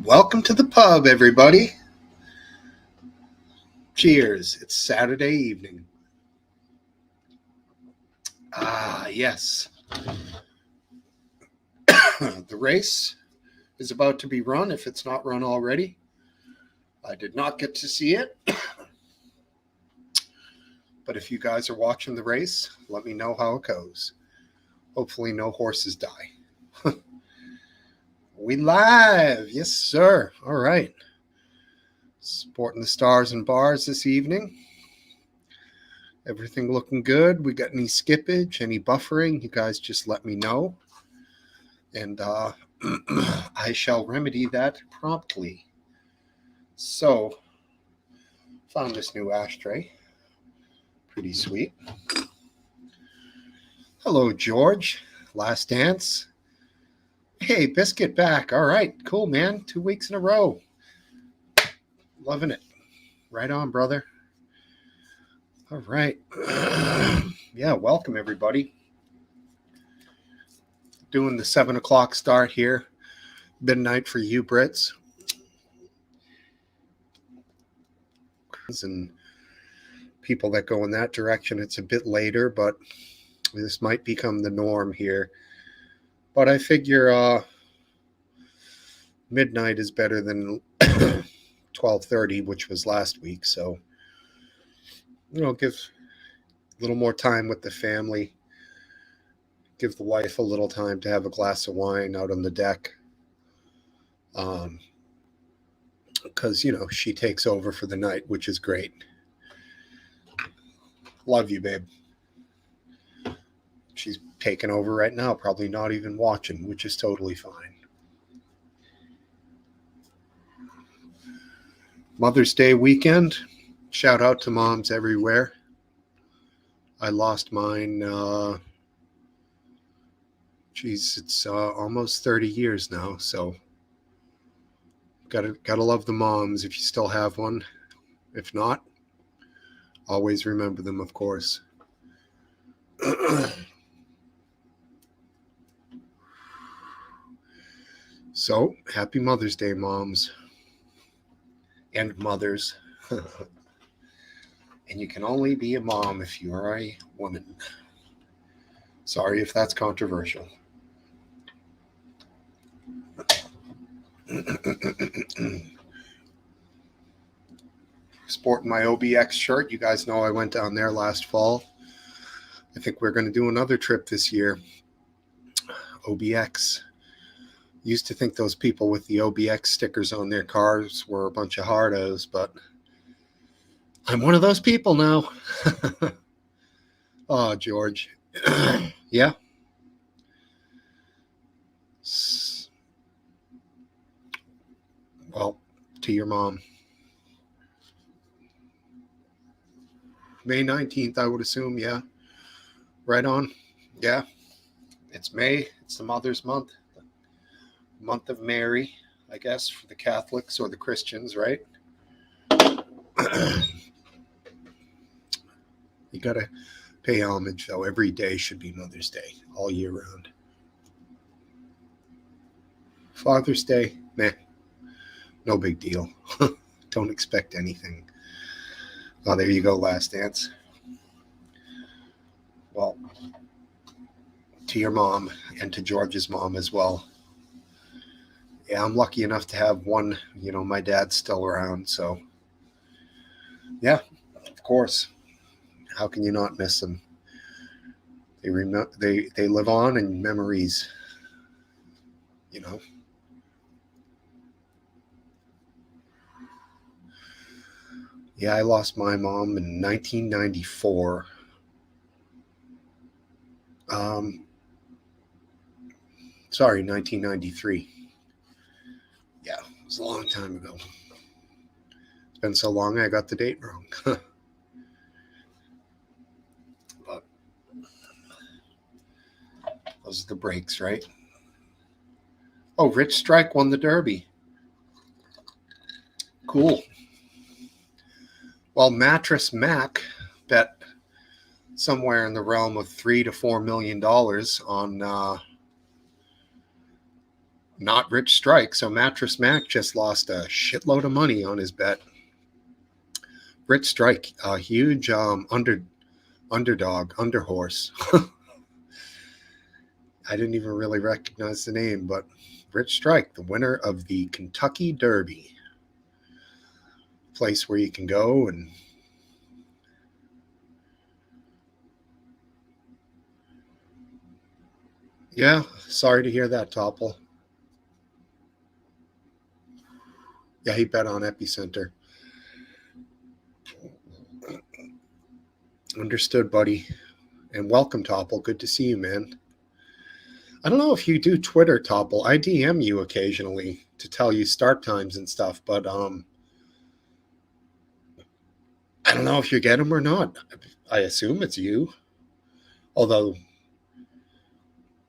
Welcome to the pub, everybody. Cheers. It's Saturday evening. Yes. The race is about to be run, if it's not run already. I did not get to see it. But if you guys are watching the race, let me know how it goes. Hopefully no horses die. We live. Yes, sir. All right. Sporting the stars and bars this evening. Everything looking good. We got any skippage, any buffering? You guys just let me know. And I shall remedy that promptly. So, found this new ashtray. Pretty sweet. Hello, George. Last dance. Hey, Biscuit back. All right, cool, man. 2 weeks in a row. Loving it. Right on, brother. All right. Yeah, welcome, everybody. Doing the 7 o'clock start here. Midnight for you, Brits. And people that go in that direction, it's a bit later, but this might become the norm here. But I figure midnight is better than 12:30, which was last week. So, give a little more time with the family. Give the wife a little time to have a glass of wine out on the deck. Because, she takes over for the night, which is great. Love you, babe. She's taking over right now, probably not even watching, which is totally fine. Mother's Day weekend. Shout out to moms everywhere. I lost mine. It's almost 30 years now, so gotta love the moms if you still have one. If not, always remember them, of course. So, happy Mother's Day, moms and mothers. And you can only be a mom if you are a woman. Sorry if that's controversial. Sporting my OBX shirt. You guys know I went down there last fall. I think we're going to do another trip this year. OBX. Used to think those people with the OBX stickers on their cars were a bunch of hardos, but I'm one of those people now. Oh, George. Yeah. Well, to your mom. May 19th, I would assume. Yeah. Right on. Yeah. It's May. It's the Mother's Month. Month of Mary, I guess, for the Catholics or the Christians, right? You got to pay homage, though. Every day should be Mother's Day, all year round. Father's Day, meh. No big deal. Don't expect anything. Oh, there you go, Last Dance. Well, to your mom and to George's mom as well. Yeah, I'm lucky enough to have one. My dad's still around, so yeah, of course. How can you not miss them? They live on in memories. Yeah, I lost my mom in 1994. Sorry, 1993. Yeah, it was a long time ago. It's been so long I got the date wrong. But those are the breaks, right? Oh, Rich Strike won the Derby. Cool. Well, Mattress Mac bet somewhere in the realm of $3 to $4 million on not Rich Strike. So Mattress Mac just lost a shitload of money on his bet. Rich Strike, a huge underdog, underhorse. I didn't even really recognize the name, but Rich Strike, the winner of the Kentucky Derby. Place where you can go and yeah, sorry to hear that, Topple. Yeah, he bet on Epicenter. Understood, buddy. And welcome, Topple. Good to see you, man. I don't know if you do Twitter, Topple. I DM you occasionally to tell you start times and stuff, but I don't know if you get them or not. I assume it's you. Although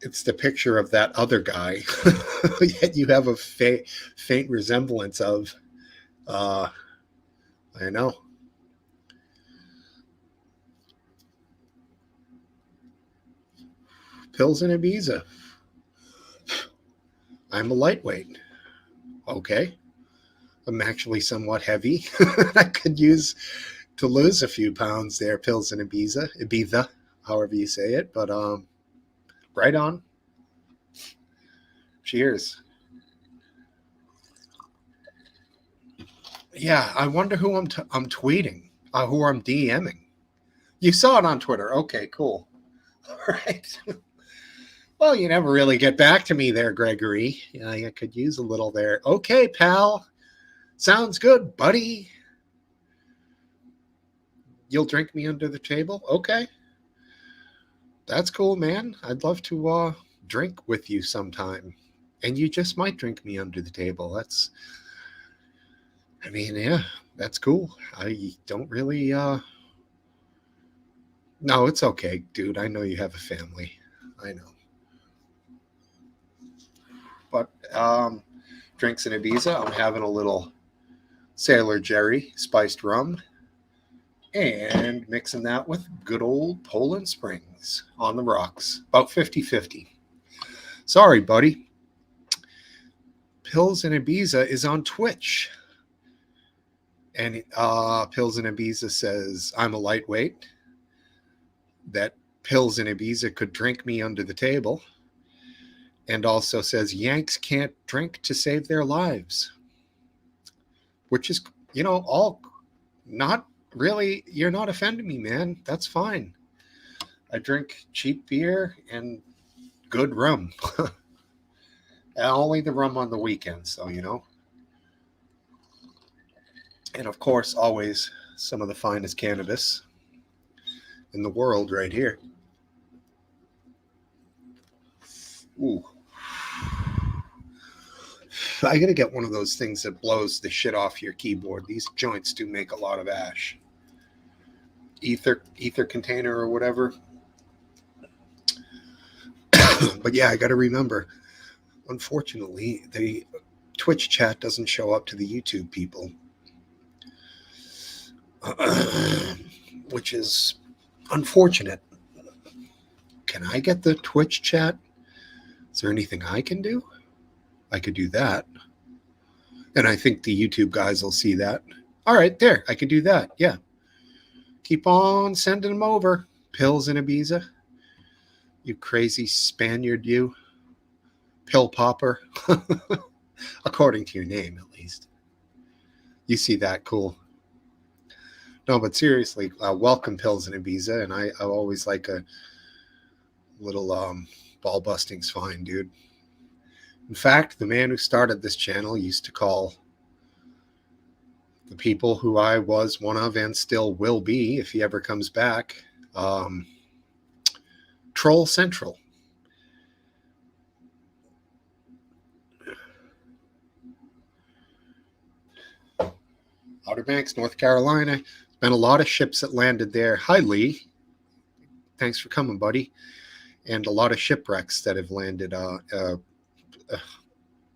it's the picture of that other guy yet you have a faint resemblance of. I know. Pills and Ibiza. I'm a lightweight. Okay. I'm actually somewhat heavy. I could use to lose a few pounds there, Pills and Ibiza, however you say it. But right on. Cheers. Yeah, I wonder who I'm tweeting, who I'm DMing. You saw it on Twitter. Okay, cool. All right. Well, you never really get back to me there, Gregory. Yeah, I could use a little there. Okay, pal. Sounds good, buddy. You'll drink me under the table? Okay. That's cool, man. I'd love to drink with you sometime. And you just might drink me under the table. Yeah, that's cool. I don't really no, it's okay, dude. I know you have a family. I know. But drinks in Ibiza, I'm having a little Sailor Jerry spiced rum and mixing that with good old Poland Springs on the rocks. About 50-50. Sorry, buddy. Pills in Ibiza is on Twitch. And Pills in Ibiza says, I'm a lightweight. That Pills in Ibiza could drink me under the table. And also says, Yanks can't drink to save their lives. Which is, all not really, you're not offending me, man. That's fine. I drink cheap beer and good rum. Only the rum on the weekends, so, And of course, always some of the finest cannabis in the world right here. Ooh. I gotta get one of those things that blows the shit off your keyboard. These joints do make a lot of ash. Ether container or whatever. But yeah, I gotta remember. Unfortunately, the Twitch chat doesn't show up to the YouTube people. Which is unfortunate. Can I get the Twitch chat? Is there anything I can do? I could do that. And I think the YouTube guys will see that. All right, there. I could do that. Yeah. Keep on sending them over. Pills in Ibiza. You crazy Spaniard, you. Pill popper. According to your name, at least. You see that. Cool. No, but seriously, welcome Pills in Ibiza. And I always like a little ball busting's fine, dude. In fact, the man who started this channel used to call the people who I was one of and still will be, if he ever comes back, Troll Central. Outer Banks, North Carolina. Been a lot of ships that landed there. Hi, Lee. Thanks for coming, buddy. And a lot of shipwrecks that have landed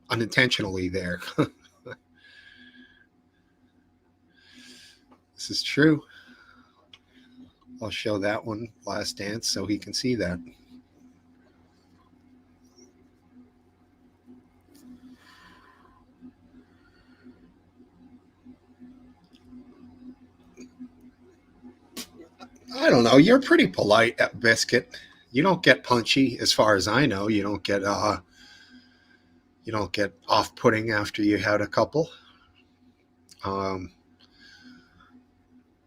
unintentionally there. This is true. I'll show that one, Last Dance, so he can see that. I don't know. You're pretty polite at Biscuit. You don't get punchy, as far as I know. You don't get off-putting after you had a couple. Um,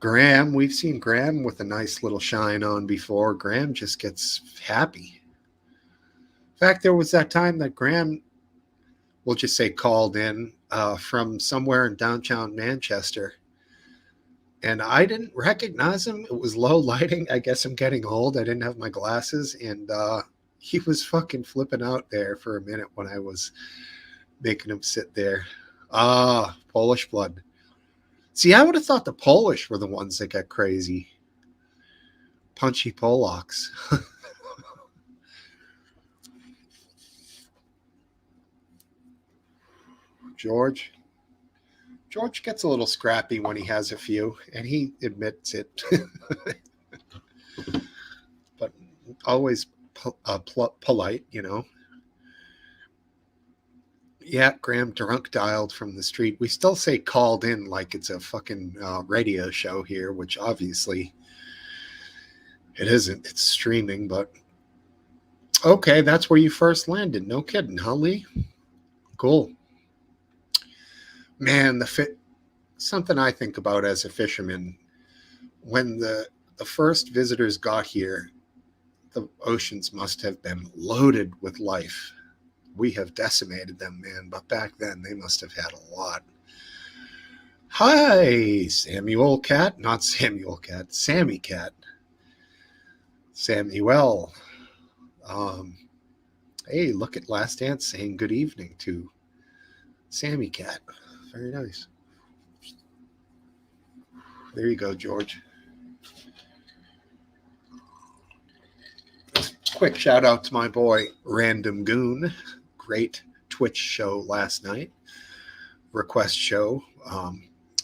Graham, we've seen Graham with a nice little shine on before. Graham just gets happy. In fact, there was that time that Graham, we'll just say, called in from somewhere in downtown Manchester, and I didn't recognize him. It was low lighting. I guess I'm getting old. I didn't have my glasses, and he was fucking flipping out there for a minute when I was making him sit there. Ah, Polish blood. See, I would have thought the Polish were the ones that got crazy. Punchy Polacks. George. George gets a little scrappy when he has a few, and he admits it. But always polite, you know. Yeah, Graham drunk dialed from the street. We still say called in like it's a fucking radio show here, which obviously it isn't. It's streaming, but okay, that's where you first landed. No kidding, huh, Lee? Cool. Man, something I think about as a fisherman, when the first visitors got here, the oceans must have been loaded with life. We have decimated them, man, but back then they must have had a lot. Hi, Samuel Cat. Not Samuel Cat, Sammy Cat. Samuel. Um, hey, look at Last Dance saying good evening to Sammy Cat. Very nice. There you go, George. Quick shout out to my boy, Random Goon. Great Twitch show last night. Request show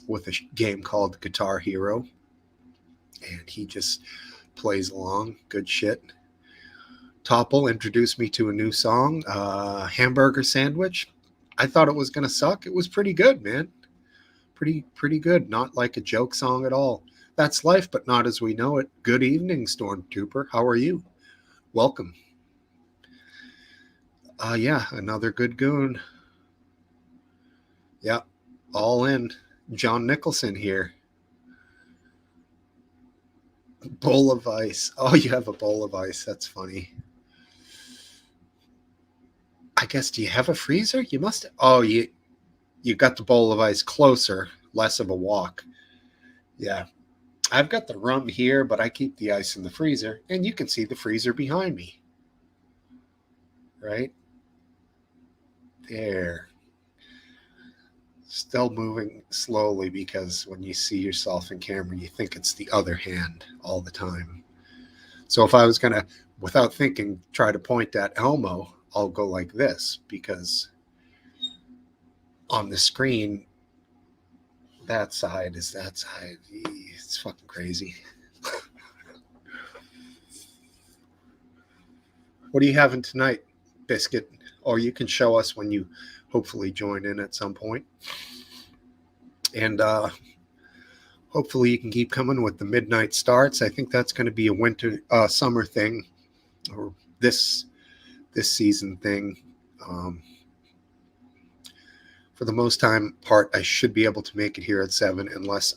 with a game called Guitar Hero. And he just plays along. Good shit. Topple introduced me to a new song, Hamburger Sandwich. I thought it was going to suck. It was pretty good, man. Pretty good. Not like a joke song at all. That's life, but not as we know it. Good evening, Stormtrooper. How are you? Welcome. Yeah, another good goon. Yeah, all in. John Nicholson here. Bowl of ice. Oh, you have a bowl of ice. That's funny. I guess, do you have a freezer? You must. Oh, you got the bowl of ice closer, less of a walk. Yeah. I've got the rum here, but I keep the ice in the freezer, and you can see the freezer behind me. Right? There. Still moving slowly because when you see yourself in camera, you think it's the other hand all the time. So if I was going to, without thinking, try to point at Elmo, I'll go like this because on the screen, that side is that side. It's fucking crazy. What are you having tonight, Biscuit? Or you can show us when you hopefully join in at some point. And hopefully you can keep coming with the midnight starts. I think that's going to be a summer thing, or this season thing. For the most part, I should be able to make it here at 7, unless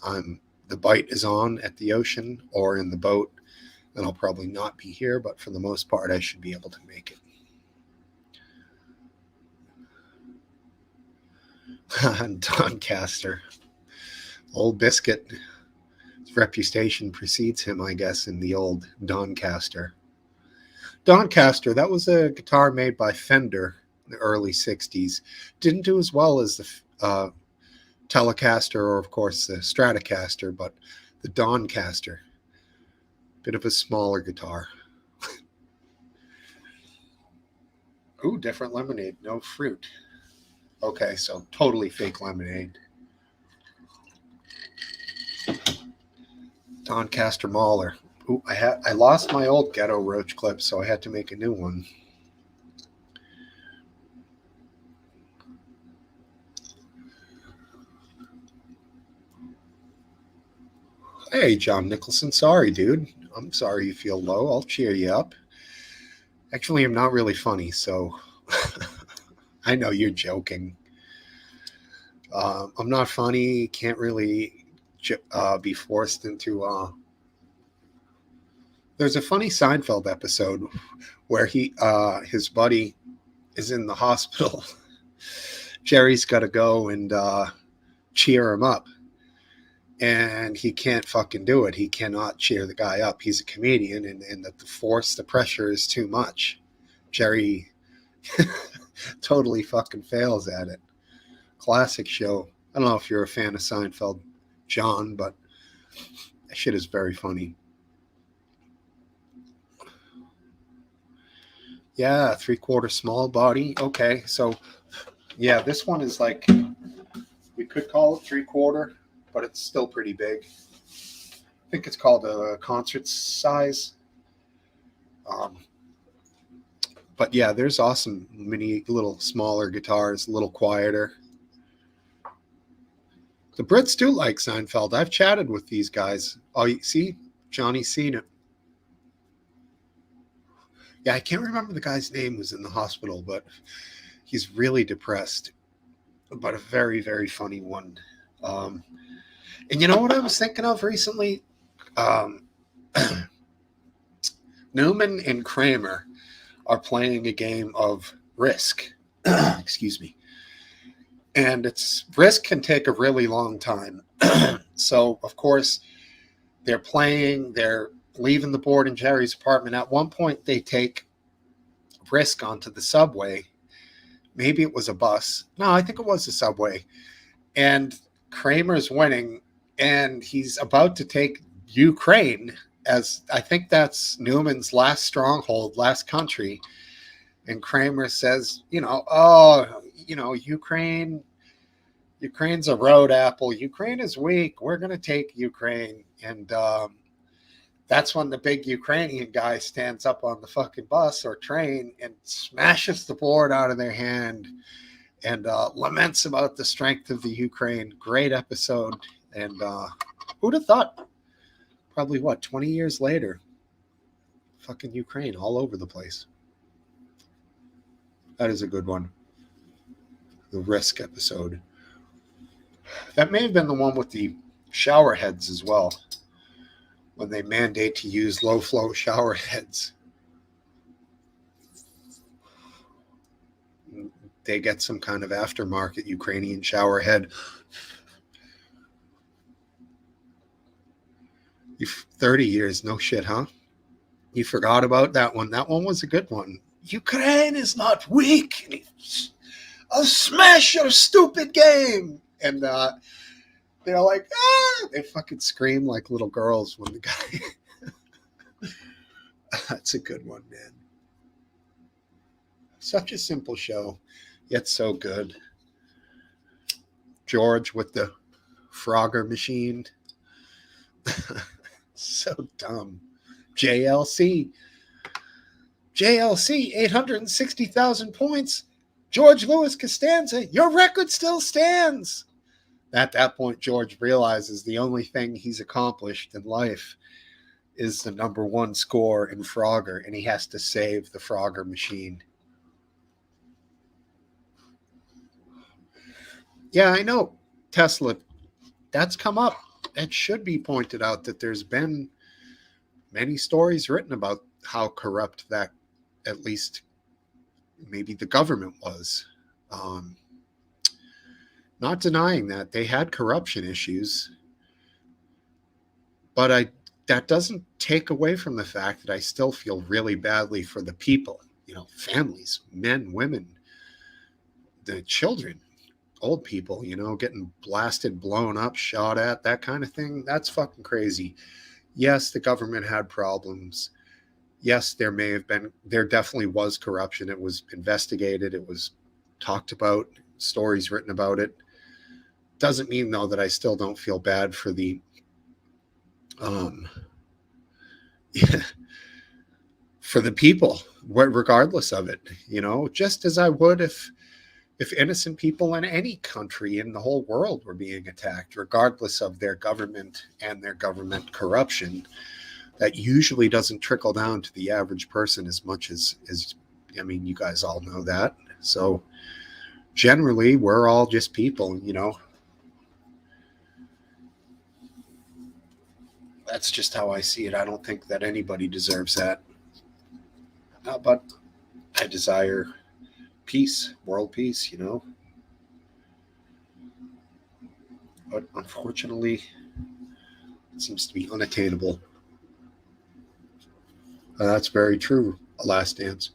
the bite is on at the ocean or in the boat. Then I'll probably not be here, but for the most part, I should be able to make it. Doncaster. Old Biscuit. His reputation precedes him, I guess, in the old Doncaster. Doncaster, that was a guitar made by Fender in the early 60s. Didn't do as well as the Telecaster or, of course, the Stratocaster, but the Doncaster. Bit of a smaller guitar. Ooh, different lemonade, no fruit. Okay, so totally fake lemonade. Doncaster Mahler. Ooh, I lost my old Ghetto Roach clip, so I had to make a new one. Hey, John Nicholson. Sorry, dude. I'm sorry you feel low. I'll cheer you up. Actually, I'm not really funny, so I know you're joking. I'm not funny. Can't really be forced into. There's a funny Seinfeld episode where his buddy is in the hospital. Jerry's got to go and cheer him up, and he can't fucking do it. He cannot cheer the guy up. He's a comedian, and the pressure is too much. Jerry totally fucking fails at it. Classic show. I don't know if you're a fan of Seinfeld, John, but that shit is very funny. Yeah, 3/4 small body. Okay, so yeah, this one is like, we could call it 3/4, but it's still pretty big. I think it's called a concert size. Um, but yeah, there's awesome mini, little smaller guitars, a little quieter. The Brits do like Seinfeld. I've chatted with these guys. Oh, you see, Johnny's seen it. Yeah, I can't remember the guy's name who's in the hospital, but he's really depressed. But a very, very funny one. Um, and you know what I was thinking of recently? Um, Newman and Kramer are playing a game of Risk. Excuse me. And Risk can take a really long time. So, of course, they're leaving the board in Jerry's apartment. At one point, they take Risk onto the subway. Maybe it was a bus. No, I think it was a subway. And Kramer's winning, and he's about to take Ukraine, as I think that's Newman's last stronghold, last country. And Kramer says, Ukraine's a road apple. Ukraine is weak. We're going to take Ukraine. And that's when the big Ukrainian guy stands up on the fucking bus or train and smashes the board out of their hand and laments about the strength of the Ukraine. Great episode. And who'd have thought? Probably 20 years later, fucking Ukraine all over the place. That is a good one. The Risk episode. That may have been the one with the shower heads as well, when they mandate to use low flow shower heads. They get some kind of aftermarket Ukrainian shower head. 30 years, no shit, huh? You forgot about that one. That one was a good one. Ukraine is not weak. I'll smash your stupid game. And they're like, ah! They fucking scream like little girls when the guy... That's a good one, man. Such a simple show, yet so good. George with the Frogger machine. So dumb. JLC, 860,000 points. George Louis Costanza, your record still stands. At that point, George realizes the only thing he's accomplished in life is the #1 score in Frogger, and he has to save the Frogger machine. Yeah, I know, Tesla. That's come up. It should be pointed out that there's been many stories written about how corrupt that, at least maybe the government was. Not denying that they had corruption issues, but that doesn't take away from the fact that I still feel really badly for the people, families, men, women, the children, old people, getting blasted, blown up, shot at, that kind of thing. That's fucking crazy. Yes, the government had problems. Yes, there definitely was corruption. It was investigated. It was talked about, stories written about it. Doesn't mean, though, that I still don't feel bad for the, for the people, regardless of it, just as I would if, If innocent people in any country in the whole world were being attacked, regardless of their government and their government corruption, that usually doesn't trickle down to the average person as much as I mean, you guys all know that. So generally, we're all just people, you know. That's just how I see it. I don't think that anybody deserves that. But I desire peace, world peace, you know. But unfortunately, it seems to be unattainable. That's very true. A last dance.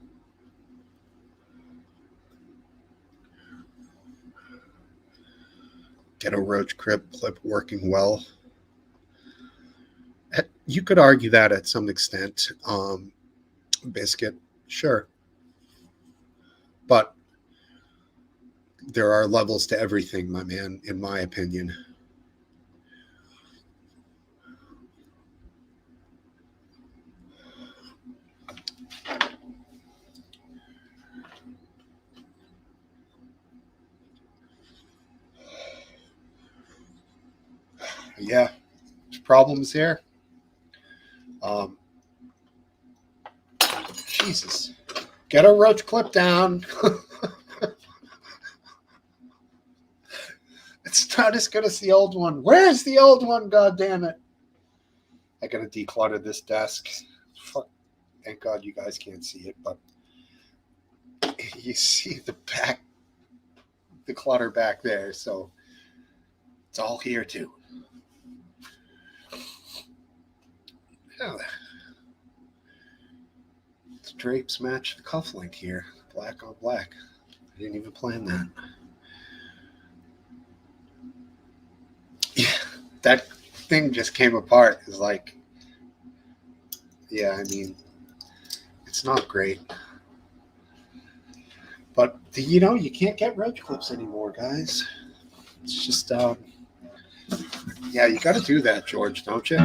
Ghetto Roach clip working well. You could argue that at some extent. Biscuit, sure. But there are levels to everything, my man, in my opinion. Yeah, there's problems there. Jesus. Get a roach clip down. It's not as good as the old one. Where's the old one? God damn it. I gotta declutter this desk. Fuck. Thank God you guys can't see it, but you see the clutter back there, so it's all here too. Oh, the drapes match the cufflink here. Black on black. I didn't even plan that. Yeah, that thing just came apart. It's like, yeah, I mean, it's not great. But, you know, you can't get roach clips anymore, guys. It's just, yeah, you got to do that, George, don't you?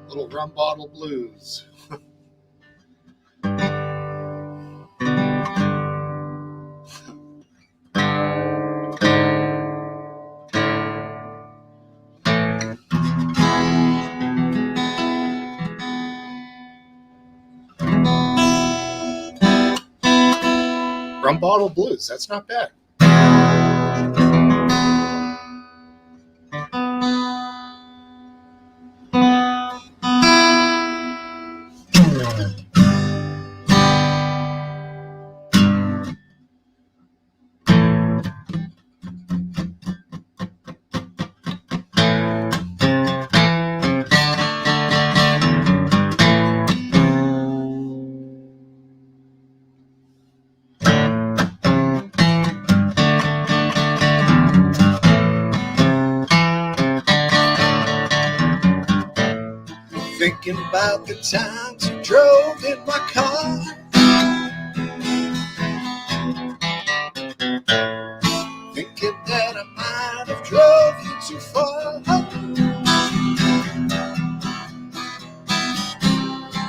Little rum bottle blues. Rum bottle blues. That's not bad. Thinking about the times you drove in my car, thinking that I might have drove you too far,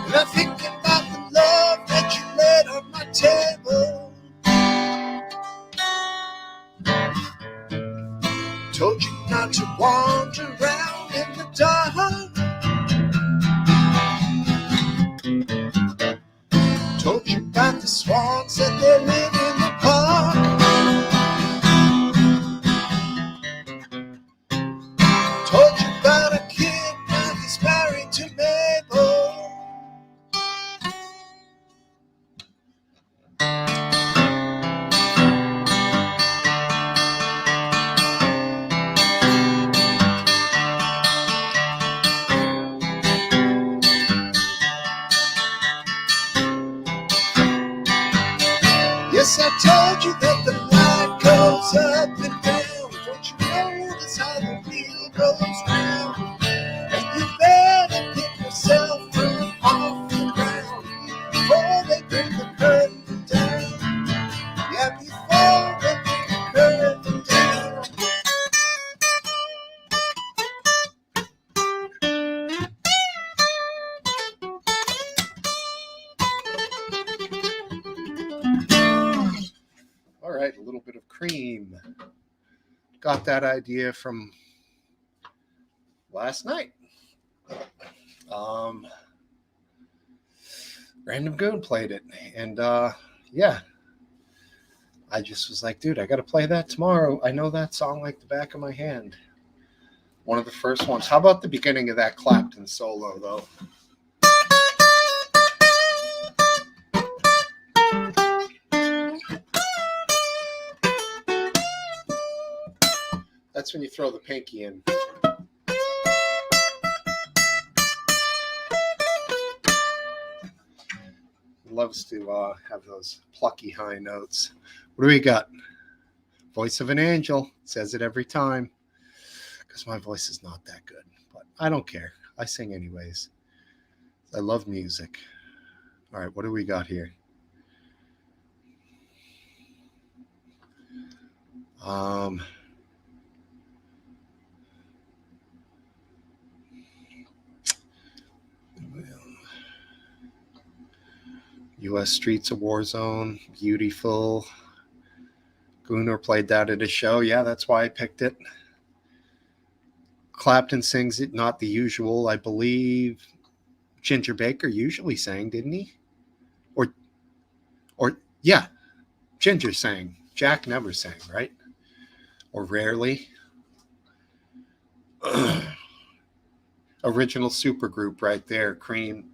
and I'm thinking about the love that you laid on my table. Told you about the swans that they live in the park. Told you about a kid, now he's married to Mabel. Yes, I told you that the light goes up and down. Don't you notice how the wheel goes round? And you better get yourself from off the ground before they bring the curtain down. Yeah, before they bring the curtain down. All right, a little bit of Cream. Got that idea from last night. Random Goon played it, and yeah, I just was like, dude, I got to play that tomorrow. I know that song like the back of my hand. One of the first ones. How about the beginning of that Clapton solo, though? That's when you throw the pinky in. Loves to have those plucky high notes. What do we got? Voice of an Angel. Says it every time. Because my voice is not that good. But I don't care. I sing anyways. I love music. All right, what do we got here? U.S. Streets, a War Zone, Beautiful. Gunnar played that at a show. Yeah, that's why I picked it. Clapton sings it, not the usual. I believe Ginger Baker usually sang, didn't he? Or yeah, Ginger sang. Jack never sang, right? Or rarely. Original supergroup right there. Cream,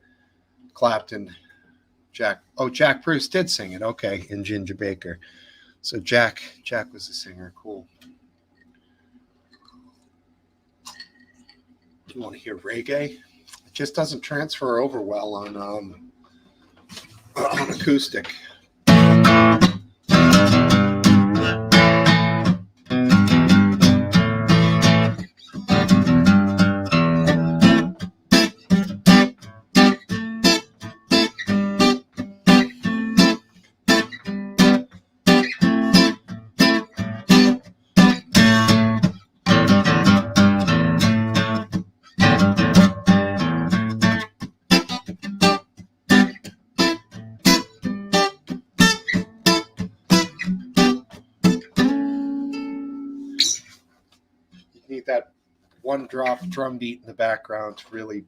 Clapton, Jack. Oh, Jack Bruce did sing it. Okay, in Ginger Baker. So Jack was the singer. Cool. Do you want to hear reggae? It just doesn't transfer over well on acoustic. Need that one drop drum beat in the background to really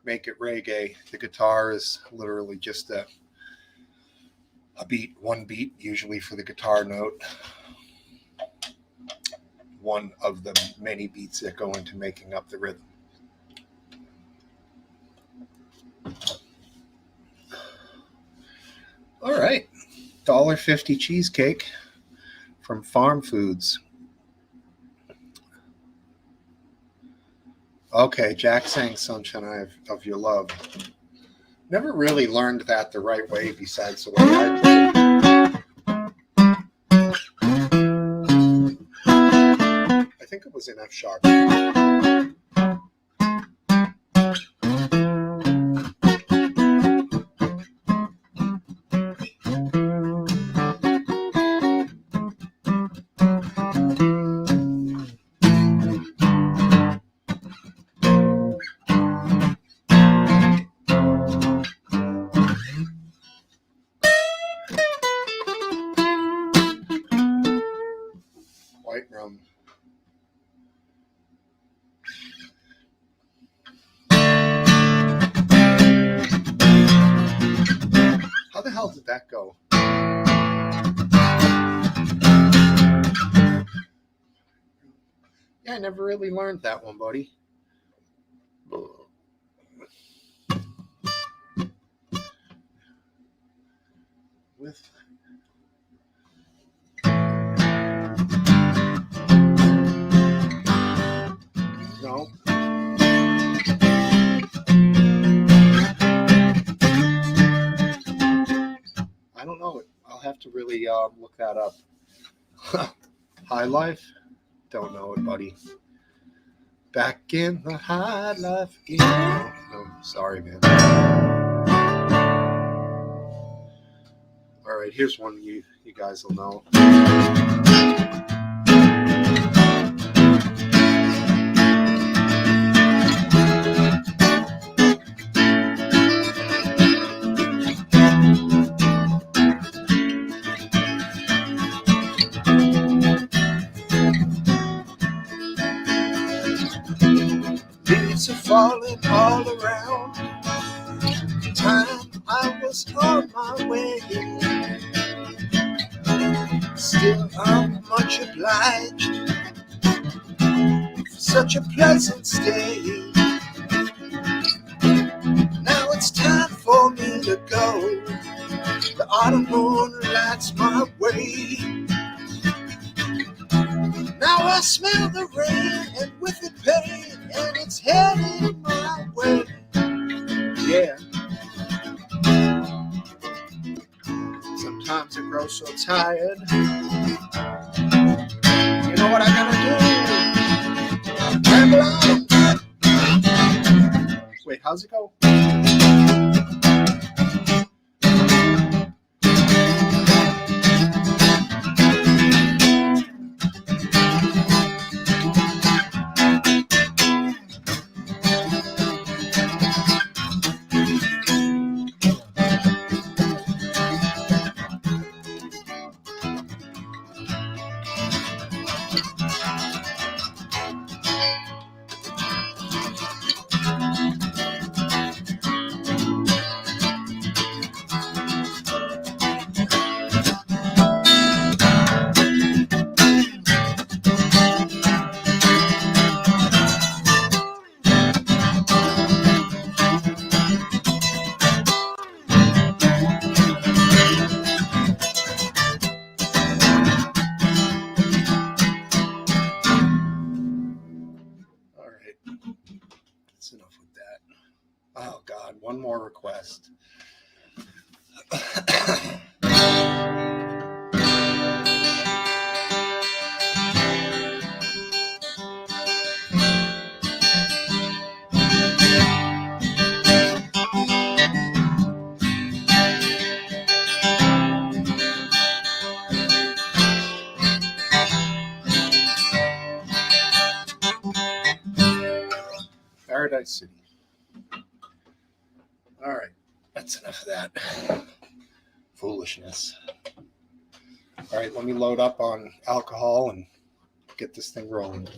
make it reggae. The guitar is literally just a beat, one beat, usually for the guitar note. One of the many beats that go into making up the rhythm. All right, $1.50 cheesecake from Farm Foods. Okay, Jack sang Sunshine of Your Love. Never really learned that the right way besides the way I play. I think it was in F sharp. White rum. hell did that go? Yeah, I never really learned that one, buddy. With no. I don't know. I'll have to really look that up. High life? Don't know it, buddy. Back in the high life again. No, sorry, man. All right, here's one you guys will know. Leaves are falling all around. Time I was on my way. Still, I'm much obliged for such a pleasant stay. Now it's time for me to go. The autumn moon lights my way. Now I smell the rain and with it pain, and it's heading my way. Yeah. Sometimes I grow so tired. You know what I gotta do? Ramble on. Wait, how's it go? That's enough with that. Oh, God, one more request. Paradise City. All right, that's enough of that foolishness. All right, let me load up on alcohol and get this thing rolling.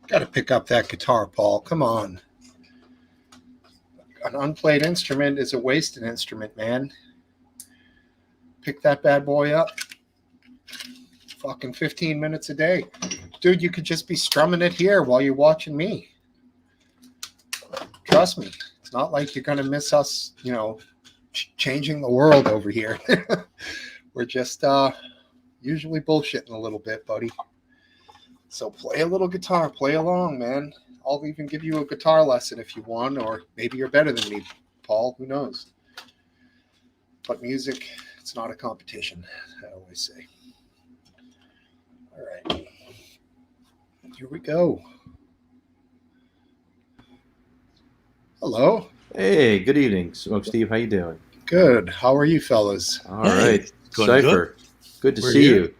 Got to pick up that guitar, Paul. Come on. An unplayed instrument is a wasted instrument, man. Pick that bad boy up. Fucking 15 minutes a day. Dude, you could just be strumming it here while you're watching me. Trust me. It's not like you're going to miss us, changing the world over here. We're just usually bullshitting a little bit, buddy. So play a little guitar, play along, man. I'll even give you a guitar lesson if you want, or maybe you're better than me, Paul. Who knows? But music, it's not a competition, I always say. All right. Here we go. Hello. Hey, good evening, Smokesteve. How you doing? Good. How are you fellas? All right, going Cypher. Good to We're see here. you.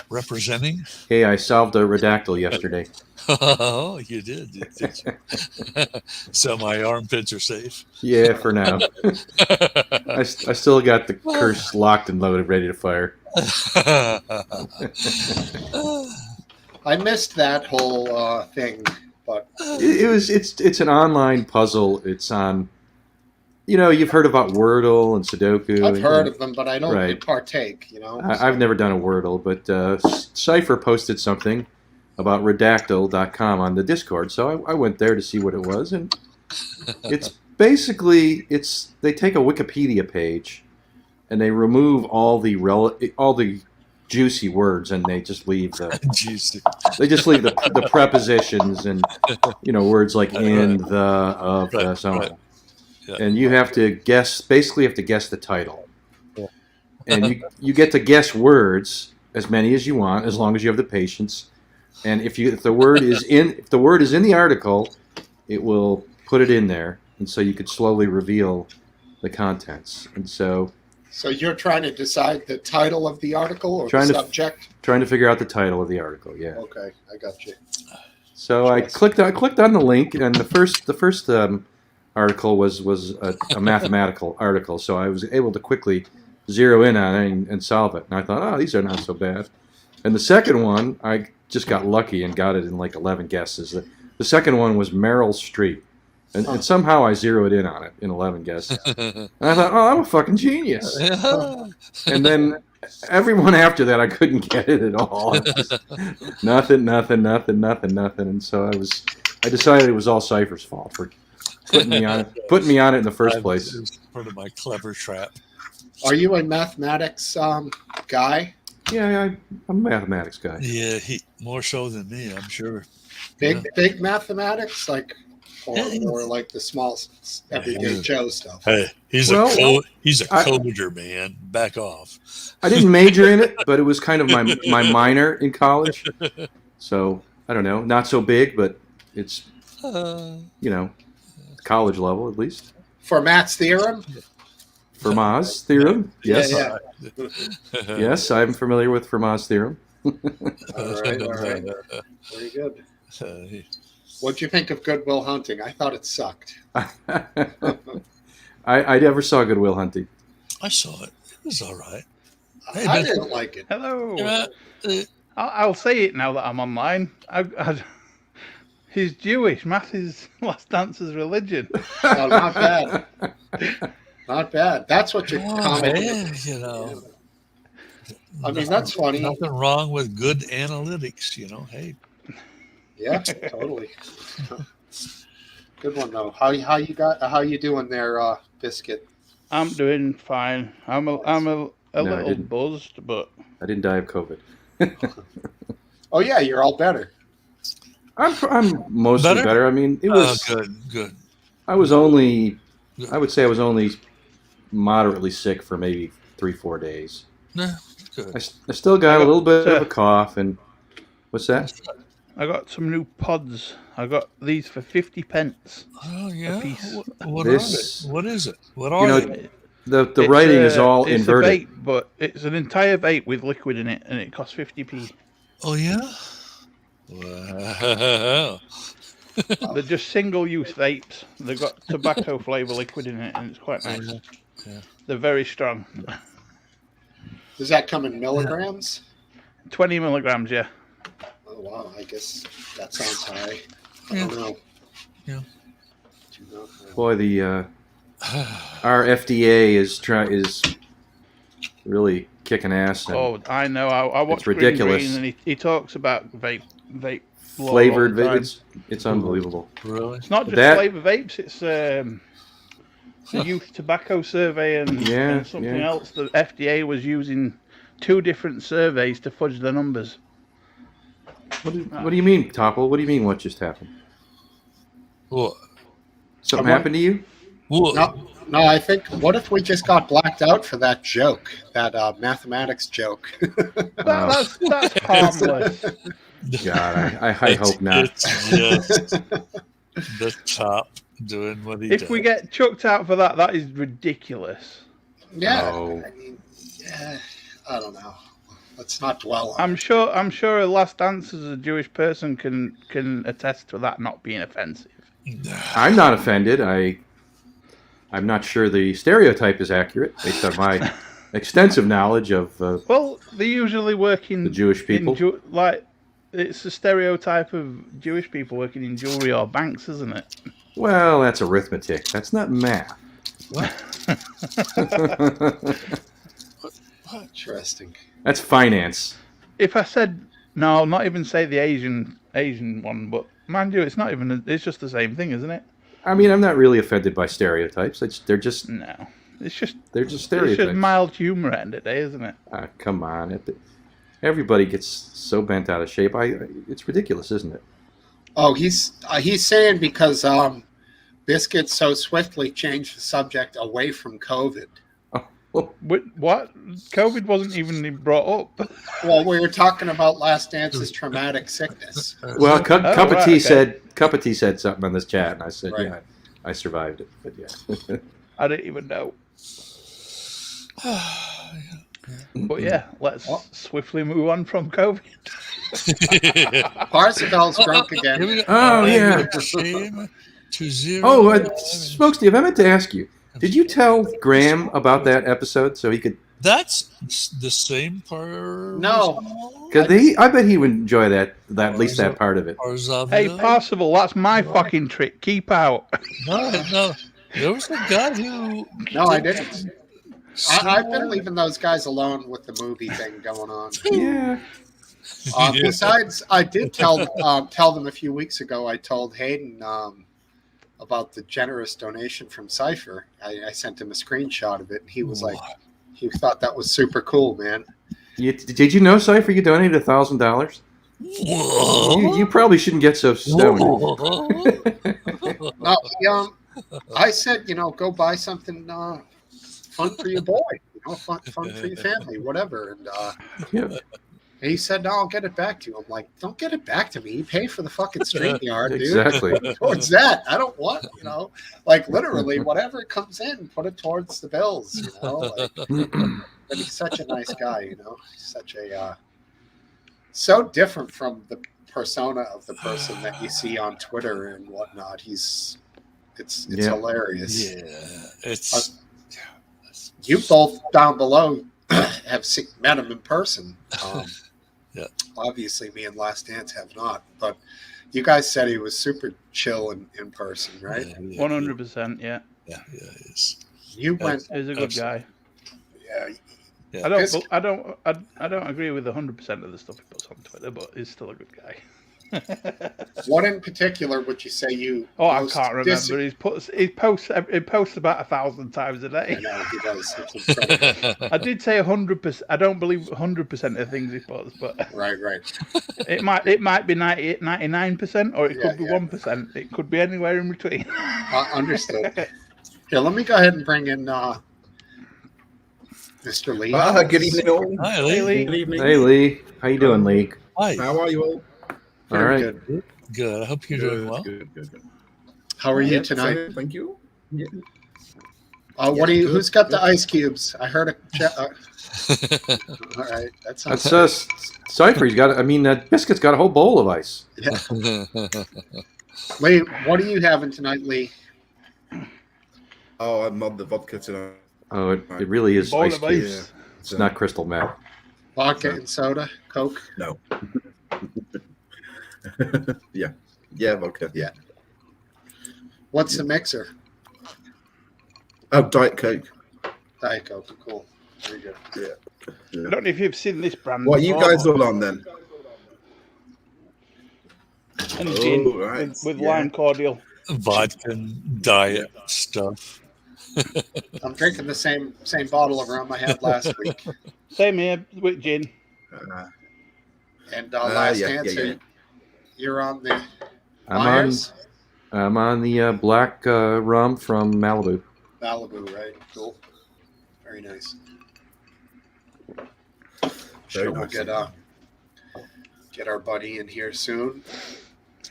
Representing. Hey, I solved a redactyl yesterday. Oh, you did. Did you? So my armpits are safe. Yeah, for now. I still got the curse locked and loaded, ready to fire. I missed that whole thing, but It's an online puzzle. It's on. You've heard about Wordle and Sudoku. I've heard of them, but I don't Right. partake. I've never done a Wordle, but Cypher posted something about redactyl.com on the Discord, so I went there to see what it was, and it's basically they take a Wikipedia page and they remove all the juicy words, and they just leave Juicy. the prepositions and words like in, the, of, the, Right, so on. right. Yeah. And you have to guess the title. Yeah. And you get to guess words, as many as you want, as long as you have the patience. And if the word is in the article, it will put it in there, and so you could slowly reveal the contents. And so you're trying to decide the title of the article or Trying the to- subject? trying to figure out the title of the article, yeah. Okay, I got you. So I clicked on the link, and the first article was a mathematical article, so I was able to quickly zero in on it and solve it. And I thought, oh, these are not so bad. And the second one, I just got lucky and got it in like 11 guesses. The second one was Meryl Streep, and somehow I zeroed in on it in 11 guesses. And I thought, oh, I'm a fucking genius. And then everyone after that, I couldn't get it at all. Nothing. And so I decided it was all Cypher's fault for putting me on it in the first place. It was part of my clever trap. Are you a mathematics guy? Yeah, I'm a mathematics guy. Yeah, he more so than me, I'm sure. Big mathematics, or Yeah. more like the small everyday Yeah. Joe stuff? Hey, he's a coder, man. Back off. I didn't major in it, but it was kind of my minor in college. So I don't know, not so big, but it's college level at least. Fermat's theorem? Fermat's theorem. Yes. Yeah. Yes, I'm familiar with Fermat's theorem. All right. Very good. What'd you think of Good Will Hunting? I thought it sucked. I never saw Good Will Hunting. I saw it. It was all right. Hey, I but- didn't like it. Hello. Uh, I'll say it now that I'm online. He's Jewish. Math is last dance's religion. Oh, not bad. Not bad. That's what you're oh, commenting. man, I mean, that's funny. Nothing wrong with good analytics, Hey, Yeah, totally. Good one though. How you doing there, Biscuit? I'm doing fine. I'm a No, I little didn't. buzzed, but I didn't die of COVID. Oh yeah, you're all better. I'm mostly better. I mean, it was good. I would say I was only moderately sick for maybe 3-4 days. Nah, good. I still got a little bit of a cough, and what's that? I got some new pods. I got these for 50 pence. Oh yeah. piece. What This- are they? What is it? What are they? The It's writing is all it's inverted. a vape, but it's an entire vape with liquid in it, and it costs 50p. Oh yeah. Wow. They're just single-use vapes. They've got tobacco flavour liquid in it, and it's quite nice. Yeah. They're very strong. Does that come in milligrams? 20 milligrams, yeah. Oh wow, I guess that sounds high. I Yeah. don't know. Yeah. Do not know. Boy, our FDA is really kicking ass. And Oh, I know. I watched Green ridiculous. Green, and he talks about vape law flavored all the time. it's unbelievable. Really? It's not just That- flavour vapes. It's the Youth Tobacco Survey and something yeah. else. The FDA was using 2 different surveys to fudge the numbers. What do you mean, Topple? What do you mean? What just happened? Well, Something happened to you? No, I think. What if we just got blacked out for that joke, that mathematics joke? That's harmless. God, I hope not. It's just the top doing what he If does. we get chucked out for that, that is ridiculous. Yeah, Oh. I mean, yeah, I don't know. Let's not dwell on I'm it. sure a Last Dance as a Jewish person can attest to that not being offensive. I'm not offended. I'm not sure the stereotype is accurate based on my extensive knowledge of Well, they usually work in the Jewish people. like it's a stereotype of Jewish people working in jewelry or banks, isn't it? Well, that's arithmetic. That's not math. Interesting. That's finance. If I said no, I'll not even say the Asian one, but mind you, it's not even. It's just the same thing, isn't it? I mean, I'm not really offended by stereotypes. They're just No, it's just stereotypes. it's just mild humor at the end of the day, isn't it? Come on, everybody gets so bent out of shape. It's ridiculous, isn't it? Oh, he's saying because Biscuit so swiftly changed the subject away from COVID. What? COVID wasn't even brought up. Well, we were talking about Last Dance's traumatic sickness. Well, Cup of right, Tea okay. said something on this chat, and I said, Right. yeah, I survived it. But yeah, I didn't even know. But yeah, let's swiftly move on from COVID. Parzival's drunk again. Oh, yeah. Shame to zero. Oh, Smokesteve, I meant to ask you. Did you tell Graham about that episode so he could? That's the same part. No. Because I bet he would enjoy that at least that part of it. Hey, Parzival, that's my fucking trick. Keep out. No. There was a guy who. No, I didn't. I've been leaving those guys alone with the movie thing going on. Yeah. Besides, I did tell them a few weeks ago. I told Hayden about the generous donation from Cypher. I sent him a screenshot of it, and he was like, he thought that was super cool, man. Did you know, Cypher, you donated $1,000? You probably shouldn't get so stoned. No, I said, go buy something fun for your boy, fun for your family, whatever. And and he said, no, I'll get it back to you. I'm like, don't get it back to me. You pay for the fucking StreamYard, dude. Exactly. Towards that. I don't want, like literally whatever comes in, put it towards the bills, But he's such a nice guy, He's such a, so different from the persona of the person that you see on Twitter and whatnot. It's hilarious. Yeah, it's. You both down below have met him in person. Yeah. Obviously, me and Last Dance have not, but you guys said he was super chill in person, right? 100%, yeah. Yeah, he is. You went. He's a good guy. Yeah. I don't agree with 100% of the stuff he puts on Twitter, but he's still a good guy. What in particular would you say you? Oh, I can't remember. He posts about 1,000 times a day. I know he does. It's incredible. I did say 100%. I don't believe 100% of the things he posts, but Right. it might be 99%, or it could be 1%. It could be anywhere in between. Understood. Here, let me go ahead and bring in Mr. Lee. Good evening, all. Hi, Hey, Lee. Lee. Good evening. Hey, Lee. How you doing, Lee? Hi. How are you all? All right. Good. Good. I hope you're doing well. Good. How are you Yeah, tonight? so, thank you. Yeah. What do you? good, Who's got the good. ice cubes? I heard a. All right, that sounds. That's Cypher. Biscuit's got a whole bowl of ice. Lee, what are you having tonight, Lee? Oh, I'm on the vodka tonight. Oh, it really is Bowl ice of cubes. ice. Yeah. It's not crystal meth. Vodka and soda, Coke. No. Yeah, vodka. Yeah. What's the mixer? Oh, Diet Coke. Diet Coke. Cool. Very good. Yeah. I don't know if you've seen this brand. What are you before. guys all on then? And gin right. with Yeah. lime cordial. Vodka and diet stuff. I'm drinking the same bottle of rum I had last week. Same here with gin. And last yeah, answer, yeah. you're on the I'm Myers? on the black rum from Malibu. Malibu, right? Cool. Very nice. Very Sure, we'll nice. get our buddy in here soon.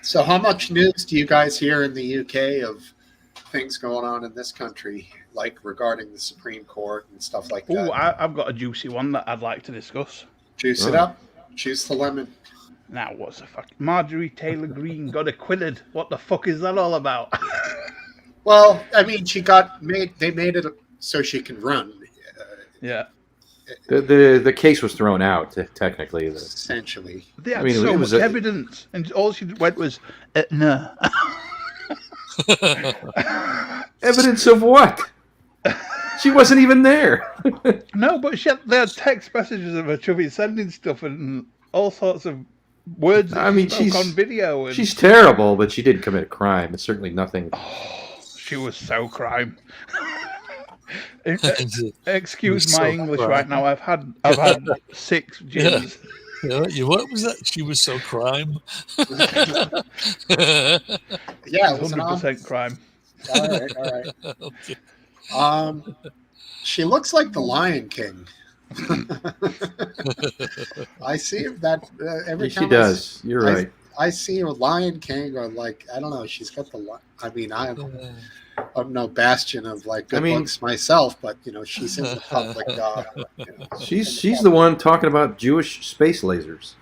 So, how much news do you guys hear in the UK of things going on in this country, like regarding the Supreme Court and stuff like Oh, that. I've got a juicy one that I'd like to discuss. Juice it Right. up. Juice the lemon. Now, what's the fuck? Marjorie Taylor Greene got acquitted. What the fuck is that all about? Well, I mean, she got made. They made it so she can run. Yeah. The case was thrown out, technically. Essentially. They had I mean, so it was much a- evidence, and all she went was, no. Evidence of what? She wasn't even there. No, but they had text messages of her chubby sending stuff and all sorts of words that I mean, she spoke she's- on video. And She's terrible, but she didn't commit a crime. It's certainly nothing. she was so crime. Excuse Excuse So my English crime. right now. I've had 6 gins. What was that? She was so crime. Yeah, it was an 100% crime. All right, all right. Okay. She looks like the Lion King. I see that every She time does. You're right. I see a Lion King, or like, I don't know. She's got the. I mean, I'm no bastion of like good looks myself, but she's in the public. She's the one talking about Jewish space lasers.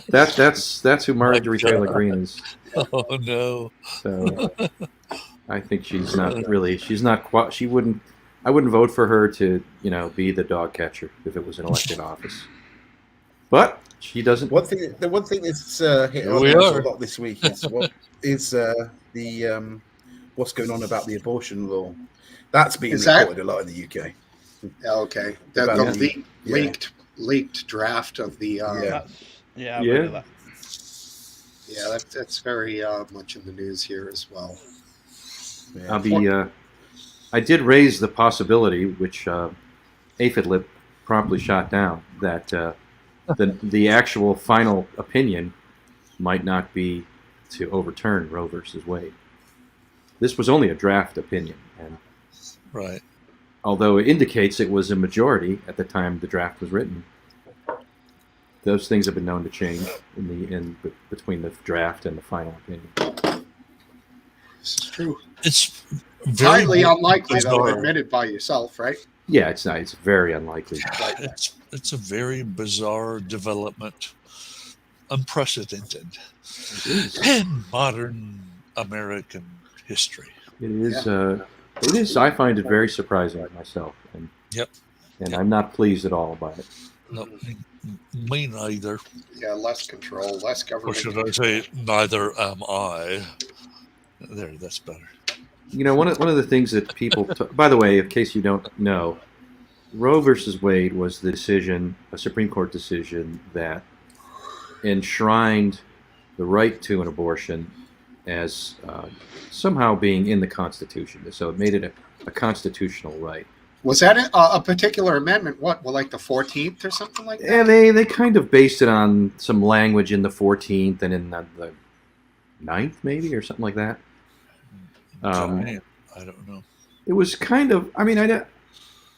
That's who Marjorie Taylor Greene is. Oh no. So I think she's not really. She's not. She wouldn't. I wouldn't vote for her to be the dog catcher if it was an elected office. But she doesn't. The one thing that's hit on we us are. a lot this week is the what's going on about the abortion law. That's being reported a lot in the UK. Okay, About the leaked draft of the. Yeah, I've heard of that. Yeah, that's very much in the news here as well. Yeah. I did raise the possibility, which Aphid promptly shot down, that the actual final opinion might not be to overturn Roe versus Wade. This was only a draft opinion, and Right. although it indicates it was a majority at the time the draft was written, those things have been known to change between the draft and the final opinion. This is true. It's very Highly unlikely, though, bizarre. admitted by yourself, right? Yeah, it's not. It's very unlikely. It's a very bizarre development, unprecedented in modern American history. It is. It is. I find it very surprising myself, and I'm not pleased at all by it. No, me neither. Yeah, less control, less Or government. should I say, neither am I. There, that's better. One of the things that people. By the way, in case you don't know, Roe versus Wade was the decision, a Supreme Court decision that enshrined the right to an abortion as somehow being in the Constitution. So it made it a constitutional right. Was that a particular amendment? What, well, like the 14th or something like that? Yeah, they kind of based it on some language in the 14th and in the 9th, maybe, or something like that. I don't know. It was kind of. I mean,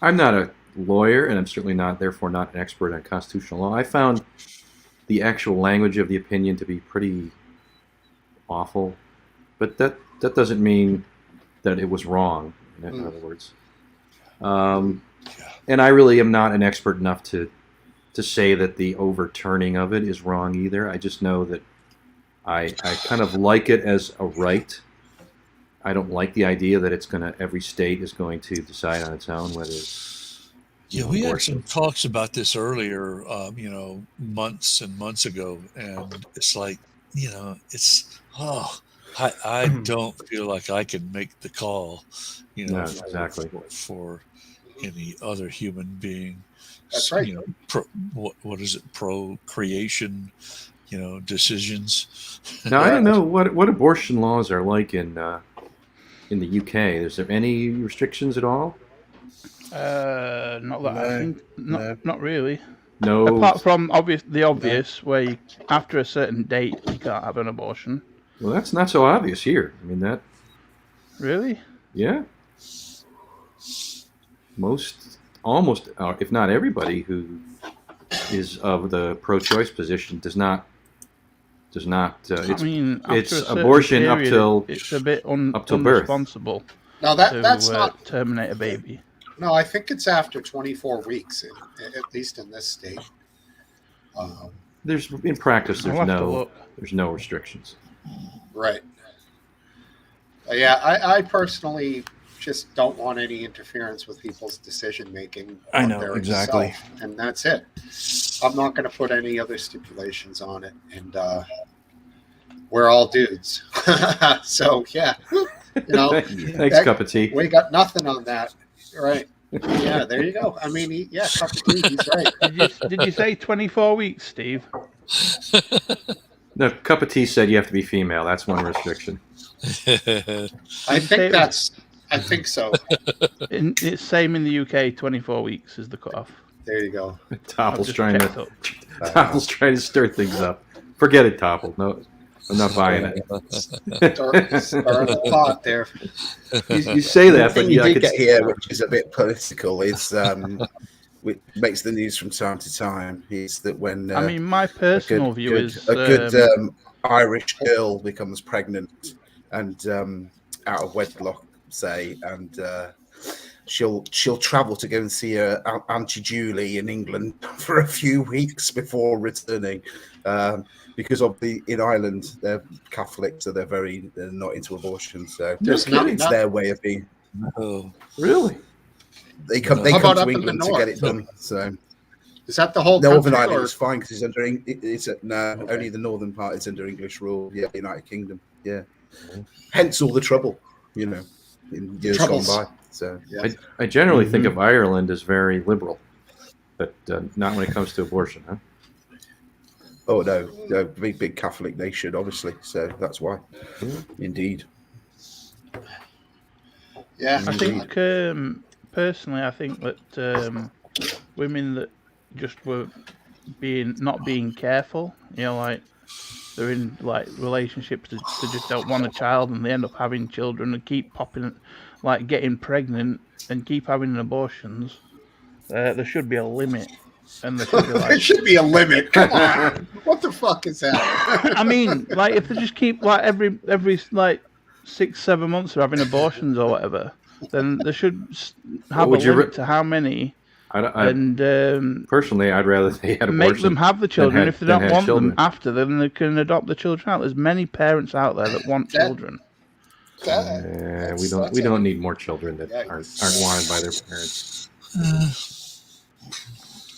I'm not a lawyer, and I'm certainly therefore not an expert on constitutional law. I found the actual language of the opinion to be pretty awful, but that doesn't mean that it was wrong. In other words, and I really am not an expert enough to say that the overturning of it is wrong either. I just know that I kind of like it as a right. I don't like the idea that every state is going to decide on its own whether. Yeah, we had some talks about this earlier, months and months ago, and it's like, I don't feel like I can make the call, No, exactly. for any other human being. That's right. What is it? Procreation, decisions. Now I don't know what abortion laws are like in the UK. Is there any restrictions at all? Not that I think. Not really. No. Apart from the obvious, where after a certain date you can't have an abortion. Well, that's not so obvious here. I mean that. Really? Yeah. Almost, if not everybody who is of the pro-choice position does not does not. I mean, after it's a certain abortion up period, till it's a bit up till birth. unresponsible Now that's to not. terminate a baby. No, I think it's after 24 weeks, at least in this state. There's in practice. There's no restrictions. Right. Yeah, I personally just don't want any interference with people's decision making. I know, exactly. And that's it. I'm not going to put any other stipulations on it. And we're all dudes. So, yeah. Thanks, cup of tea. We got nothing on that. Right. Yeah, there you go. I mean, cup of tea, he's right. Did you say 24 weeks, Steve? No, cup of tea said you have to be female. That's one restriction. I think so. It's same in the UK. 24 weeks is the cutoff. There you go. Topple's trying to stir things up. Forget it, Topple. No, I'm not buying it. Stir the pot there. You say that, but you did get here, which is a bit political, is which makes the news from time to time. Is that when I mean, my personal view is a good Irish girl becomes pregnant and out of wedlock, say, and she'll travel to go and see her Auntie Julie in England for a few weeks before returning. Because in Ireland they're Catholic, so they're not into abortion. So it's their way of being. Oh, really? They come to England to get it done. So is that the whole Northern Ireland is fine because only the northern part is under English rule. Yeah, United Kingdom. Yeah, hence all the trouble, in years gone by. So I generally think of Ireland as very liberal, but not when it comes to abortion, huh? Oh no, big Catholic nation, obviously. So that's why, indeed. Yeah, I think personally, I think that women that just were not being careful, like they're in like relationships that just don't want a child and they end up having children and keep getting pregnant and keep having abortions. There should be a limit. And there should be a limit. Come on, what the fuck is that? I mean, like if they just keep like every 6-7 months they're having abortions or whatever, then they should have a limit to how many. Personally, I'd rather they had abortion. Make them have the children. If they don't want them after, then they can adopt the children out. There's many parents out there that want children. We don't need more children that aren't wanted by their parents.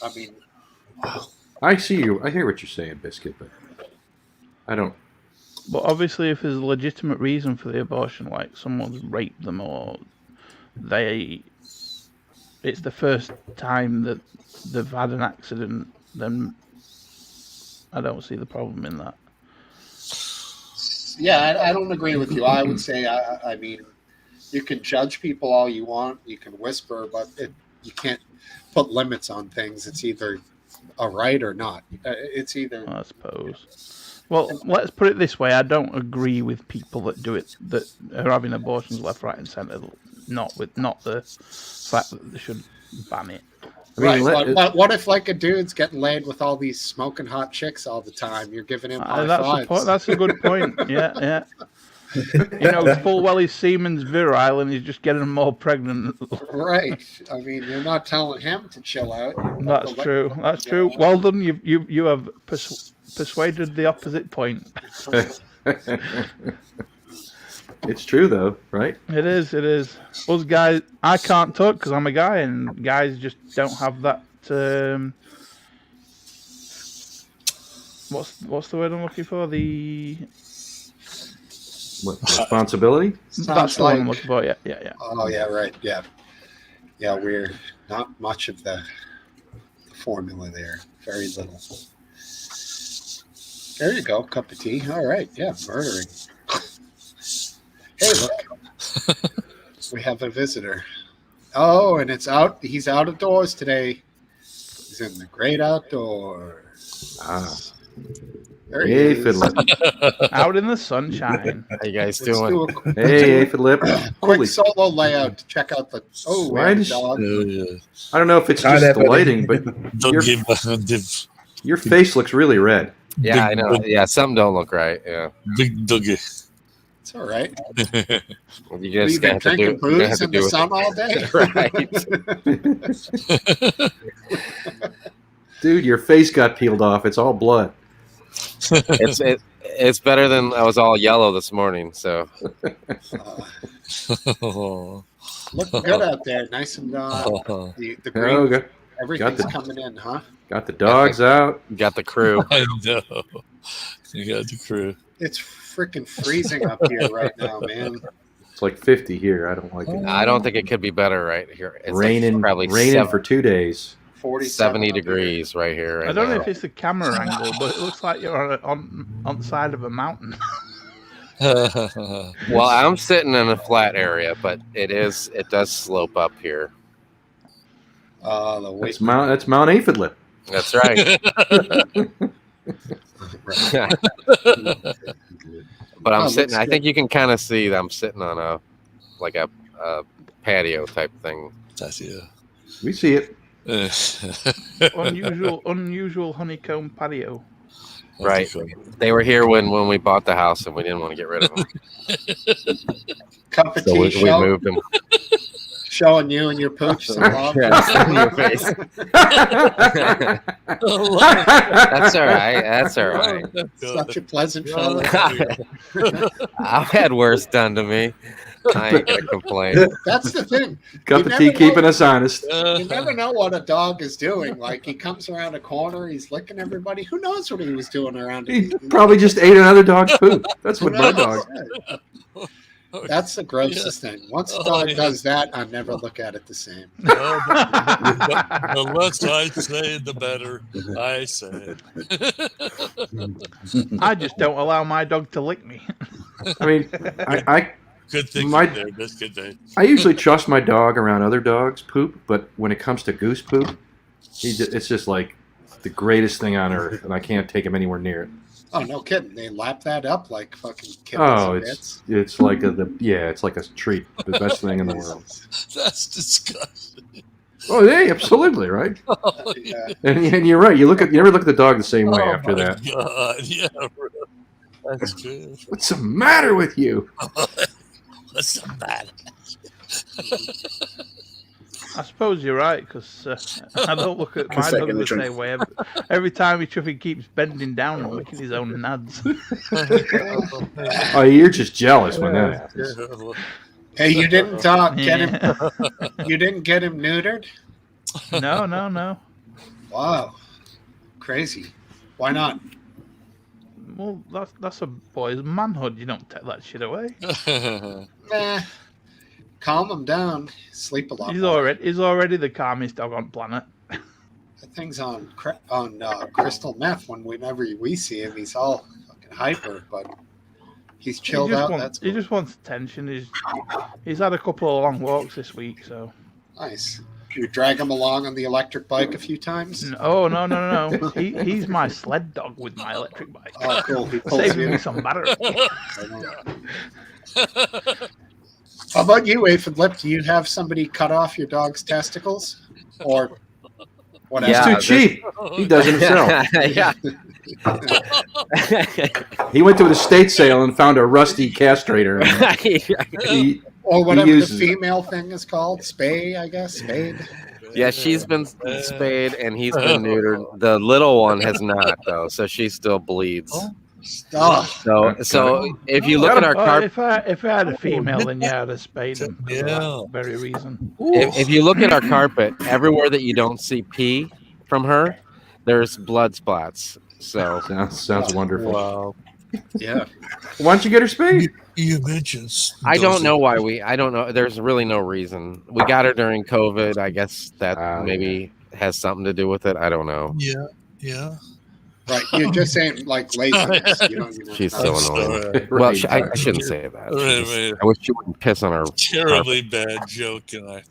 I mean, I see you. I hear what you're saying, Biscuit, but I don't. But obviously, if there's a legitimate reason for the abortion, like someone's raped them or it's the first time that they've had an accident, then I don't see the problem in that. Yeah, I don't agree with you. I would say, I mean, you can judge people all you want, you can whisper, but you can't put limits on things. It's either a right or not. It's either. I suppose. Well, let's put it this way: I don't agree with people that do it, that are having abortions left, right, and centre. Not the fact that they should ban it. I mean, what if like a dude's getting laid with all these smoking hot chicks all the time? You're giving him high fives. That's a good point. Yeah. Full well his semen's virile and he's just getting them more pregnant. Right. I mean, you're not telling him to chill out. That's true. That's true. Well done. You have persuaded the opposite point. It's true though, right? It is. Us guys, I can't talk because I'm a guy, and guys just don't have that. What's the word I'm looking for? The responsibility? That's the one I'm looking for. Yeah. Oh yeah, right. Yeah. We're not much of the formula there. Very little. There you go. Cup of tea. All right. Yeah, murdering. Hey, look. We have a visitor. Oh, and it's out. He's out of doors today. He's in the great outdoors. There he is. Fiddler. Out in the sunshine. How you guys doing? Hey, Fiddler. Quick solo layout to check out the. Oh, why does dog. I don't know if it's just the lighting, but your face looks really red. Yeah, Big I know. Doug- Yeah, something don't look right. Yeah, Big Dougie. It's all right. you You've just been have to do. drinking You're gonna booze have to in the do sun all day. it. Right. Dude, your face got peeled off. It's all blood. It's better than I was all yellow this morning. So Oh. Looking good out there. Nice and the green. Oh, Everything's the- coming in, huh? got the dogs out. got the crew. I know. You got the crew. It's freaking freezing up here right now, man. It's like 50 here. I don't like it. I don't think it could be better right here. It's Raining, like probably raining for 2 days. 70 degrees right here. Right I don't know now. if it's the camera angle, but it looks like you're on the side of a mountain. Well, I'm sitting in a flat area, but it does slope up here. The That's Mount Aphidlip. That's right. But I'm sitting. I think you can kind of see that I'm sitting on a patio type thing. That's yeah. We see it. unusual honeycomb patio. Right. They were here when we bought the house, and we didn't want to get rid of them. Cup of So tea we show, moved them. showing you and your pooch some love. Yeah, in your face. That's all right. That's all right. Such a pleasant fellow. I've had worse done to me. I ain't gonna complain. That's the thing. Cup You of tea never keeping know. us honest. You never know what a dog is doing. Like he comes around a corner, he's licking everybody. Who knows what he was doing around? He probably just ate another dog's poop. That's what my dog. That's the grossest thing. Once a dog does that, I never look at it the same. The less I say, the better I say. I just don't allow my dog to lick me. I mean, I Good thing My- you're there. That's good thing. I usually trust my dog around other dogs' poop, but when it comes to goose poop, it's just like the greatest thing on earth, and I can't take him anywhere near it. Oh, no kidding. They lap that up like fucking kittens Oh, and it's like it's like a treat, the best thing in the world. That's disgusting. Oh, yeah, absolutely, right. Yeah. And you're right. You never look at the dog the same way after my that. God. Yeah, really. That's true. What's the matter with you? What's the matter? I suppose you're right, because I don't look at my dog the same way. Every time he keeps bending down and licking his own nads. Oh, you're just jealous when that happens. Hey, you didn't get him. You didn't get him neutered? No. Wow, crazy. Why not? Well, that's a boy's manhood. You don't take that shit away. Nah. Calm him down. Sleep a lot. He's more. already the calmest dog on planet. That thing's on crystal meth. Whenever we see him, he's all fucking hyper, but he's chilled out. He just wants attention. He's had a couple of long walks this week, so Nice. You drag him along on the electric bike a few times? Oh no. He's my sled dog with my electric bike. Oh, cool. He pulls Saving you. me some battery. How about you, Aphid? Do you have somebody cut off your dog's testicles? Or whatever? He's too cheap. He does it himself. Yeah. He went to an estate sale and found a rusty castrator. He, Or whatever the uses it. female thing is called. Spay, I guess. Spade. Yeah, she's been spayed and he's been neutered. The little one has not, though, so she still bleeds. Oh, So if you look at our carpet, If I had a female, then yeah, I'd have spayed him for that very reason. if you look at our carpet, everywhere that you don't see pee from her, there's blood spots. So sounds wonderful. Wow. yeah. Why don't you get her spayed? You mentioned. I don't know why I don't know. There's really no reason. We got her during COVID. I guess that maybe has something to do with it. I don't know. Yeah. Right. You're just saying like laziness. You don't even She's know. so annoying. Sorry. Well, I shouldn't say that. Right. I wish she wouldn't piss on her. Terribly bad joke, and I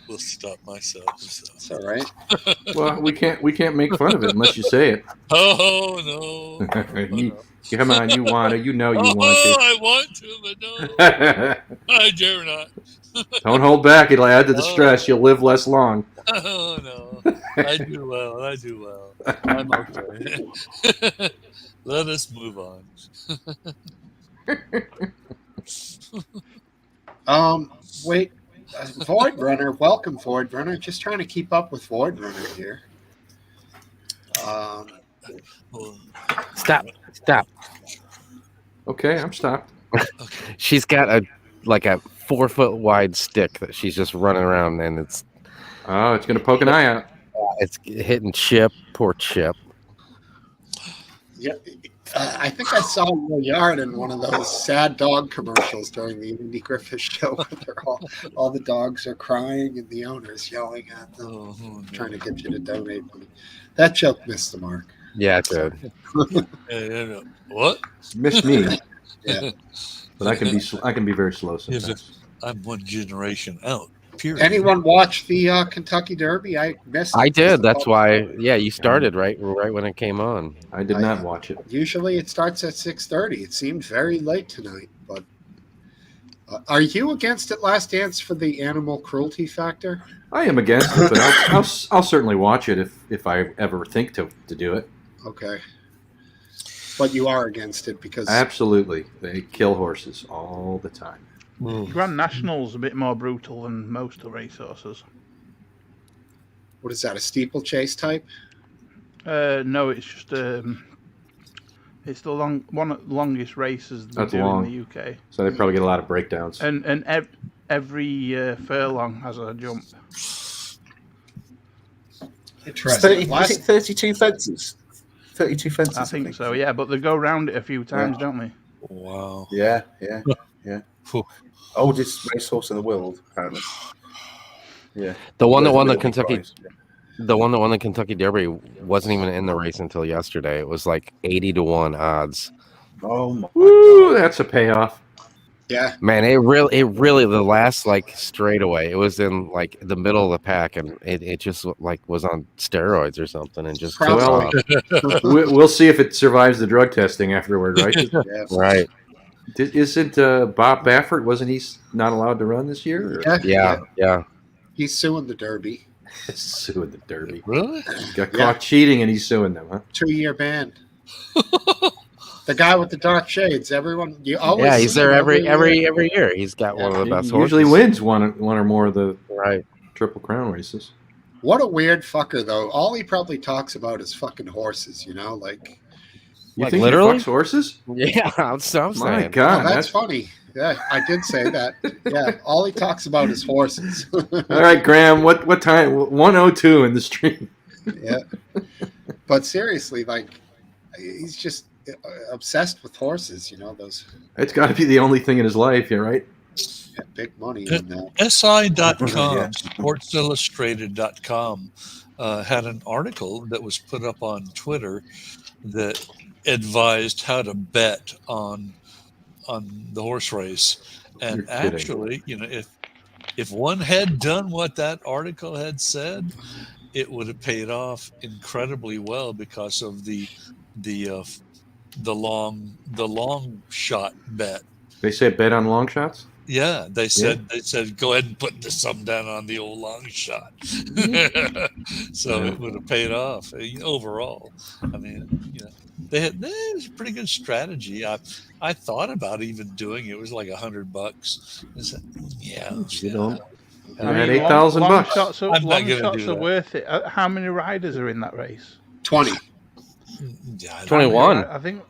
will stop myself. So. It's all right. Well, we can't make fun of it unless you say it. Oh no! Come on, you want to. You know you Oh, want to. I want to, but no, I dare not. Don't hold back. It'll add to the stress. You'll live less long. Oh no! I do well. I do well. I'm okay. Let us move on. Wait. Void Runner, welcome, Void Runner. Just trying to keep up with Void Runner here. Well, Stop. Okay, I'm stopped. okay. She's got a 4-foot wide stick that she's just running around, and it's Oh, it's gonna poke an eye out. hitting Chip. Poor Chip. Yeah, I think I saw your yard in one of those sad dog commercials during the Andy Griffith show, where they're all the dogs are crying and the owner's yelling at them, Oh, trying to get you to donate money. That joke missed the mark. Yeah, it did. yeah. What? Missed me, Yeah. but I can be very slow sometimes. I'm one generation out. Period. Anyone watch the Kentucky Derby? I missed it. I did. That's why. Yeah, you started right when it came on. I did not watch it. Usually it starts at 6:30. It seemed very late tonight, but are you against it, Last Dance, for the animal cruelty factor? I am against it, but I'll certainly watch it if I ever think to do it. Okay. But you are against it because... Absolutely. They kill horses all the time. Grand National's a bit more brutal than most of the racehorses. What is that, a steeplechase type? No, it's just it's the one of the longest races we That's do long. in the UK. So they probably get a lot of breakdowns. And every furlong has a jump. Interesting. Is it 32 fences? 32 fences. I think so, yeah. But they go round it a few times, don't they? Wow. Yeah. Phew. Oldest racehorse in the world, apparently. Yeah. The one that won the Wilkie Kentucky, Prize. the one that won the Kentucky Derby wasn't even in the race until yesterday. It was like 80-1 odds. Oh my Woo, God. that's a payoff. Yeah. Man, it really the last straightaway. It was in the middle of the pack, and it just was on steroids or something, and just took Well, off. we'll see if it survives the drug testing afterward, right? Yeah. Right? Isn't Bob Baffert? Wasn't he not allowed to run this year? Or? Yeah. He's suing the Derby. Suing the Derby. Really? Got caught cheating, and he's suing them, huh? 2-year ban. The guy with the dark shades. Everyone, you always. Yeah, he's see there him every year. He's got one of the He best usually horses. wins one or more of the Right. Triple Crown races. What a weird fucker, though. All he probably talks about is fucking horses. You know, like. You think literally? he fucks horses? Yeah, I'm saying. My God, Oh, that's funny. Yeah, I did say that. Yeah, all he talks about is horses. All right, Graham. What time? 1:02 in the stream. Yeah, but seriously, he's just obsessed with horses. You know, those It's got to be the only thing in his life, yeah, right? big money in that. SI.com, Yeah. SportsIllustrated.com had an article that was put up on Twitter that advised how to bet on the horse race. And You're kidding. actually, if one had done what that article had said, it would have paid off incredibly well because of the long shot bet. They say bet on long shots. Yeah, they said go ahead and put some down on the old long shot. So it would have paid off overall. I mean, it was a pretty good strategy. I thought about even doing it. It was like $100. I said, You don't. I You had mean, $8,000 long bucks. shots are, I'm not long gonna shots do are that. worth it. How many riders are in that race? 20. Yeah, 21. I think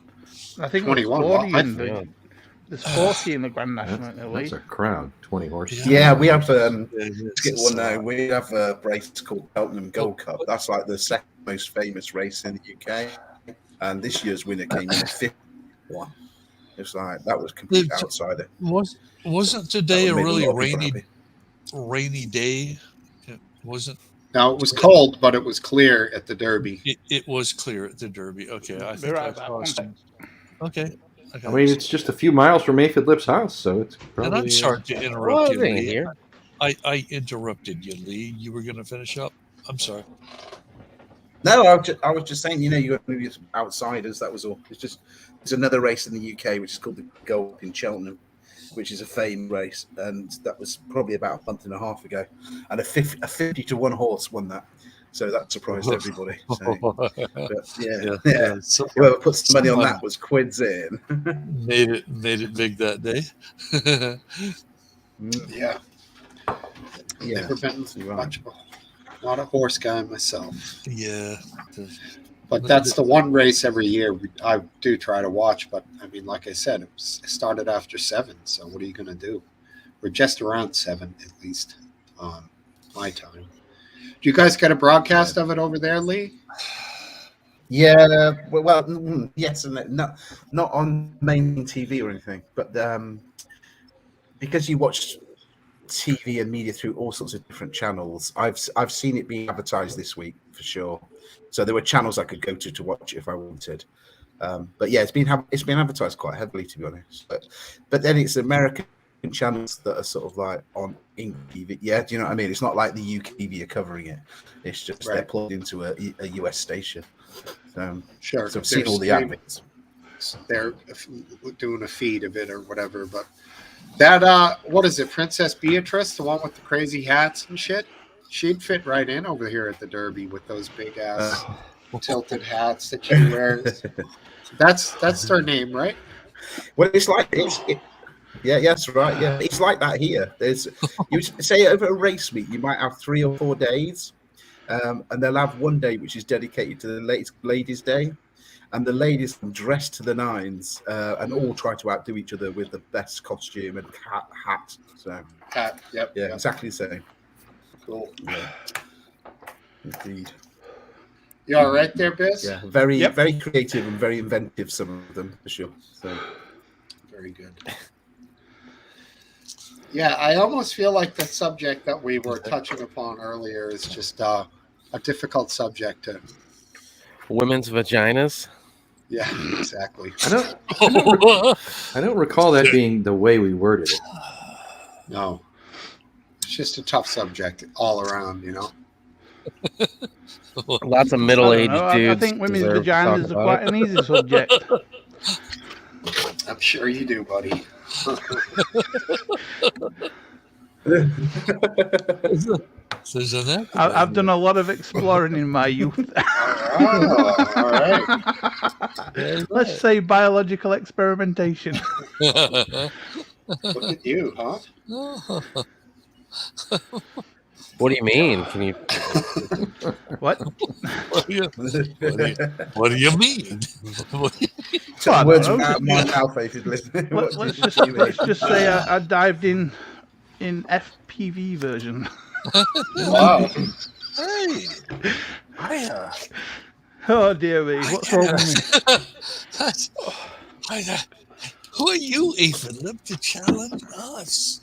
21. There's 40 Well, in the, there's 40 in the Grand National. That's a crowd. 20 horses. Yeah, we have it's get a one now. lot. We have a race called Cheltenham Gold Cup. That's like the second most famous race in the UK, and this year's winner came in at 51. It's like that was complete It's- outsider. Wasn't today That a made really lot of people happy. rainy day? It wasn't. Now it was cold, but it was clear at the Derby. It was clear at the Derby. Okay, I Be think right I back. saw some. Okay. I mean, it's just a few miles from Mayfield Lip's house, so it's probably. And I'm sorry to interrupt Well, you, it ain't Lee. here. I interrupted you, Lee. You were going to finish up. I'm sorry. No, I was just saying, you're going to be outsiders. That was all. There's another race in the UK which is called the Gold Cup in Cheltenham, which is a famed race, and that was probably about a month and a half ago. And a 50-1 horse won that. so that surprised everybody. So, but Yeah. whoever put some money on that was quids in. made it big that day. Yeah. Yeah. Never been much of a, not a horse guy myself. Yeah. But that's the one race every year I do try to watch. But I mean, like I said, it started after 7. So what are you going to do? We're just around 7 at least, my time. Do you guys get a broadcast of it over there, Lee? Yeah, well, yes, and not on main TV or anything, but because you watch TV and media through all sorts of different channels, I've seen it being advertised this week for sure. So there were channels I could go to watch it if I wanted. But yeah, it's been advertised quite heavily, to be honest. But then it's American channels that are sort of like on English TV. Yeah, do you know what I mean? It's not like the UK TV are covering it. It's just they're plugged into a US station. Sure. So I've seen all the adverts. They're doing a feed of it or whatever. But that, what is it, Princess Beatrice, the one with the crazy hats and shit? She'd fit right in over here at the Derby with those big ass tilted hats that she wears. That's their name, right? Well, it's like yeah, that's right. Yeah, it's like that here. You say over a race week, you might have 3 or 4 days, and they'll have one day which is dedicated to the ladies' day, and the ladies dress to the nines and all try to outdo each other with the best costume and hat. So Hat, yep. Exactly the same. Cool. Yeah. Indeed. You all right there, Biz? Yeah, very creative and very inventive, some of them, for sure. So very good. Yeah, I almost feel like the subject that we were touching upon earlier is just a difficult subject to... Women's vaginas? Yeah, exactly. I don't recall that being the way we worded it. No. It's just a tough subject all around, you know? Lots of middle-aged dudes. I think women's vaginas are quite an easy subject. I'm sure you do, buddy. I've done a lot of exploring in my youth. All right. Let's say biological experimentation. Look at you, huh? What do you mean? Can you? What? What do you mean? Words out my mouth, if you'd listen. Let's just say I dived in FPV version. Wow. Hey, Oh dear me, what's wrong with me? Who are you, Ethan, to challenge us?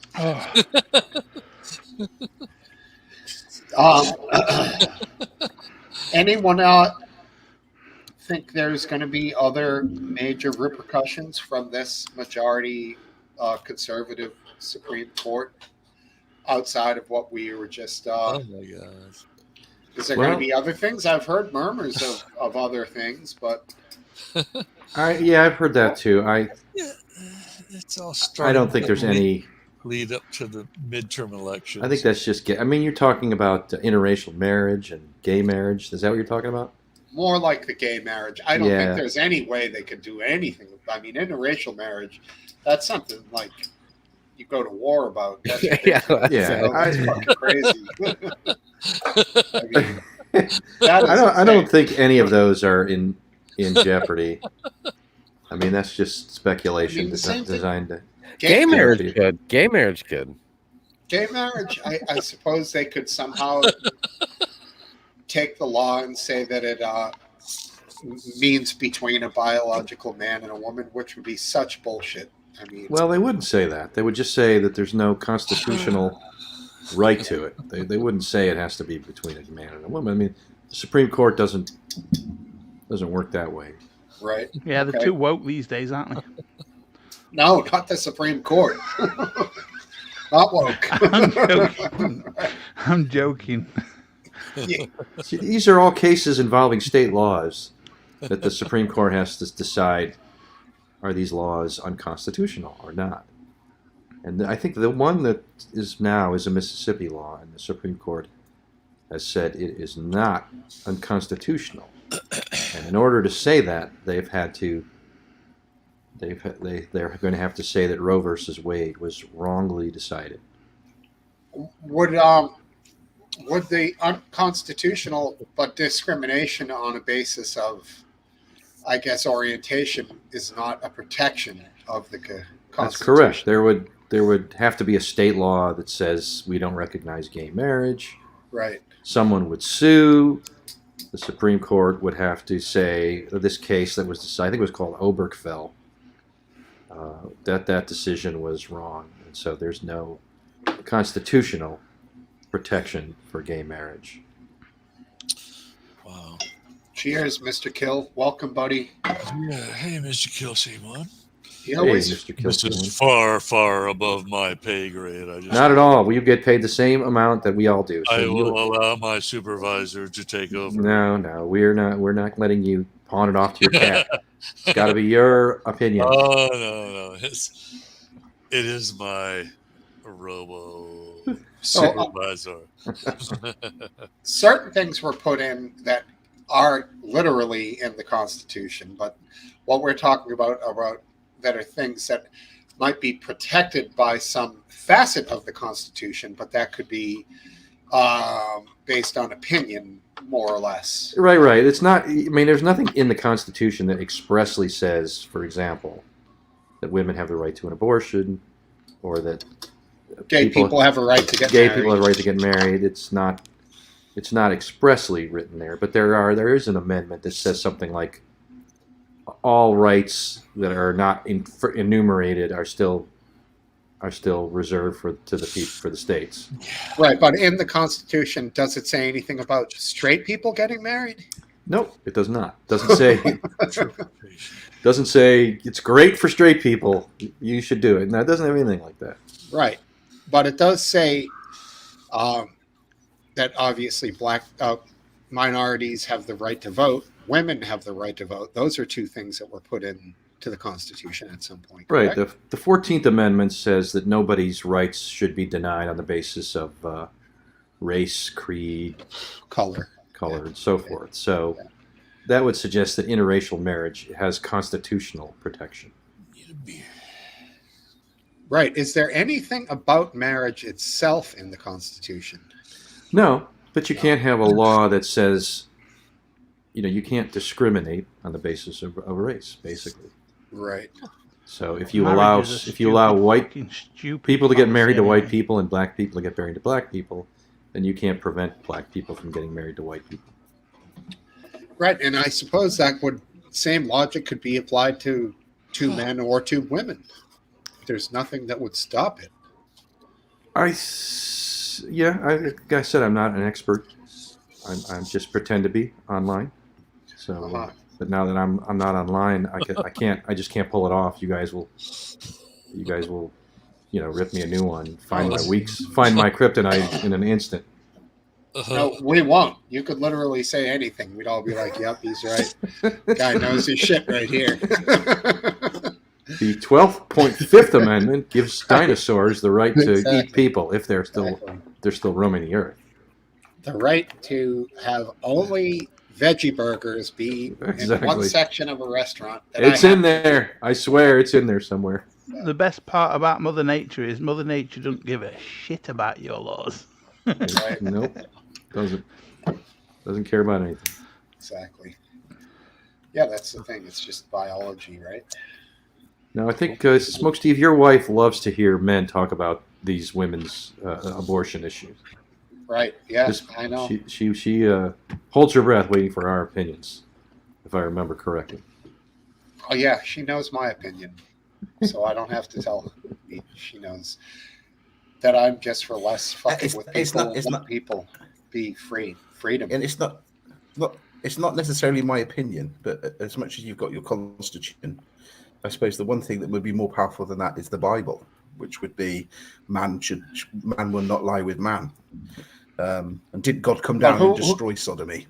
Anyone think there's going to be other major repercussions from this majority conservative Supreme Court outside of what we were just... oh my gosh. Is there going to be other things? I've heard murmurs of other things, but... I've heard that too. It's all I don't think there's any... lead up to the midterm elections. I think that's just... I mean, you're talking about interracial marriage and gay marriage. Is that what you're talking about? More like the gay marriage. I don't think there's any way they could do anything. I mean, interracial marriage, that's something like you go to war about. That's that's fucking crazy. I mean, I don't think any of those are in jeopardy. I mean, that's just speculation designed to... Gay marriage could. Gay marriage, I suppose they could somehow take the law and say that it means between a biological man and a woman, which would be such bullshit. I mean, well, they wouldn't say that. They would just say that there's no constitutional right to it. They wouldn't say it has to be between a man and a woman. I mean, the Supreme Court doesn't work that way. Right. Yeah, they're too woke these days, aren't they? No, not the Supreme Court. Not woke. I'm joking. Yeah. See, these are all cases involving state laws that the Supreme Court has to decide, are these laws unconstitutional or not? And I think the one that is now is a Mississippi law, and the Supreme Court has said it is not unconstitutional. And in order to say that, they're going to have to say that Roe versus Wade was wrongly decided. Would the unconstitutional but discrimination on a basis of, I guess, orientation is not a protection of the Constitution? That's correct. There would have to be a state law that says we don't recognize gay marriage. Right. Someone would sue. The Supreme Court would have to say this case that was decided, I think it was called Obergefell, that decision was wrong, and so there's no constitutional protection for gay marriage. Wow. Cheers, Mr. Kill. Welcome, buddy. Yeah. Hey, Mr. Kilsimon. You always, Mr. This Kilsimon. is far, far above my pay grade. Not at all. We get paid the same amount that we all do. So I will allow my supervisor to take over. No, we're not letting you pawn it off to your cat. It's got to be your opinion. Oh no! It is my robo supervisor. certain things were put in that are literally in the Constitution, but what we're talking about that are things that might be protected by some facet of the Constitution, but that could be based on opinion, more or less. Right. It's not. I mean, there's nothing in the Constitution that expressly says, for example, that women have the right to an abortion, or that Gay people have a right to get gay married. people have a right to get married. It's not expressly written there, but there is an amendment that says something like all rights that are not enumerated are still reserved for the states. Right, but in the Constitution, does it say anything about straight people getting married? Nope, it does not. Doesn't say it's great for straight people. You should do it. No, it doesn't have anything like that. Right, but it does say that obviously black minorities have the right to vote. Women have the right to vote. Those are two things that were put in to the Constitution at some point. Correct? Right. The 14th Amendment says that nobody's rights should be denied on the basis of race, creed, color, and so forth. So that would suggest that interracial marriage has constitutional protection. Right. Is there anything about marriage itself in the Constitution? No, but you can't have a law that says, you can't discriminate on the basis of race, basically. Right. So if you allow white people to get married to white people and black people to get married to black people, then you can't prevent black people from getting married to white people. Right, and I suppose that same logic could be applied to two men or two women. There's nothing that would stop it. Like I said, I'm not an expert. I'm just pretend to be online. So, but now that I'm not online, I just can't pull it off. You guys will, rip me a new one. Find my kryptonite in an instant. No, we won't. You could literally say anything. We'd all be like, "Yep, he's right. Guy knows his shit right here." The 5th Amendment gives dinosaurs the right to eat people if they're still roaming the earth. The right to have only veggie burgers be in one section of a restaurant. It's in there. I swear it's in there somewhere. The best part about Mother Nature is Mother Nature doesn't give a shit about your laws. Right. Nope. Doesn't care about anything. Exactly. Yeah, that's the thing. It's just biology, right? Now, I think, Smokesteve, your wife loves to hear men talk about these women's abortion issues. Right. Yes, I know. She holds her breath waiting for our opinions, if I remember correctly. Oh, yeah. She knows my opinion. So I don't have to tell her. She knows that I'm just for less fucking with people. It's not people be free. Freedom. And it's not necessarily my opinion, but as much as you've got your Constitution, I suppose the one thing that would be more powerful than that is the Bible, which would be man will not lie with man. And did God come down and destroy sodomy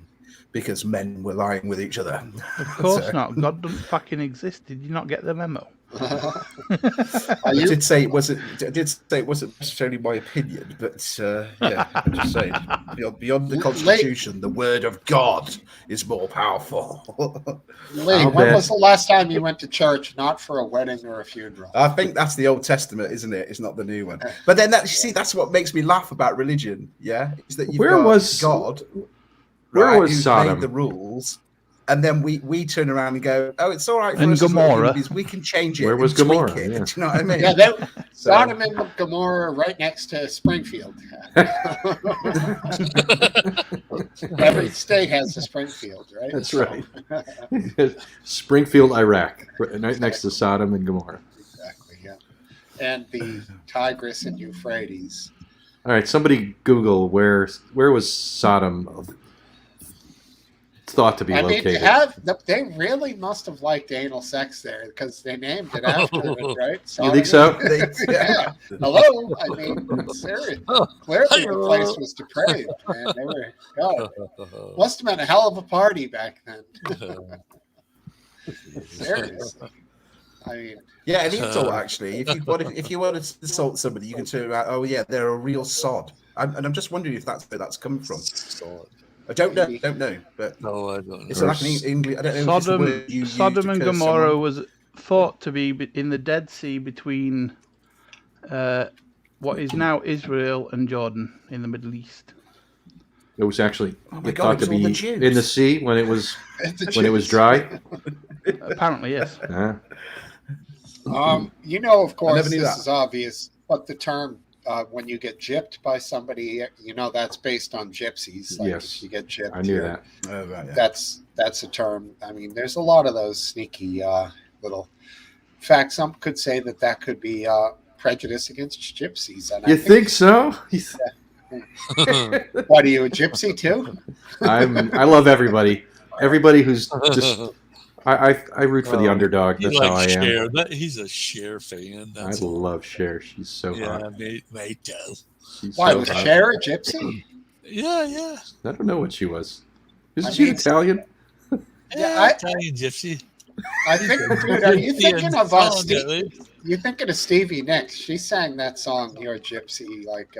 because men were lying with each other? Of course not. God doesn't fucking exist. Did you not get the memo? I did say it wasn't. I did say it wasn't necessarily my opinion, but yeah, I'm just saying. Beyond the Constitution, the word of God is more powerful. Lee, when was the last time you went to church, not for a wedding or a funeral? I think that's the Old Testament, isn't it? It's not the new one. But then you see, that's what makes me laugh about religion. Yeah, is that you've got God, where was who's Sodom? made the rules. And then we turn around and go, oh, it's all right for and us Gomorrah. Because we can change it. Where was and tweak Gomorrah? It, yeah. Do you know what I mean? Yeah, Sodom and Gomorrah right next to Springfield. Every state has a Springfield, right? That's right. Springfield, Iraq, right next to Sodom and Gomorrah. Exactly, yeah. And the Tigris and Euphrates. All right, somebody Google where was Sodom thought to be located. They really must have liked anal sex there because they named it after it, right? You think so? Yeah. Hello? I mean, serious. Clearly the place was depraved, man. They were, God, must have been a hell of a party back then. Seriously. I mean, yeah, and insult actually. If you want to insult somebody, you can turn around. Oh yeah, they're a real sod. And I'm just wondering if that's where that's come from. I don't know, but no, I don't know. It's like an English. I don't know. Sodom and Gomorrah was thought to be in the Dead Sea between what is now Israel and Jordan in the Middle East. It was actually thought to be in the sea when it was dry. Apparently, yes. Of course, this is obvious, but the term when you get gypped by somebody, that's based on gypsies. Like yes, if you get gypped, I knew that. Oh, right, yeah. That's a term. I mean, there's a lot of those sneaky little. In fact, some could say that could be prejudice against gypsies. And you think so? What, are you a gypsy too? I love everybody. Everybody who's just. I root for the underdog. That's how I am. He's a Cher fan. I love Cher. She's so hot. Yeah, me too. Why, was Cher a gypsy? Yeah. I don't know what she was. Isn't she Italian? Yeah, Italian gypsy. I think, dude, are you thinking of you're thinking of Stevie Nicks? She sang that song, "You're a Gypsy," like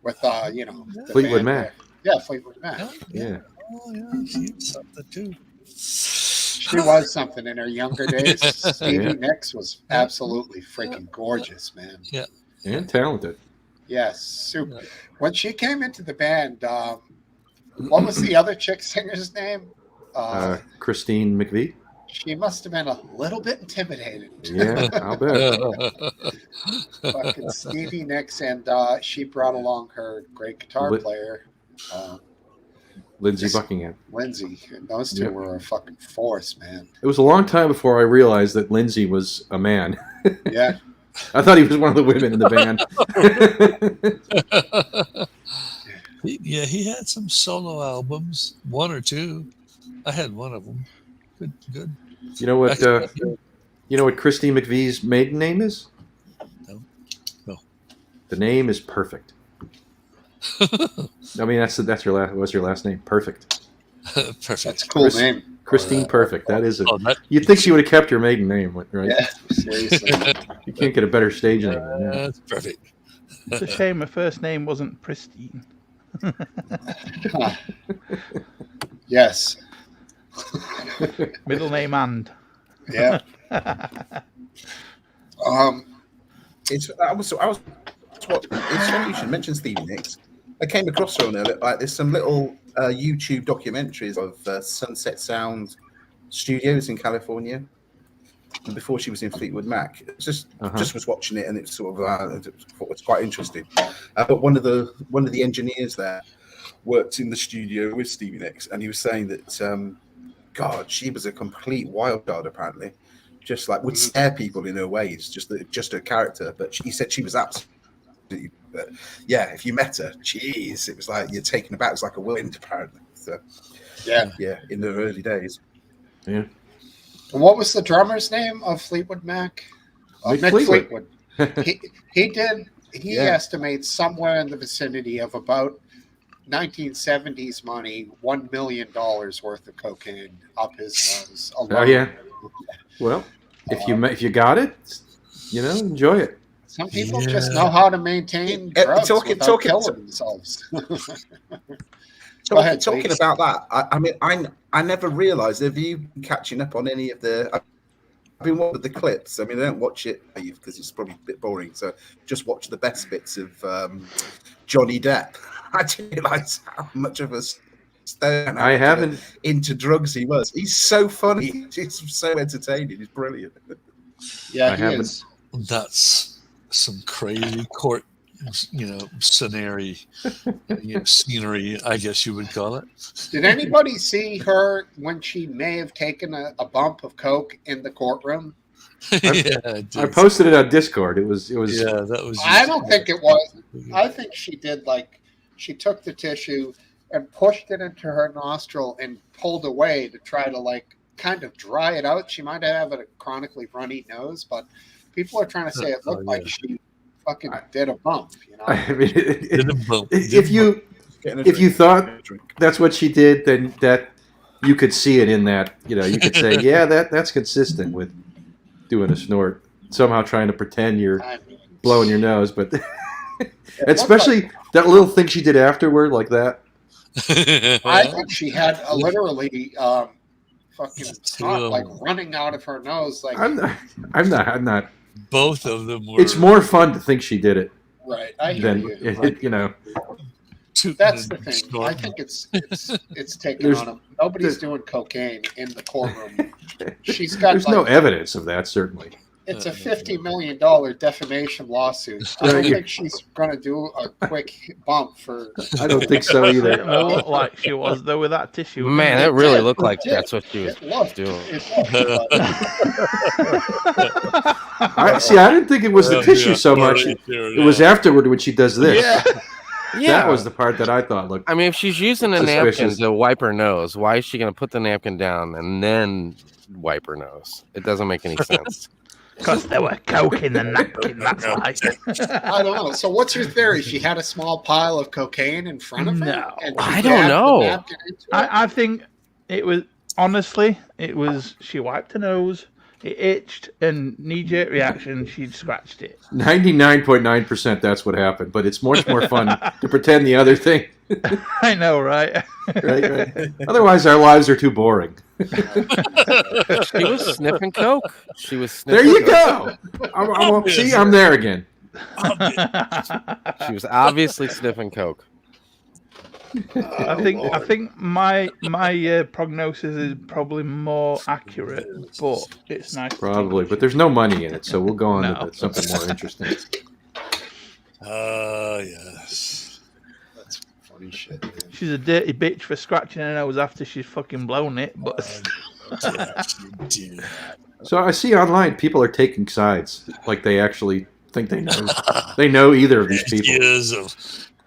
with Fleetwood Mac. Yeah, Fleetwood Mac. Yeah. Oh yeah, she was something too. She was something in her younger days. Stevie Nicks was absolutely freaking gorgeous, man. Yeah. And talented. Yes, super. Yeah. When she came into the band, what was the other chick singer's name? Christine McVie. She must have been a little bit intimidated. Yeah, I'll bet. Fucking Stevie Nicks, and she brought along her great guitar player. Lindsey Buckingham. Lindsey. Those two were a fucking force, man. It was a long time before I realized that Lindsey was a man. Yeah. I thought he was one of the women in the band. He had some solo albums, one or two. I had one of them. Good. You know what? You know what Christine McVie's maiden name is? No. The name is Perfect. I mean, that's your last. What's your last name? Perfect. Perfect. That's a cool name. Christine Perfect. That is you'd think she would have kept your maiden name, right? Yeah, seriously. You can't get a better stage name than that. That's perfect. It's a shame her first name wasn't Pristine. Yes. Middle name and. Yeah. It's funny you should mention Stevie Nicks. I came across her on there's some little YouTube documentaries of Sunset Sound Studios in California. And before she was in Fleetwood Mac, just was watching it, and it's sort of it's quite interesting. But one of the engineers there worked in the studio with Stevie Nicks, and he was saying that God, she was a complete wild card apparently, just like would scare people in her ways, just her character. But he said she was absolutely. But yeah, if you met her, jeez, it was like you're taken aback. It was like a whirlwind, apparently. So, yeah, in the early days. Yeah. And what was the drummer's name of Fleetwood Mac? Mick Fleetwood. He estimates somewhere in the vicinity of about 1970s money, $1 million worth of cocaine up his nose. Oh yeah. Well, if you got it, enjoy it. Some people just know how to maintain drugs without killing themselves. Talking about that, I never realised. Have you been catching up on any of the? I've been watching the clips. I mean, I don't watch it because it's probably a bit boring. So just watch the best bits of Johnny Depp. I didn't realise how much of a stone I haven't into drugs he was. He's so funny. He's so entertaining. He's brilliant. Yeah, I haven't. That's some crazy court, scenery, scenery, I guess you would call it. Did anybody see her when she may have taken a bump of coke in the courtroom? I posted it on Discord. It was. Yeah, that was. I don't think it was. I think she did she took the tissue and pushed it into her nostril and pulled away to try to kind of dry it out. She might have a chronically runny nose, but people are trying to say it looked like she fucking did a bump. I mean, if you thought that's what she did, then that you could see it in that. You could say, yeah, that's consistent with doing a snort. Somehow trying to pretend you're blowing your nose, but especially that little thing she did afterward, like that. I think she had literally fucking snot running out of her nose. I'm not. Both of them were. It's more fun to think she did it. Right, I hear you. That's the thing. I think it's taken on him. Nobody's doing cocaine in the courtroom. She's got. There's no evidence of that, certainly. It's a $50 million defamation lawsuit. I don't think she's going to do a quick bump for. I don't think so either. It looked like she was though with that tissue. Man, it really looked like that's what she was doing. I didn't think it was the tissue so much. It was afterward when she does this. Yeah. That was the part that I thought looked. I mean, if she's using a napkin to wipe her nose, why is she going to put the napkin down and then wipe her nose? It doesn't make any sense. Because there were coke in the napkin, that's why. I don't know. So what's your theory? She had a small pile of cocaine in front of her? No. I don't know. I think it was, honestly, she wiped her nose, it itched, and knee-jerk reaction, she scratched it. 99.9% that's what happened, but it's much more fun to pretend the other thing. I know, right? right. Otherwise, our lives are too boring. She was sniffing coke. There you go. I'm there again. She was obviously sniffing coke. I think my prognosis is probably more accurate, but it's nice. Probably, but there's no money in it, so we'll go on to something more interesting. Yes. Shit, she's a dirty bitch for scratching her nose after she's fucking blown it. But so I see online people are taking sides, like they actually think they know either of these people. Years of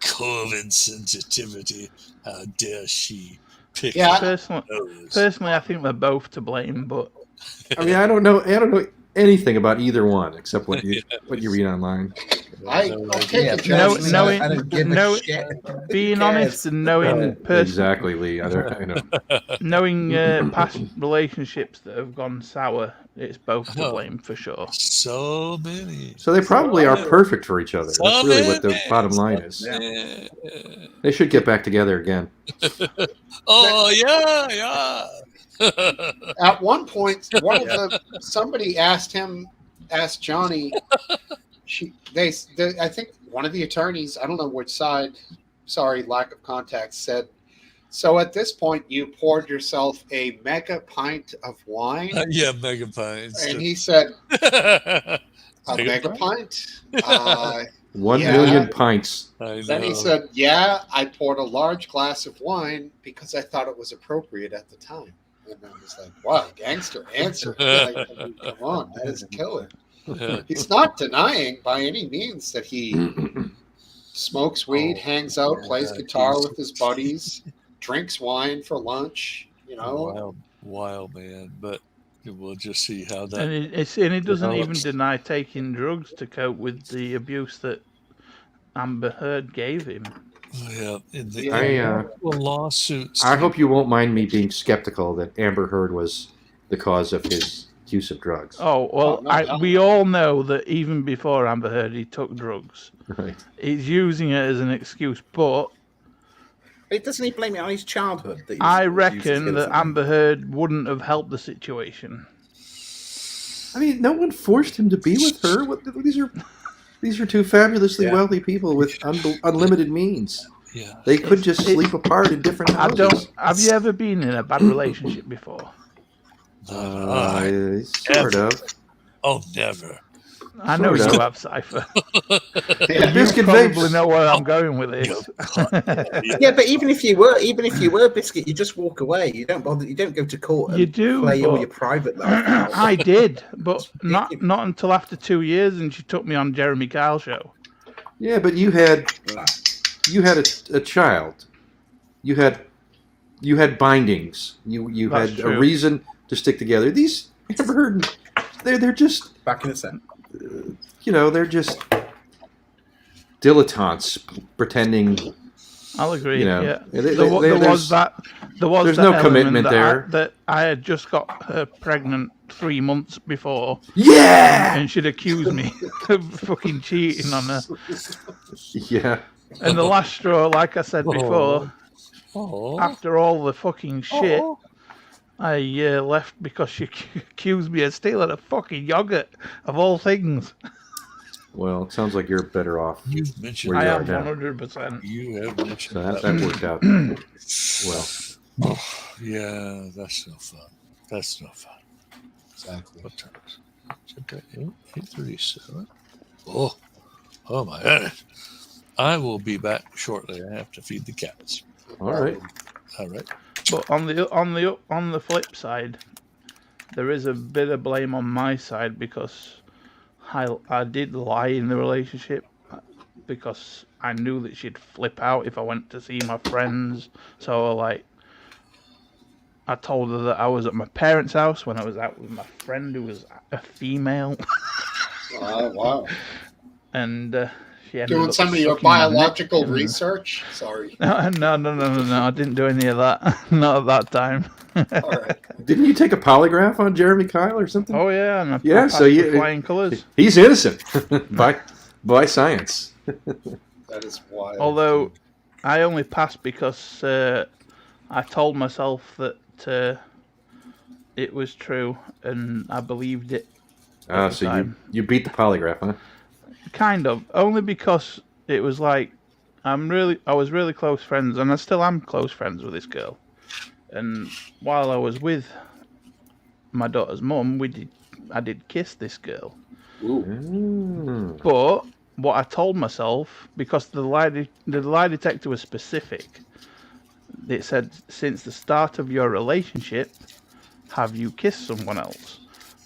COVID sensitivity. How dare she pick? Yeah. Personally, I think they're both to blame. But I mean, I don't know anything about either one except what you read online. Being honest and knowing exactly, Lee. I know. Knowing past relationships that have gone sour, it's both to blame for sure. So many. So they probably are perfect for each other. That's really what the bottom line is. Yeah. They should get back together again. Oh yeah. At one point, somebody asked Johnny. I think one of the attorneys, I don't know which side, sorry, lack of context, said, so at this point you poured yourself a mega pint of wine? Yeah, mega pints. And he said, a mega pint? 1 million pints. Then he said, yeah, I poured a large glass of wine because I thought it was appropriate at the time. And I was like, wow, gangster answer. Come on, that is killer. He's not denying by any means that he smokes weed, hangs out, plays guitar with his buddies, drinks wine for lunch. Wild man. But we'll just see how that. And he doesn't even deny taking drugs to cope with the abuse that Amber Heard gave him. Yeah, in the lawsuits. I hope you won't mind me being skeptical that Amber Heard was the cause of his use of drugs. Oh, well, we all know that even before Amber Heard, he took drugs. Right. He's using it as an excuse, but Doesn't he blame it on his childhood? I reckon that Amber Heard wouldn't have helped the situation. I mean, no one forced him to be with her. These are two fabulously wealthy people with unlimited means. Yeah. They could just sleep apart in different houses. Have you ever been in a bad relationship before? Sort of. Oh, never. I know you have, Cypher. Biscuit You probably vapes. know where I'm going with this. Yeah, but even if you were Biscuit, you just walk away. You don't bother. You don't go to court. You do play all your private life out. I did, but not until after 2 years, and she took me on Jeremy Kyle's show. Yeah, but you had a child. You had bindings. You That's had true. a reason to stick together. These Amber Heard, they're just Back in the set. They're just dilettantes pretending. I'll agree. Yeah, there's no commitment there. That I had just got her pregnant 3 months before. Yeah, and she'd accused me of fucking cheating on her. Yeah. And the last straw, like I said before, after all the fucking shit, I left because she accused me of stealing a fucking yogurt, of all things. Well, it sounds like you're better off. You've mentioned where you I are am now. 100%. You have mentioned So that worked out well. Oh, yeah, that's no fun. That's no fun. Exactly. What time is it? 8:37. Oh my goodness. I will be back shortly. I have to feed the cats. All right. But on the flip side, there is a bit of blame on my side because I did lie in the relationship because I knew that she'd flip out if I went to see my friends. So I told her that I was at my parents' house when I was out with my friend who was a female. Wow. And she ended Doing up some of your sucking my neck biological and- research? Sorry. No, I didn't do any of that. Not at that time. All right. Didn't you take a polygraph on Jeremy Kyle or something? Oh yeah, and I Yeah, so passed you with flying colours. He's innocent by science. That is wild. Although I only passed because I told myself that it was true and I believed it. So you beat the polygraph, huh? Kind of, only because it was like I was really close friends, and I still am close friends with this girl. And while I was with my daughter's mum, I did kiss this girl. Ooh. But what I told myself, because the lie detector was specific, it said, since the start of your relationship, have you kissed someone else?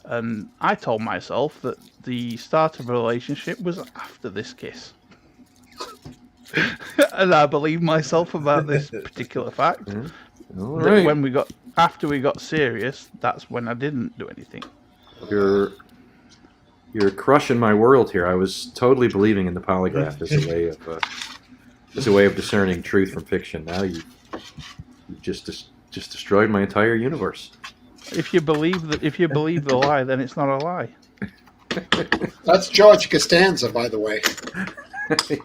And I told myself that the start of a relationship was after this kiss. And I believed myself about this particular fact. All That right. after we got serious, that's when I didn't do anything. You're crushing my world here. I was totally believing in the polygraph as a way of discerning truth from fiction. Now you just destroyed my entire universe. If you believe the lie, then it's not a lie. That's George Costanza, by the way.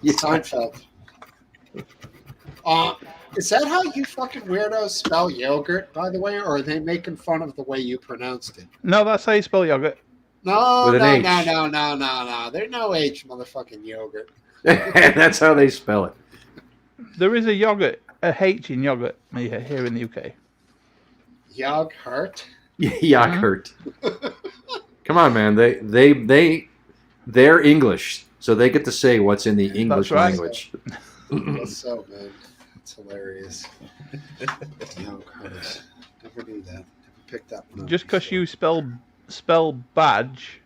Yeah. Seinfeld. Is that how you fucking weirdos spell yogurt, by the way, or are they making fun of the way you pronounced it? No, that's how you spell yogurt. No, With an H. no. There's no H, motherfucking yogurt. That's how they spell it. There is a H in yogurt here in the UK. Yogurt? Yogurt. Come on, man. They're English, so they get to say what's in the English right. language. What's so, man? It's hilarious. Yogurt. Never knew that. Never picked that one up. Just because you spell badge.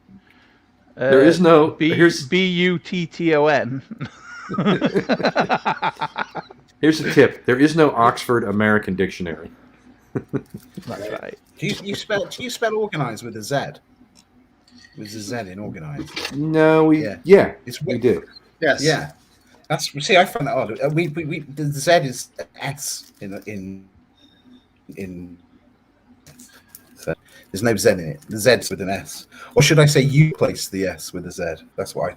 There is no. Here's Button. Here's a tip. There is no Oxford American Dictionary. That's right. Do you spell organized with a Z? With a Z in organized? No, we did. Yes. Yeah. I find that odd. The Z is S in. So There's no Z in it. The Z's with an S. Or should I say you place the S with a Z? That's why.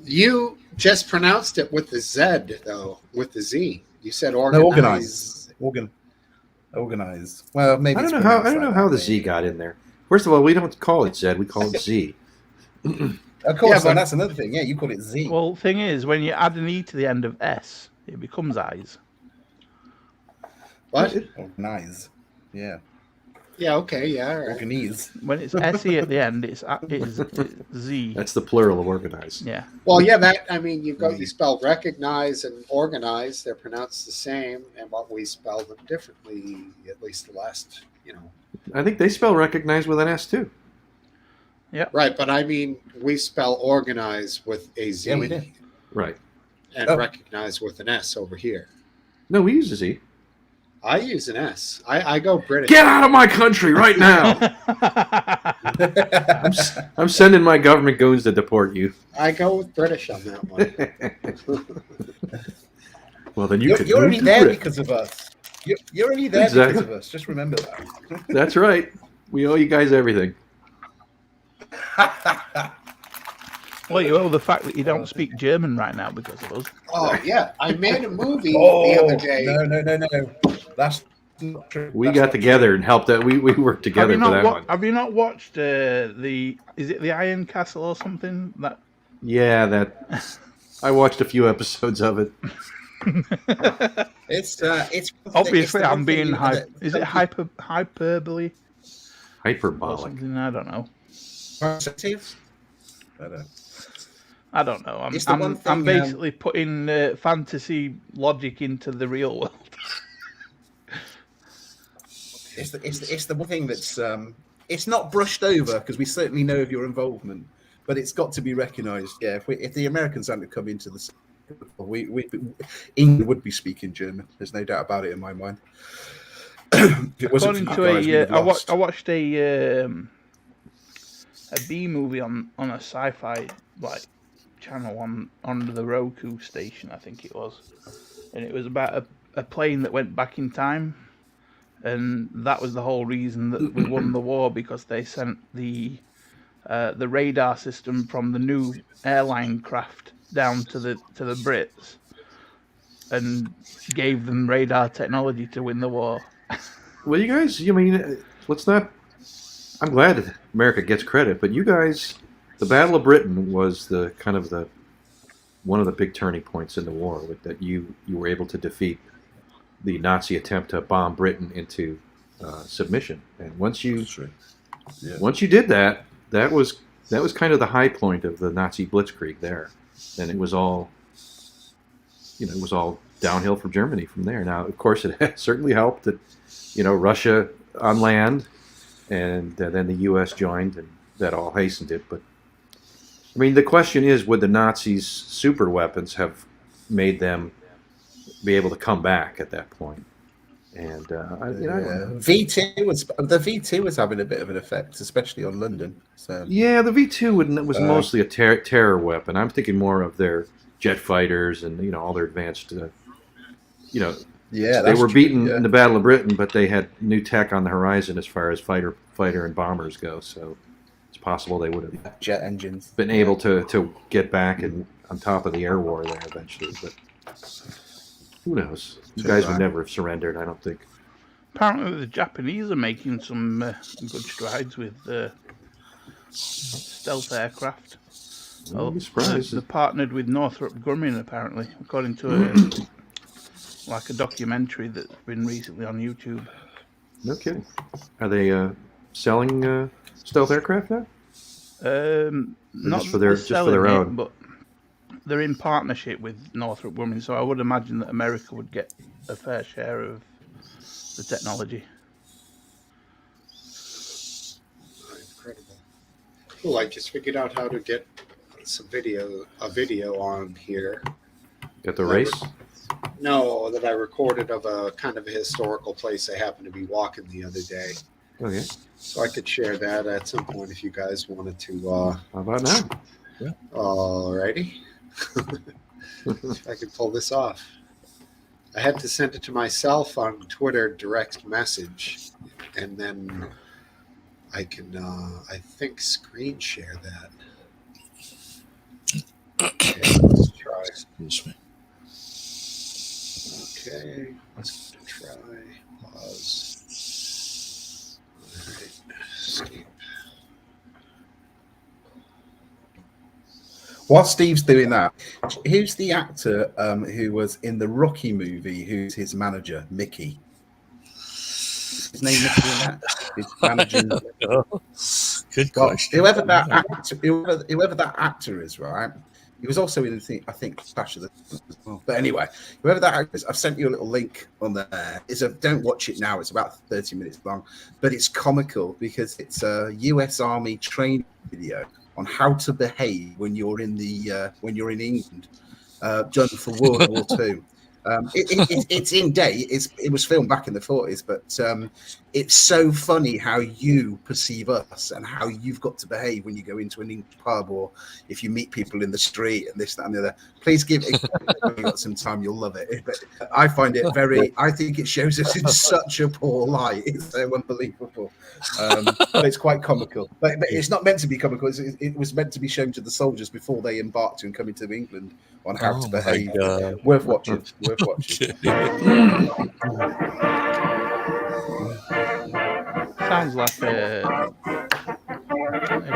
You just pronounced it with the Z, though, with the Z. You said No, organize. Organize. Well, maybe I it's don't know pronounced like how that, the Z got in there. First of all, we don't call it Z, we call it Z. Of course, Yeah, but- that's another thing. Yeah, you call it Z. Well, thing is, when you add an E to the end of S, it becomes eyes. What? Organize. Yeah. Yeah, okay, yeah, all right. Organize. When it's SE at the end, it's Z. That's the plural of organize. Yeah. Well, yeah, you spell recognize and organize, they're pronounced the same, and what we spell them differently, at least the last, I think they spell recognize with an S too. Right, but I mean, we spell organize with a Z. Yeah, we do. Right. And recognize with an S over here. No, we use a Z. I use an S. I go British. Get out of my country right now! I'm sending my government goons to deport you. I go with British on that one. Well, then you're You're only there because of us. You're only there because of us. Just remember that. That's right. We owe you guys everything. Well, you owe the fact that you don't speak German right now because of us. Oh, yeah. I made a movie the other day. No. That's not true. We got together and helped out. We worked together for that one. Have you not watched is it the Iron Castle or something? Yeah, I watched a few episodes of it. It's obviously I'm being is it hyperbole? Hyperbolic. Or something? I don't know. I don't know. I'm basically putting fantasy logic into the real world. It's the one thing that's it's not brushed over because we certainly know of your involvement, but it's got to be recognised. Yeah, if the Americans hadn't come into the, England would be speaking German. There's no doubt about it in my mind. According to I watched a B movie on a sci-fi channel on the Roku station, I think it was, and it was about a plane that went back in time, and that was the whole reason that we won the war, because they sent the radar system from the new airline craft down to the Brits and gave them radar technology to win the war. Well, you guys, let's not. I'm glad that America gets credit, but you guys, the Battle of Britain was the kind of one of the big turning points in the war, that you were able to defeat the Nazi attempt to bomb Britain into submission. And once you did that, that was kind of the high point of the Nazi blitzkrieg there, and it was all downhill for Germany from there. Now, of course, it certainly helped that Russia on land, and then the U.S. joined, and that all hastened it. But I mean, the question is, would the Nazis' super weapons have made them be able to come back at that point? And V2 was having a bit of an effect, especially on London. So yeah, the V2 was mostly a terror weapon. I'm thinking more of their jet fighters and all their advanced. They were beaten in the Battle of Britain, but they had new tech on the horizon as far as fighter and bombers go. So it's possible they would have jet engines been able to get back and on top of the air war there eventually. But who knows? You guys would never have surrendered, I don't think. Apparently, the Japanese are making some good strides with stealth aircraft. I'll be surprised. They're partnered with Northrop Grumman, apparently, according to a documentary that's been recently on YouTube. No kidding. Are they selling stealth aircraft now? Not just for their own, but they're in partnership with Northrop Grumman, so I would imagine that America would get a fair share of the technology. Incredible. Cool. I just figured out how to get a video on here. Got the race? No, that I recorded of a kind of a historical place I happened to be walking the other day. Okay. So I could share that at some point if you guys wanted to. How about now? Yeah. Alrighty. If I could pull this off. I had to send it to myself on Twitter direct message, and then I can, I think, screen share that. Okay, let's try. Excuse me. Okay, let's try. Pause. All right, escape. While Steve's doing that, who's the actor who was in the Rocky movie? Who's his manager, Mickey? Is his name Mickey in that? His managing. Good Well, question. whoever that actor is, right? He was also in, I think, Clash of the Titans as well. But anyway, whoever that actor is, I've sent you a little link on there. Don't watch it now. It's about 30 minutes long, but it's comical because it's a U.S. Army training video on how to behave when you're in England, done for World War II. It's in date. It was filmed back in the 40s, but it's so funny how you perceive us and how you've got to behave when you go into an English pub or if you meet people in the street and this, that, and the other. Please give it. If you've got some time, you'll love it. But I find it I think it shows us in such a poor light. It's so unbelievable. But it's quite comical. But it's not meant to be comical. It was meant to be shown to the soldiers before they embarked on coming to England on how to behave. Worth watching. Worth watching. Sounds like a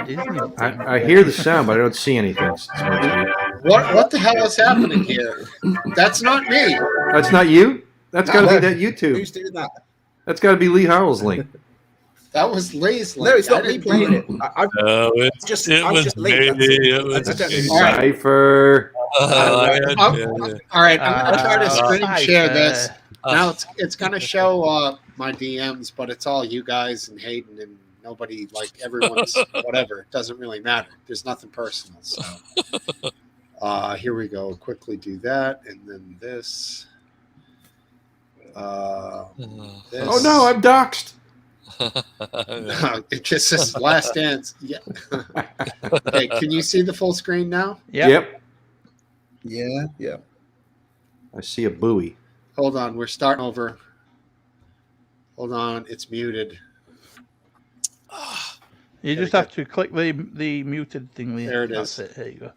Disney thing. I hear the sound, but I don't see anything. Smokesteve. What the hell is happening here? That's not me. That's not you? That's got to be that YouTube. Who's doing that? That's got to be Lee Howell's link. That was Lee's link. No, it's not me playing it. It was me. Cypher. All right, I'm going to try to screen share this. Now it's going to show my DMs, but it's all you guys and Hayden and nobody, like everyone's whatever. It doesn't really matter. There's nothing personal. So here we go. Quickly do that, and then this. This. Oh no, I'm doxxed. It just says last dance. Yeah. Okay, can you see the full screen now? Yep. Yeah. I see a buoy. Hold on, we're starting over. Hold on, it's muted. You just have to click the muted thing. There it That's is. it. There you go.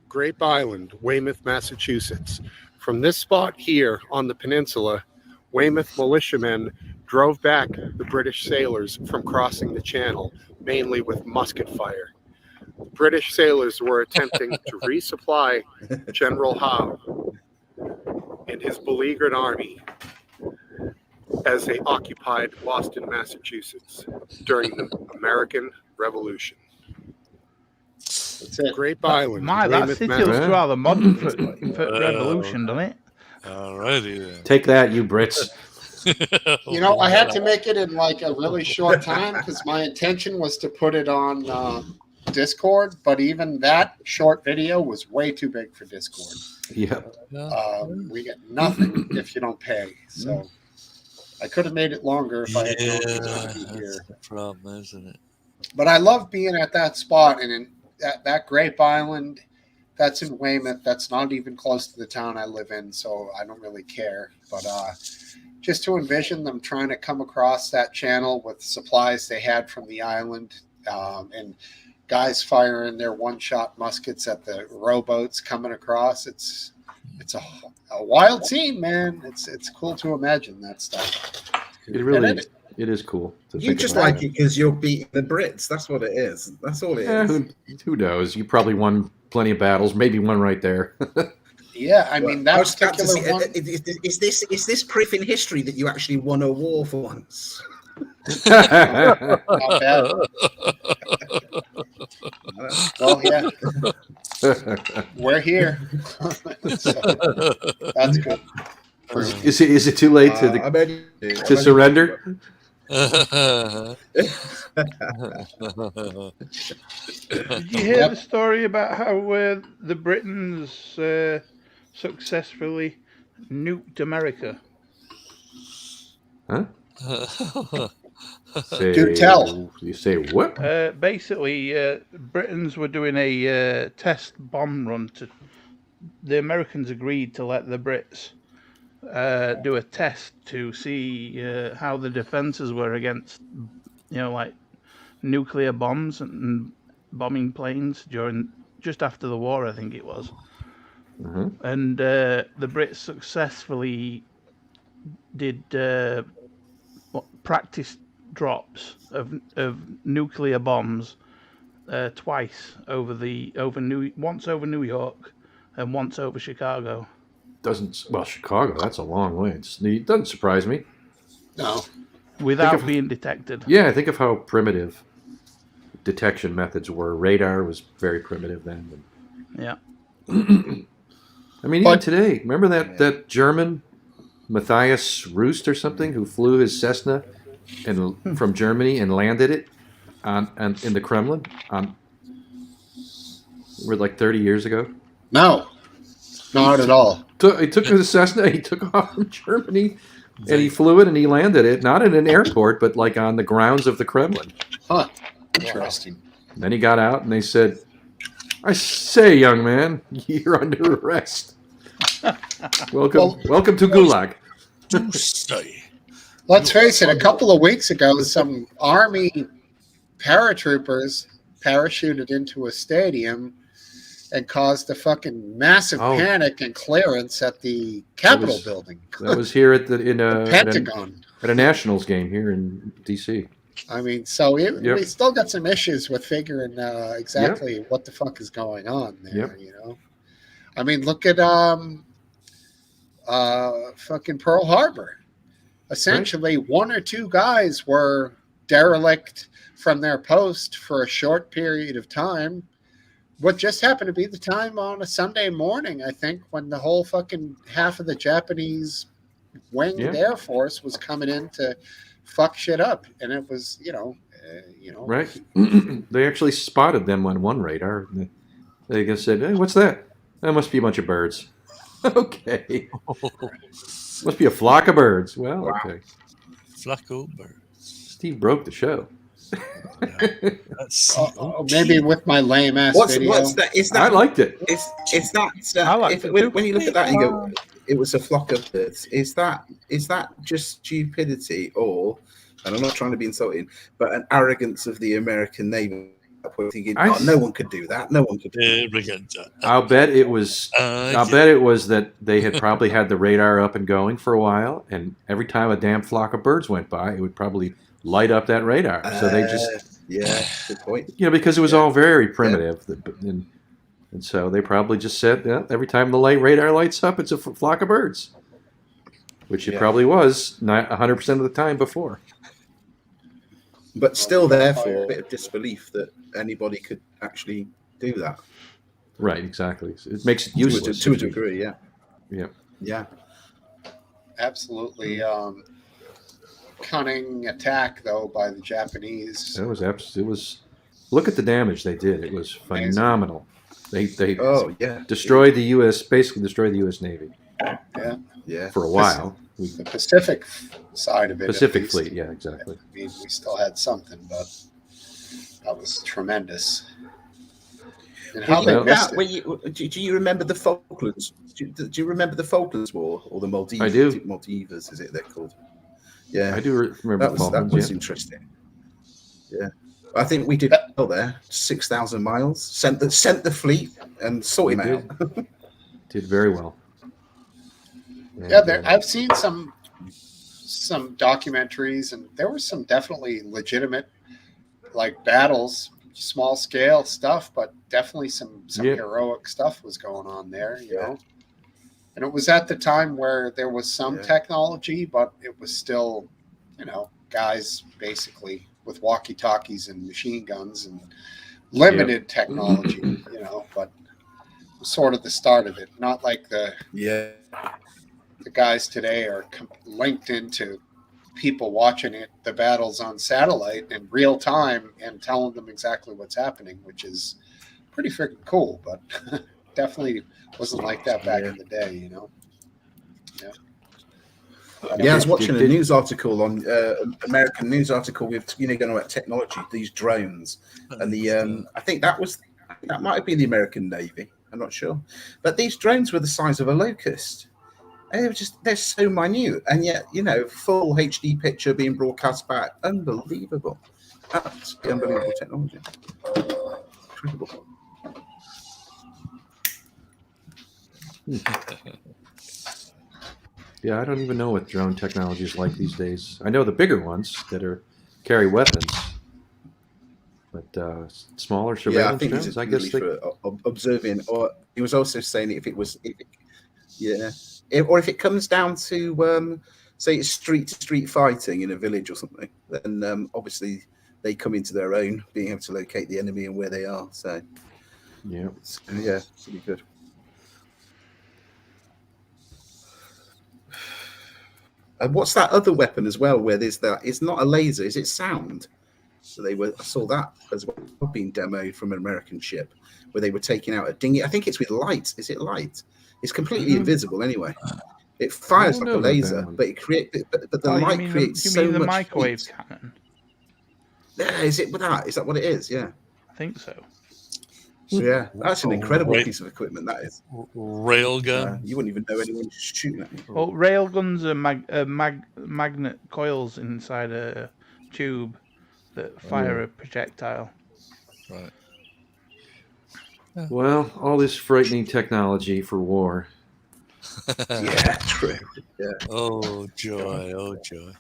Grape Island, Weymouth, Massachusetts. From this spot here on the peninsula, Weymouth militiamen drove back the British sailors from crossing the channel, mainly with musket fire. British sailors were attempting to resupply General Howe and his beleaguered army as they occupied Boston, Massachusetts during the American Revolution. That's it. Grape Island. That Weymouth, city looks rather modern for Revolution, doesn't it? Alrighty then. Take that, you Brits. You know, I had to make it in like a really short time because my intention was to put it on Discord, but even that short video was way too big for Discord. Yeah. We get nothing if you don't pay. So I could have made it longer if I had known it was going to be here. That's the problem, isn't it? But I love being at that spot and in that Grape Island. That's in Weymouth. That's not even close to the town I live in, so I don't really care. But just to envision them trying to come across that channel with supplies they had from the island and guys firing their one-shot muskets at the rowboats coming across. It's a wild scene, man. It's cool to imagine that stuff. It is cool. You just like it because you're beating the Brits. That's what it is. That's all it is. Who knows? You probably won plenty of battles. Maybe one right there. Yeah, I mean that particular one. Is this proof in history that you actually won a war for once? Not bad. Well, yeah, we're here. So, that's good. Is it too late to surrender? Did you hear the story about how the Britons successfully nuked America? Huh? Do tell. You say what? Basically, Britons were doing a test bomb run. The Americans agreed to let the Brits do a test to see how the defenses were against like nuclear bombs and bombing planes just after the war, I think it was. Mhm. And the Brits successfully did practice drops of nuclear bombs twice once over New York and once over Chicago. Chicago, that's a long way. It doesn't surprise me. No. Without being detected. Yeah, think of how primitive detection methods were. Radar was very primitive then. Yeah. I mean, even today, remember that German Matthias Roost or something who flew his Cessna from Germany and landed it in the Kremlin like 30 years ago? No, not at all. He took his Cessna, he took off from Germany, and he flew it and he landed it, not in an airport, but like on the grounds of the Kremlin. Huh. Interesting. And then he got out and they said, "I say, young man, you're under arrest. Welcome to Gulag." Let's face it, a couple of weeks ago, some Army paratroopers parachuted into a stadium and caused a fucking massive panic and clearance at the Capitol building. That was here at the Pentagon. At a Nationals game here in D.C. I mean, so we still got some issues with figuring exactly what the fuck is going on there. You know, I mean, look at fucking Pearl Harbor. Essentially, one or two guys were derelict from their post for a short period of time. What just happened to be the time on a Sunday morning, I think, when the whole fucking half of the Japanese winged Air Force was coming in to fuck shit up, and it was, right. They actually spotted them on one radar. They just said, "Hey, what's that? That must be a bunch of birds." Okay. Must be a flock of birds. Well, okay. Flock of birds. Steve broke the show. Maybe with my lame ass video. What's that? I liked it. It's that. When you look at that and you go, it was a flock of birds. Is that just stupidity, or, and I'm not trying to be insulting, but an arrogance of the American Navy? Thinking, no one could do that. No one could do that. I'll bet it was. I'll bet it was that they had probably had the radar up and going for a while, and every time a damn flock of birds went by, it would probably light up that radar. So they just good point. Because it was all very primitive, and so they probably just said, every time the radar lights up, it's a flock of birds, which it probably was 100% of the time before. But still, therefore, a bit of disbelief that anybody could actually do that. Right, exactly. It makes it useless. To a degree, Yeah. Absolutely cunning attack, though, by the Japanese. It was. Look at the damage they did. It was phenomenal. They destroyed the U.S. Basically destroyed the U.S. Navy. Yeah. For a while. The Pacific side of it. Pacific Fleet, yeah, exactly. I mean, we still had something, but that was tremendous. And how they missed it. Do you remember the Falklands? Do you remember the Falklands War or the Maldives? I do. Maldives, is it they're called? Yeah, I do remember that was interesting. Yeah, I think we did well there. 6,000 miles. Sent the fleet and sorted him out. Did very well. I've seen some documentaries, and there were some definitely legitimate battles, small scale stuff, but definitely some heroic stuff was going on there, you know. And it was at the time where there was some technology, but it was still, guys basically with walkie-talkies and machine guns and limited technology, but it was sort of the start of it. Not like the guys today are linked into people watching the battles on satellite in real time and telling them exactly what's happening, which is pretty freaking cool, but definitely wasn't like that back in the day, I was watching a news article on American news article with going about technology, these drones, and I think that might have been the American Navy. I'm not sure, but these drones were the size of a locust. And they're so minute, and yet full HD picture being broadcast back, unbelievable. Absolutely unbelievable technology. Incredible. Yeah, I don't even know what drone technology is like these days. I know the bigger ones that carry weapons, but smaller Yeah, I surveillance think this drones. is I guess purely they. for observing. Or he was also saying if it comes down to say it's street to street fighting in a village or something, then obviously they come into their own, being able to locate the enemy and where they are. So Yeah. yeah, pretty good. And what's that other weapon as well? Where there's that? It's not a laser. Is it sound? So I saw that as well being demoed from an American ship, where they were taking out a dinghy. I think it's with light. Is it light? It's completely invisible anyway. It fires like a laser, but it creates. But the light creates so much. You mean the microwave cannon? Yeah, is it with that? Is that what it is? Yeah, I think so. Yeah, that's an incredible piece of equipment. That is railgun. You wouldn't even know anyone shooting at you. Well, railguns are magnet coils inside a tube that fire a projectile. Right. Well, all this frightening technology for war. Yeah, true. Yeah. Oh joy! Oh joy!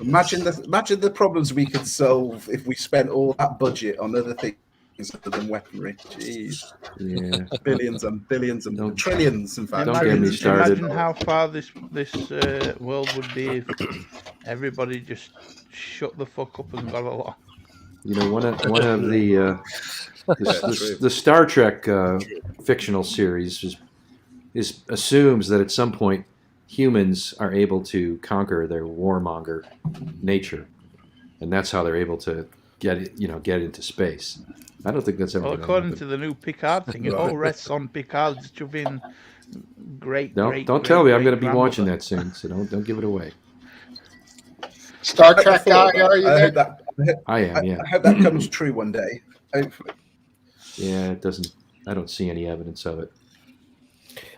Imagine the problems we could solve if we spent all that budget on other things other than weaponry. Jeez. Yeah. Billions and billions and trillions, in fact. Don't get me started. Imagine how far this world would be if everybody just shut the fuck up and got along. You know, one of the Star Trek fictional series assumes that at some point humans are able to conquer their warmonger nature, and that's how they're able to get into space. I don't think that's ever. Well, according to the new Picard thing, it all rests on Picard's shoving Don't tell me I'm going to be watching that soon, so don't give it away. Star Trek guy, are you there? I am. Yeah. I hope that comes true one day. Hopefully. Yeah, it doesn't. I don't see any evidence of it.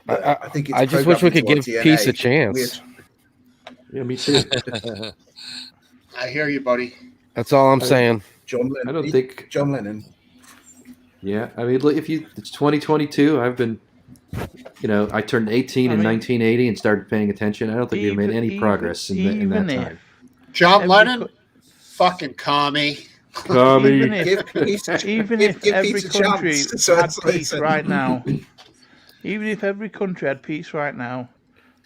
I think I just wish we could give peace a chance. Yeah, me too. I hear you, buddy. That's all I'm saying. John Lennon. I don't think John Lennon. Yeah, I mean, it's 2022. I've been, I turned 18 in 1980 and started paying attention. I don't think we've made any progress in that time. John Lennon, fucking commie. Even if every country had peace right now, even if every country had peace right now,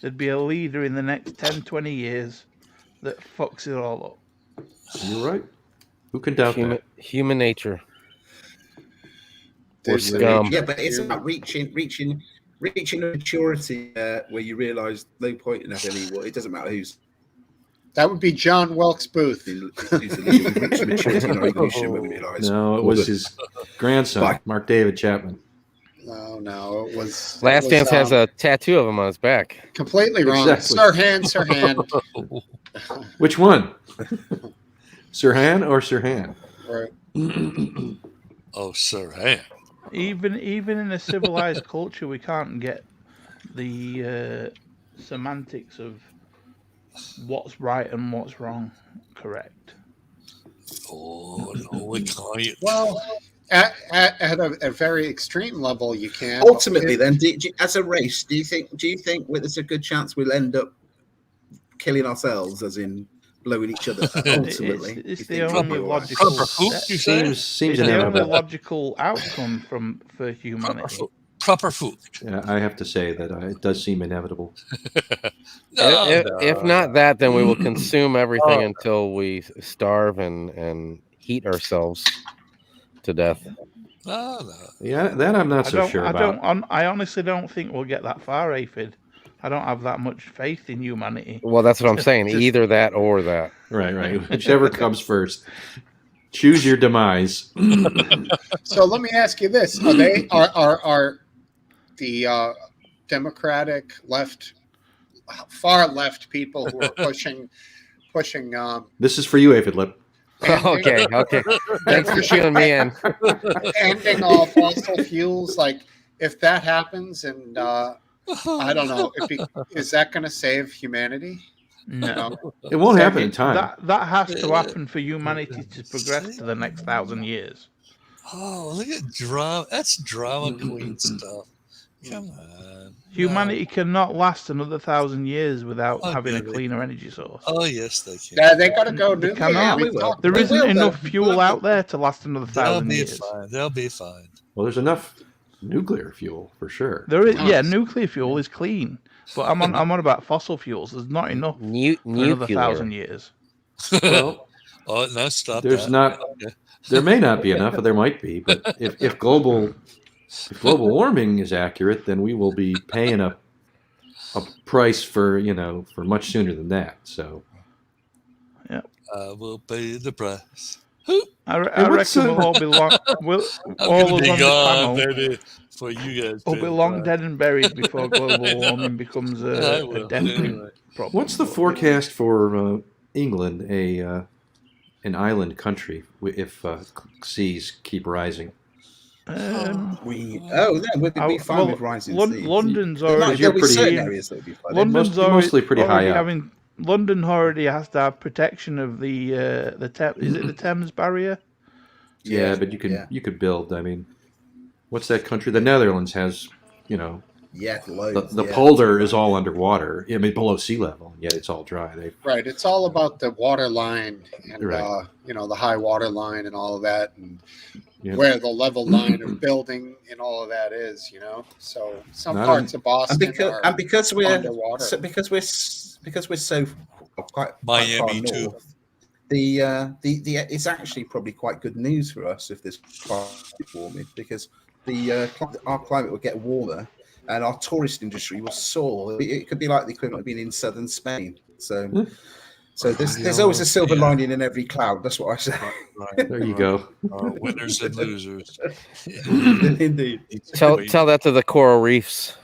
there'd be a leader in the next 10, 20 years that fucks it all up. You're right. Who can doubt that? Human nature. Or scum. Yeah, but it's about reaching maturity where you realise no point in having any war. It doesn't matter who's. That would be John Wilkes Booth. No, it was his grandson, Mark David Chapman. No, it was. Last Dance has a tattoo of him on his back. Completely wrong. Exactly. Sirhan. Which one? Sirhan or Sirhan? Right. Oh, Sirhan. Even in a civilized culture, we can't get the semantics of what's right and what's wrong correct. Oh no, we can't. Well, at a very extreme level, you can. Ultimately, then, as a race, do you think there's a good chance we'll end up killing ourselves, as in blowing each other up? Ultimately, it's the only logical. Seems the only logical outcome for humanity. Proper food. Yeah, I have to say that it does seem inevitable. If not that, then we will consume everything until we starve and heat ourselves to death. No. Yeah, that I'm not so sure about. I honestly don't think we'll get that far, Aphid. I don't have that much faith in humanity. Well, that's what I'm saying. Either that or that. Right. Whichever comes first. Choose your demise. So let me ask you this: are the Democratic left, far left people who are pushing? This is for you, Aphid Lip. Okay. Thanks for tuning me in. Ending all fossil fuels. Like, if that happens, and I don't know, is that going to save humanity? No. It won't happen in time. That has to happen for humanity to progress to the next 1,000 years. Oh, look at drama. That's drama queen stuff. Come on. Humanity cannot last another 1,000 years without having a really? cleaner energy source. Oh, yes, they can. Yeah, they got to go nuclear. cannot. We've talked- There we isn't will, enough though. fuel out there to last another They'll 1,000 be years. fine. They'll be fine. Well, there's enough nuclear fuel for sure. There is, yeah, nuclear fuel is clean, but I'm on about fossil fuels. There's not enough for another 1,000 years. Well, Oh, no, stop there's that. not. Okay. There may not be enough, but there might be. But if global warming is accurate, then we will be paying a price for much sooner than that. So We'll pay the price. I reckon we'll all be long. We'll all be on gone, this panel baby, for you guys. will be long dead and buried before global warming becomes a definite problem. what's the forecast for England, an island country, if seas keep rising? Um, we'll be fine with rising seas. London's already. There'll be pretty- certain areas that will be fine. London's mostly pretty high up. London already has to have protection of the is it the Thames barrier? Yeah, but you could build. I mean, what's that country? The Netherlands has, Loads. the polder is all underwater. I mean, below sea level, yet it's all dry. Right. It's all about the water line and, Right. the high water line and all of that, and Yeah. where the level line of building and all of that is, So some Not parts of And Boston because we're underwater. because we're so quite Miami far too. north, it's actually probably quite good news for us if there's climate warming, because our climate will get warmer and our tourist industry will soar. It could be like the equivalent of being in southern Spain. So there's always a silver lining in every cloud. That's what I say. Right. There you go. Winners and losers. Indeed. Tell that to the coral reefs.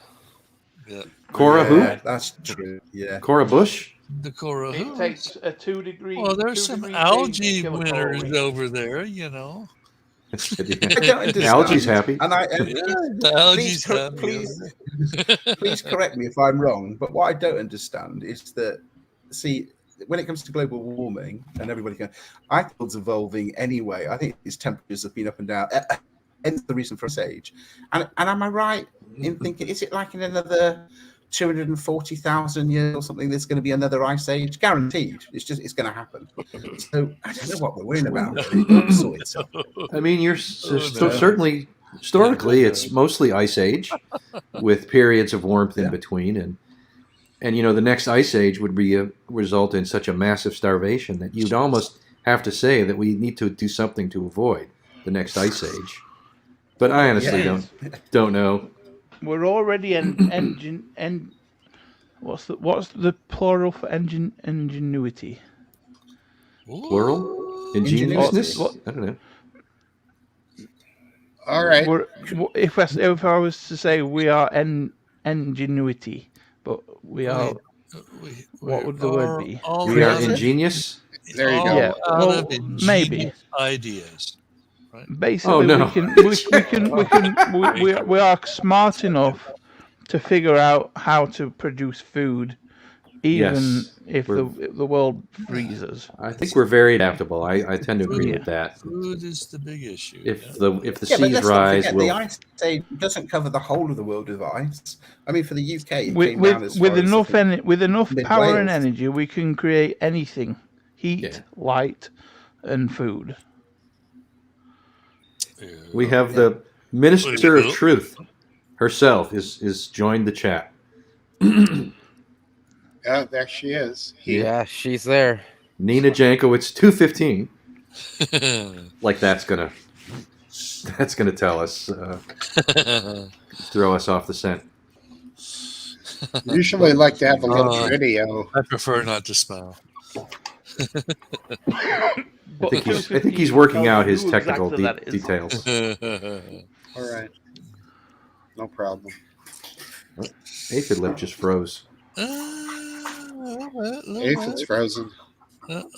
Yeah. Cora who? That's true. Yeah. Cora Bush? The coral. It takes a 2 degree. Well, there's 2 some degree algae change to kill a coral winners reef. over there, I don't understand. Algae's happy. And The algae's happy. please correct me if I'm wrong, but what I don't understand is that, when it comes to global warming and everybody going, I think it's evolving anyway. I think these temperatures have been up and down. Hence the reason for Ice Age. And am I right in thinking, is it like in another 240,000 years or something, there's going to be another Ice Age? Guaranteed. It's going to happen. So I don't know what we're worrying about. It'll sort itself. I mean, certainly historically it's mostly Ice Age with periods of warmth in between, and the next Ice Age would result in such a massive starvation that you'd almost have to say that we need to do something to avoid the next Ice Age. But I honestly don't know. We're already what's the plural for ingenuity? Plural? Ingenuousness? I don't know. All right. If I was to say we are ingenuity, but we are. What would the word be? We are ingenious? There you go. Yeah, well, maybe. Ideas. Right? Basically, we are smart enough to figure out how to produce food, even if the world freezes. I think we're very adaptable. I tend to agree with that. Food is the big issue. If the But seas let's not rise, forget, the Ice Age doesn't cover the whole of the world with ice. I mean, for the UK, it came down as With far as, enough I think, with enough mid power and Wales. energy, we can create anything: heat, light, and food. we have the Minister of Truth herself is joined the chat. Yeah, there she is. Yeah, she's there. Nina Jankowicz 215. Like that's gonna tell us, throw us off the scent. Usually like to have a little video. I prefer not to smile. I think he's working out his technical details. All right. No problem. Aphid lip just froze. Aphid's frozen.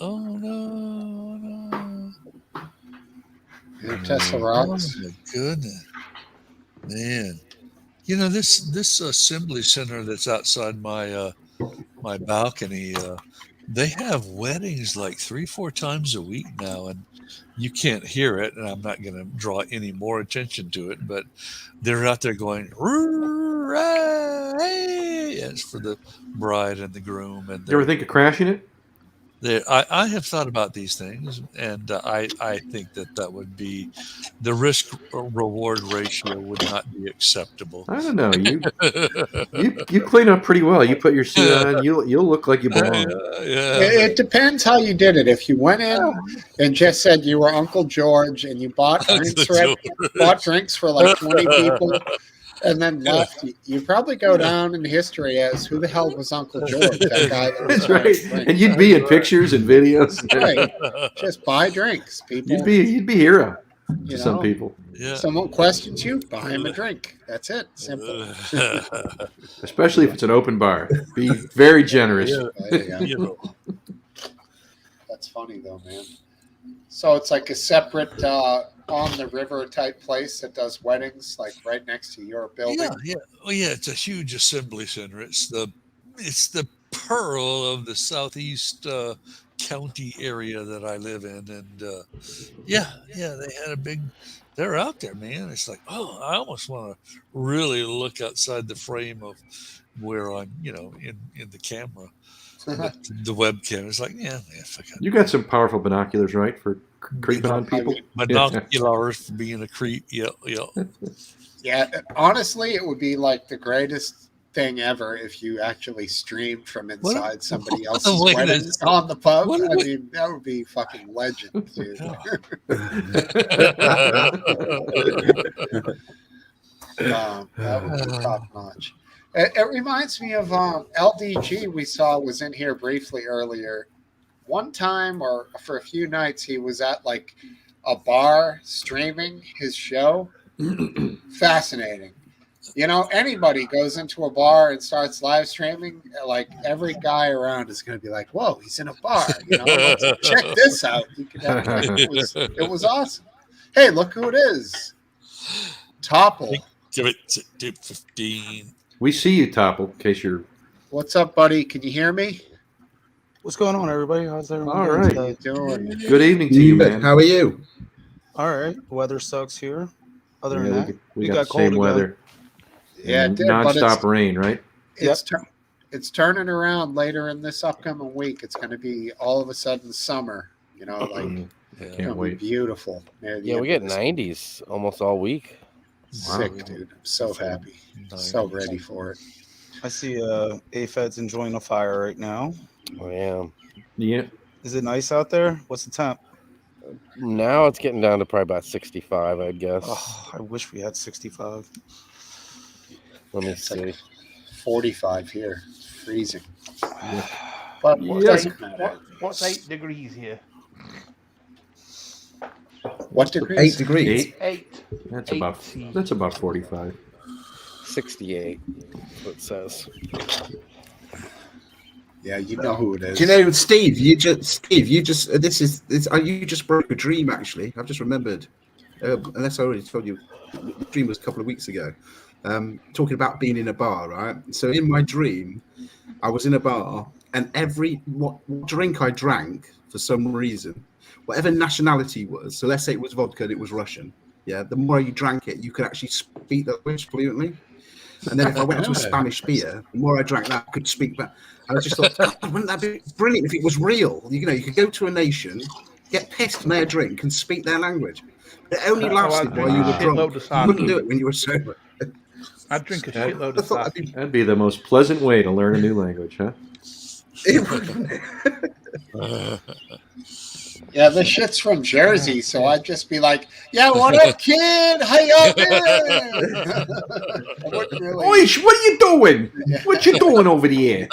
Oh no! Tesla Oh rocks. my goodness, man! This assembly center that's outside my my balcony, they have weddings like 3-4 times a week now, and you can't hear it. And I'm not going to draw any more attention to it, but they're out there going, "Hooray!" It's for the bride and the groom, and You ever think of crashing it? I have thought about these things, and I think that would be the risk reward ratio would not be acceptable. I don't know. You clean up pretty well. You put your suit on, you'll look like you belong. It depends how you did it. If you went in and just said you were Uncle George and you bought drinks for like 20 people and then left, you probably go down in history as who the hell was Uncle George? That guy that was That's right. And you'd be in pictures and videos. Right. Just buy drinks, people. You'd be hero to You some know? people. Yeah. Someone questions you, buy him a drink. That's it. Simple. Especially if it's an open bar. Be very generous. You know. That's funny though, man. So it's like a separate on the river type place that does weddings, like right next to your building. Yeah. Oh, yeah. It's a huge assembly center. It's the pearl of the southeast county area that I live in, and they had a big. They're out there, man. It's like, oh, I almost want to really look outside the frame of where I'm, in the camera, the webcam. It's like, yeah, man, fuck it. You got some powerful binoculars, right, for creeping on people? Binoculars for being a creep. Yeah. Yeah, honestly, it would be like the greatest thing ever if you actually streamed from inside somebody else's wedding on the pub. I mean, that would be fucking legend, dude. That would be top notch. It reminds me of LDG we saw was in here briefly earlier. One time or for a few nights he was at like a bar streaming his show. Fascinating. Anybody goes into a bar and starts live streaming, like every guy around is going to be like, whoa, he's in a bar. Let's check this out. It was awesome. Hey, look who it is. Topple. Give it to 15. We see you, Topple, in case you're... What's up, buddy? Can you hear me? What's going on, everybody? How's everyone All doing right. today? Doing? Good evening to you, man. How are you? All right. The weather sucks here. Other than Yeah, that, we got the same cold weather. Yeah, And it did, but non-stop rain, right? It's turning around later in this upcoming week. It's going to be all of a sudden summer. Can't wait. Beautiful. Yeah, we get 90s almost all week. Sick, dude. I'm so happy. So ready for it. I see Aphed's enjoying a fire right now. Oh, yeah. Yeah. Is it nice out there? What's the temp? Now it's getting down to probably about 65, I'd guess. Oh, I wish we had 65. Let me It's see. like 45 here. Freezing. But it Yeah. doesn't matter. What's 8 degrees here? What degrees? 8 degrees. 8. That's 80. about 45. 68, that's what it says. Yeah, you know who it is. Do you know, Steve? You just you just broke a dream. Actually, I've just remembered. Unless I already told you, the dream was a couple of weeks ago. Talking about being in a bar, right? So in my dream, I was in a bar, and what drink I drank for some reason, whatever nationality was. So let's say it was vodka, and it was Russian. Yeah, the more you drank it, you could actually speak that language fluently. And then if I went to a Spanish beer, the more I drank that, I could speak back. I just thought, God, wouldn't that be brilliant if it was real? You could go to a nation, get pissed on their drink, and speak their language. But it only lasted while you were drunk. You wouldn't do it when you were sober. I'd drink a shitload of sake. That'd be the most pleasant way to learn a new language, huh? Yeah, this shit's from Jersey, so I'd just be like, yeah, what up, kid? How y'all doing? I wouldn't really- Oi, what are you doing? What you doing over there?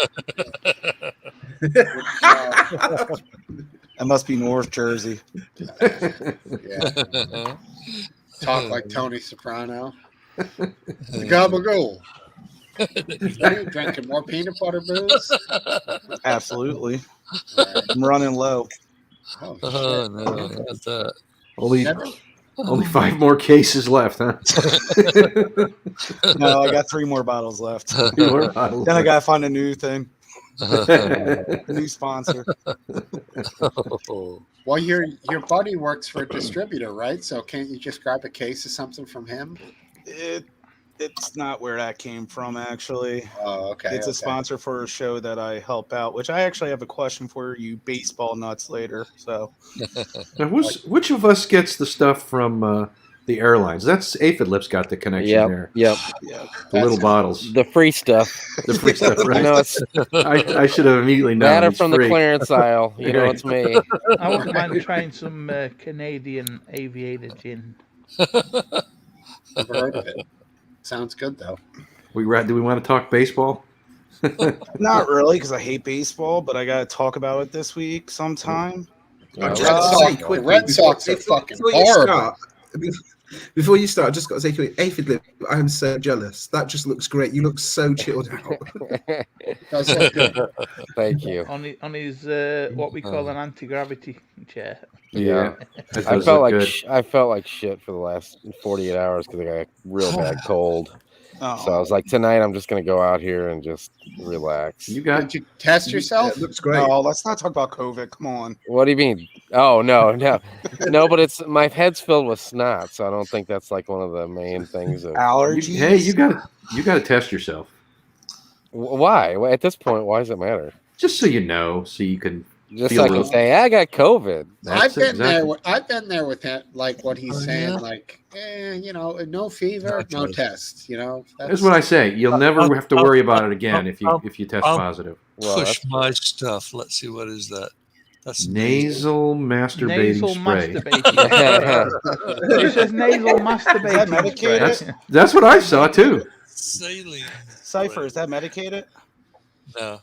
That must be North Jersey. Yeah. Talk like Tony Soprano. The gabagool. Are you drinking more peanut butter booze? Absolutely. Right. I'm running low. Oh, shit. Oh no, that's that. Only 5 more cases left, huh? No, I got 3 more bottles left. 3 more bottles Then I left. gotta find a new thing. New sponsor. Well, your buddy works for a distributor, right? So can't you just grab a case of something from him? It's not where that came from, actually. Oh, okay. It's a sponsor for a show that I help out, which I actually have a question for you baseball nuts later. So, Now, which of us gets the stuff from the airlines? That's Aphid Lips got the connection there. Yep. The little bottles. The free stuff. The free stuff, right? You know, it's I should have immediately known. matter It's from free. the clearance aisle. You know, Right. it's me. I wouldn't mind trying some Canadian Aviator gin. Never heard of it. Sounds good though. Do we want to talk baseball? not really, because I hate baseball, but I got to talk about it this week sometime. The Red Sox are fucking horrible. Before you start, I just got to say quick, Aphid Lip, I am so jealous. That just looks great. You look so chilled out. That's so good. Thank you. On his what we call an anti-gravity chair. Yeah. That I does felt look like good. I felt like shit for the last 48 hours because I got a real bad cold. Oh. So I was like, tonight I'm just gonna go out here and just relax. You got Did you test yourself? It looks great. No, let's not talk about COVID. Come on. What do you mean? Oh no. No, but it's my head's filled with snot, so I don't think that's like one of the main things of Allergies. you got to test yourself. why? At this point, why does it matter? Just so you know, so you can Just feel so I can real- say I got COVID. I've been exactly. there. I've been there with that, like what he's saying, yeah? like, no fever, no Okay. test. You know, That's what I say. You'll never have to worry about it again if you test positive. Well, Push my stuff. Let's see, what is that? That's Nasal masturbating Nasal spray. masturbating. It says nasal masturbating. Is that medicated? spray. That's what I saw too. saline. Cypher, is that medicated? No.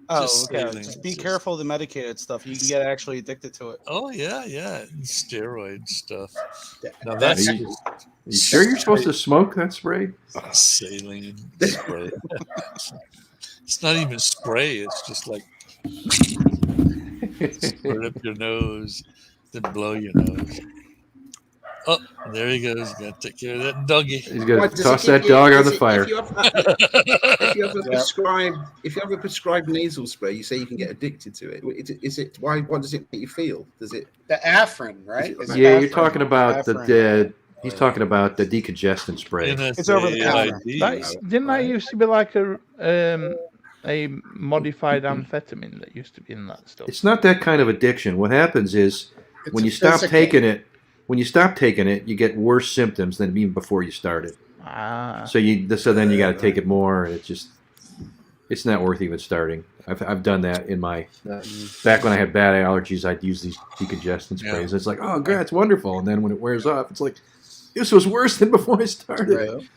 Oh, Just okay. saline. Just be careful of the medicated stuff. You can get actually addicted to it. Oh yeah, and steroid stuff. Now Are that's you sure you're supposed to smoke that spray? saline spray. It's not even spray. It's just like squirt up your nose, then blow your nose. Oh, there he goes. Got to take care of that doggy. He's going to toss that dog on the fire. If you have a prescribed nasal spray, you say you can get addicted to it. Is it why? What does it make you feel? Does it? the Afrin, right? Is it Yeah, you're Afrin? talking about the Afrin. dead. He's talking about the decongestant spray. It's over the counter. Didn't that used to be like a modified amphetamine that used to be in that stuff? It's not that kind of addiction. What happens is It's when a you stop physical- taking it, you get worse symptoms than even before you started. Ah. So then you got to take it more, and it's not worth even starting. I've done that in my back when I had bad allergies. I'd use these decongestant sprays. It's like, oh, God, it's wonderful, and then when it wears off, it's like this was worse than before I started. Right.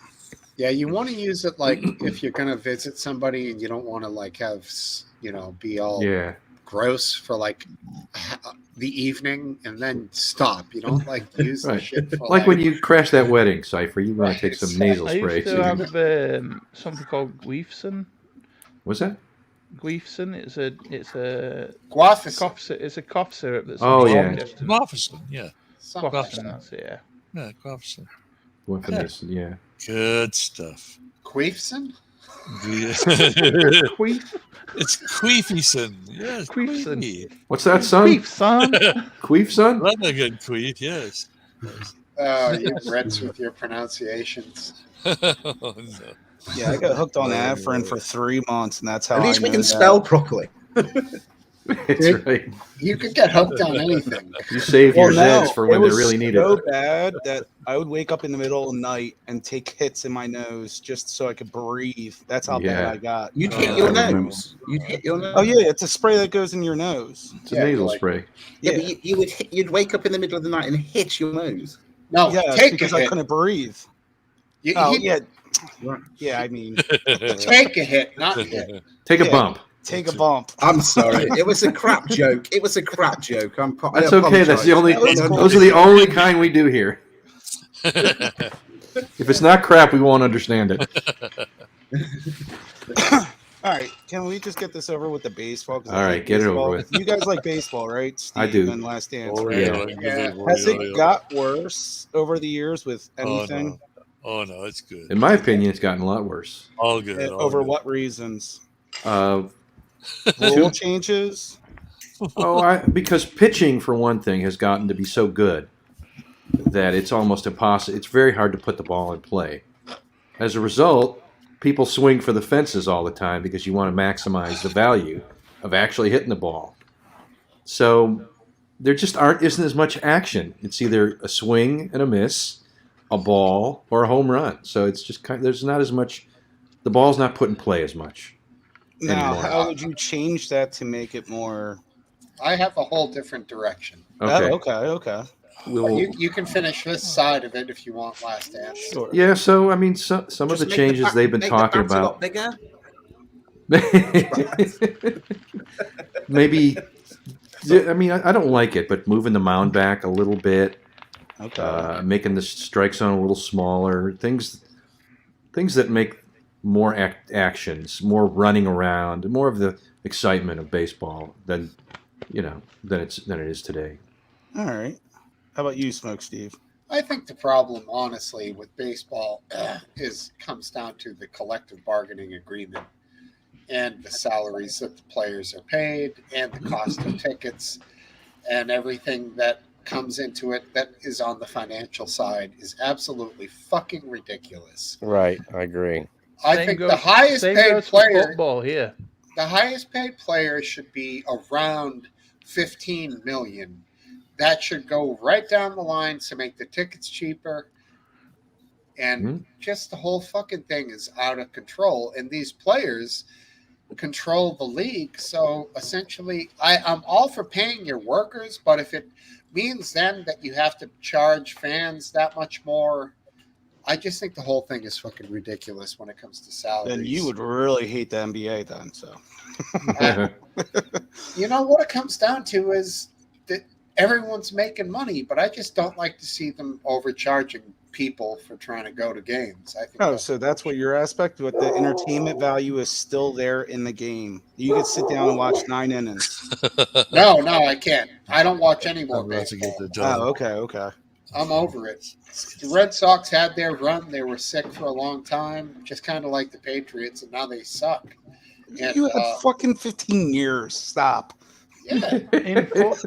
Yeah, you want to use it like if you're gonna visit somebody and you don't want to like have be all Yeah. gross for like the evening and then stop. You don't like use the Right. shit for Like when you crash that wedding, Cypher, you want to take some nasal I spray. used to have something called Guifson. What's that? Guifson. It's a Guafacin. cough. It's a cough syrup that's Oh, yeah. congested. Guafacin, yeah. Guafacin, that's it. Yeah. Yeah, Guafacin. Guafacin, yeah. Good stuff. Queefson? Queef. It's Queefyson. Yes, Queefson. Queefy. What's that, son? Queef, son. Queef, son? Love a good queef, yes. Oh, you Reds with your pronunciations. Oh, no. Yeah, I got hooked on Afrin for 3 months, and that's how At least I we know can that. spell properly. That's right. You could get hooked on anything. You save Well, your no, Zeds for it when they was really need so it. bad that I would wake up in the middle of the night and take hits in my nose just so I could breathe. That's how Yeah. bad I got. You'd hit your nose. You'd hit your nose. Oh yeah, it's a spray that goes in your nose. It's a Yeah, nasal like- spray. Yeah, but you'd wake up in the middle of the night and hit your nose. No, Yeah, it's take a because I hit. couldn't breathe. You, Oh you- yeah, Right. yeah. I mean, Take a hit, not hit. Take a Yeah. bump. take a bump. I'm sorry. It was a crap joke. It was a crap joke. I That's okay. That's the only. apologise. Those are the only kind we do here. If it's not crap, we won't understand it. All right, can we just get this over with the baseball? 'Cause I All hate right, get it over baseball. with. You guys like baseball, right? Steve I do. And Last Dance, Oh, right? yeah. Has it got worse over the years with anything? Oh, no, it's good. In my opinion, it's gotten a lot worse. All good. all Over good. what reasons? Rule changes. Because pitching, for one thing, has gotten to be so good that it's almost impossible. It's very hard to put the ball in play. As a result, people swing for the fences all the time because you want to maximize the value of actually hitting the ball. So there just isn't as much action. It's either a swing and a miss, a ball, or a home run. So it's just there's not as much. The ball's not put in play as much. Now, anymore. how would you change that to make it more? I have a whole different direction. Okay. Oh, okay. You can finish this side of it if you want last dance. Sure. Yeah, so I mean, some of the changes they've been talking about. Maybe, I mean, I don't like it, but moving the mound back a little bit, making the strike zone a little smaller, things that make more actions, more running around, more of the excitement of baseball than it is today. All right. How about you, Smokesteve? I think the problem, honestly, with baseball comes down to the collective bargaining agreement and the salaries that the players are paid and the cost of tickets and everything that comes into it that is on the financial side is absolutely fucking ridiculous. Right, I agree. I think the highest paid player, football here, the highest paid player should be around 15 million. That should go right down the line to make the tickets cheaper. And just the whole fucking thing is out of control. And these players control the league. So essentially, I'm all for paying your workers, but if it means then that you have to charge fans that much more, I just think the whole thing is fucking ridiculous when it comes to salaries. Then you would really hate the NBA then. So, you know what it comes down to is that everyone's making money, but I just don't like to see them overcharging people for trying to go to games. I think so that's what your aspect, but the entertainment value is still there in the game. You could sit down and watch 9 innings. No, I can't. I don't watch any more baseball. Oh, okay. I'm over it. The Red Sox had their run. They were sick for a long time, just kind of like the Patriots, and now they suck. And, you had fucking 15 years. Stop. Yeah.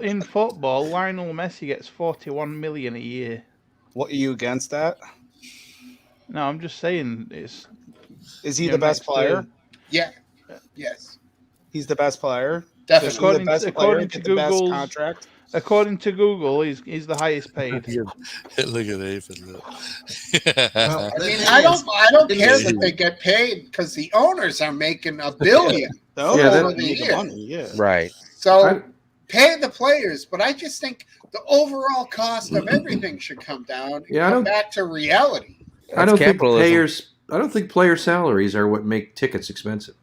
In football, Lionel Messi gets 41 million a year. What are you against that? No, I'm just saying Is he the best player? Yeah. Yes. He's the best player. Definitely. According to Google's contract. According to Google, he's the highest paid. Look at Nathan. I mean, I don't care that they get paid because the owners are making $1 billion over the year. Money, Right. So pay the players, but I just think the overall cost of everything should come down and come back to reality. I don't think player salaries are what make tickets expensive.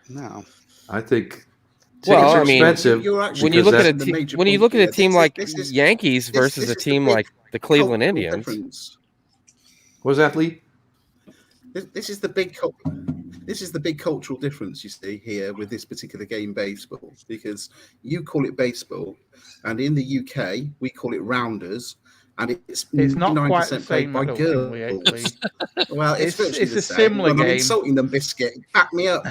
No. I think tickets are expensive. When you look at a team like Yankees versus a team like the Cleveland Indians. What was that, Lee? This is the big cultural difference you see here with this particular game, baseball, because you call it baseball, and in the UK we call it rounders, and it's not 99% quite the same played by girls. Well, it's a similar game. I'm insulting them, Biscuit. Back me up.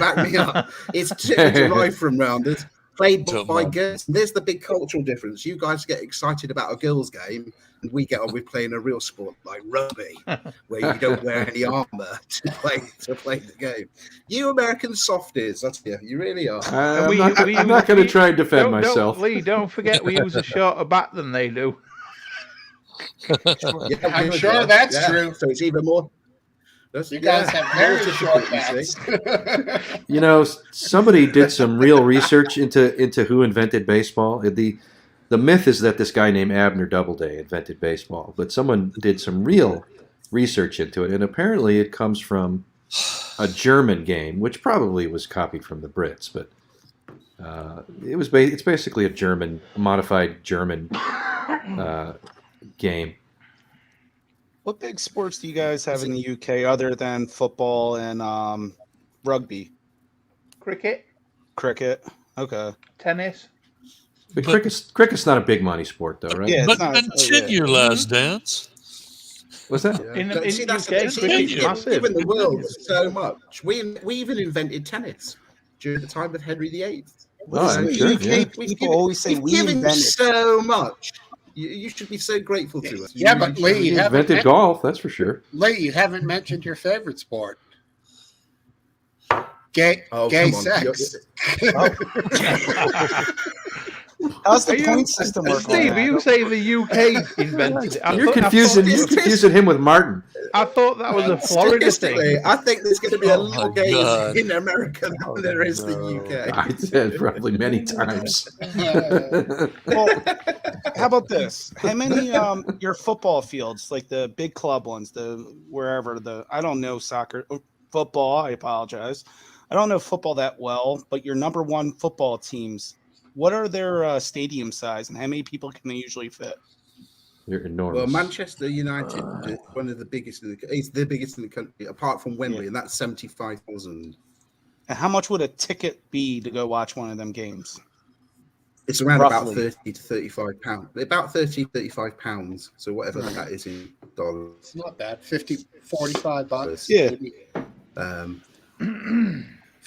It's derived from rounders, played by girls. There's the big cultural difference. You guys get excited about a girls' game, and we get on with playing a real sport like rugby, where you don't wear any armor to play the game. You American softies, that's you really are. I'm not going to try and defend myself. Lee, don't forget we use a shorter bat than they do. I'm sure that's true. So it's even more. You guys have very short bats. You know, somebody did some real research into who invented baseball. The myth is that this guy named Abner Doubleday invented baseball, but someone did some real research into it, and apparently it comes from a German game, which probably was copied from the Brits, but it's basically a modified German game. What big sports do you guys have in the UK other than football and rugby? Cricket. Okay. Tennis. But cricket's not a big money sport, though, right? Yeah, but continue your last dance. What's that? Yeah. In that's UK, cricket's massive. Given the world so much, we even invented tennis. during the time of Henry VIII. Oh, sure, yeah. People always say we've we given invented. so much. You should be so grateful to us. Yeah, but Lee, He you haven't invented golf, that's for sure. Lee, you haven't mentioned your favorite sport. Gay come on. sex. How's the point system work? Steve, you say the UK invented it. You're confusing him with Martin. I thought that was a Florida thing. I think there's going to be a lot my of gays God. in America than there is in the UK. I said probably many times. Well, how about this? How many your football fields, like the big club ones, I don't know football, I apologize. I don't know football that well, but your number one football teams, what are their stadium size and how many people can they usually fit? They're enormous. Well, Manchester United, one of the biggest it's the biggest in the country, apart from Wembley, and that's 75,000. And how much would a ticket be to go watch one of them games? It's around Roughly. about 30 to 35 pounds. About 30, 35 pounds. So whatever that is in dollars. It's not bad. 50, 45 bucks. Yeah.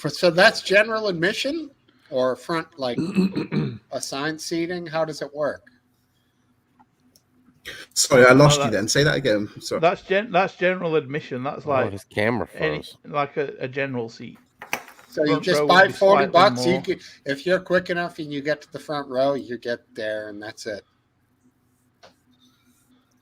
So that's general admission or front, like assigned seating? How does it work? Sorry, I lost you then. Say that again. Sorry. That's general admission. That's like his camera froze. like a general seat. So you Front just row buy would be $40. slightly You more. could, if you're quick enough and you get to the front row, you get there, and that's it.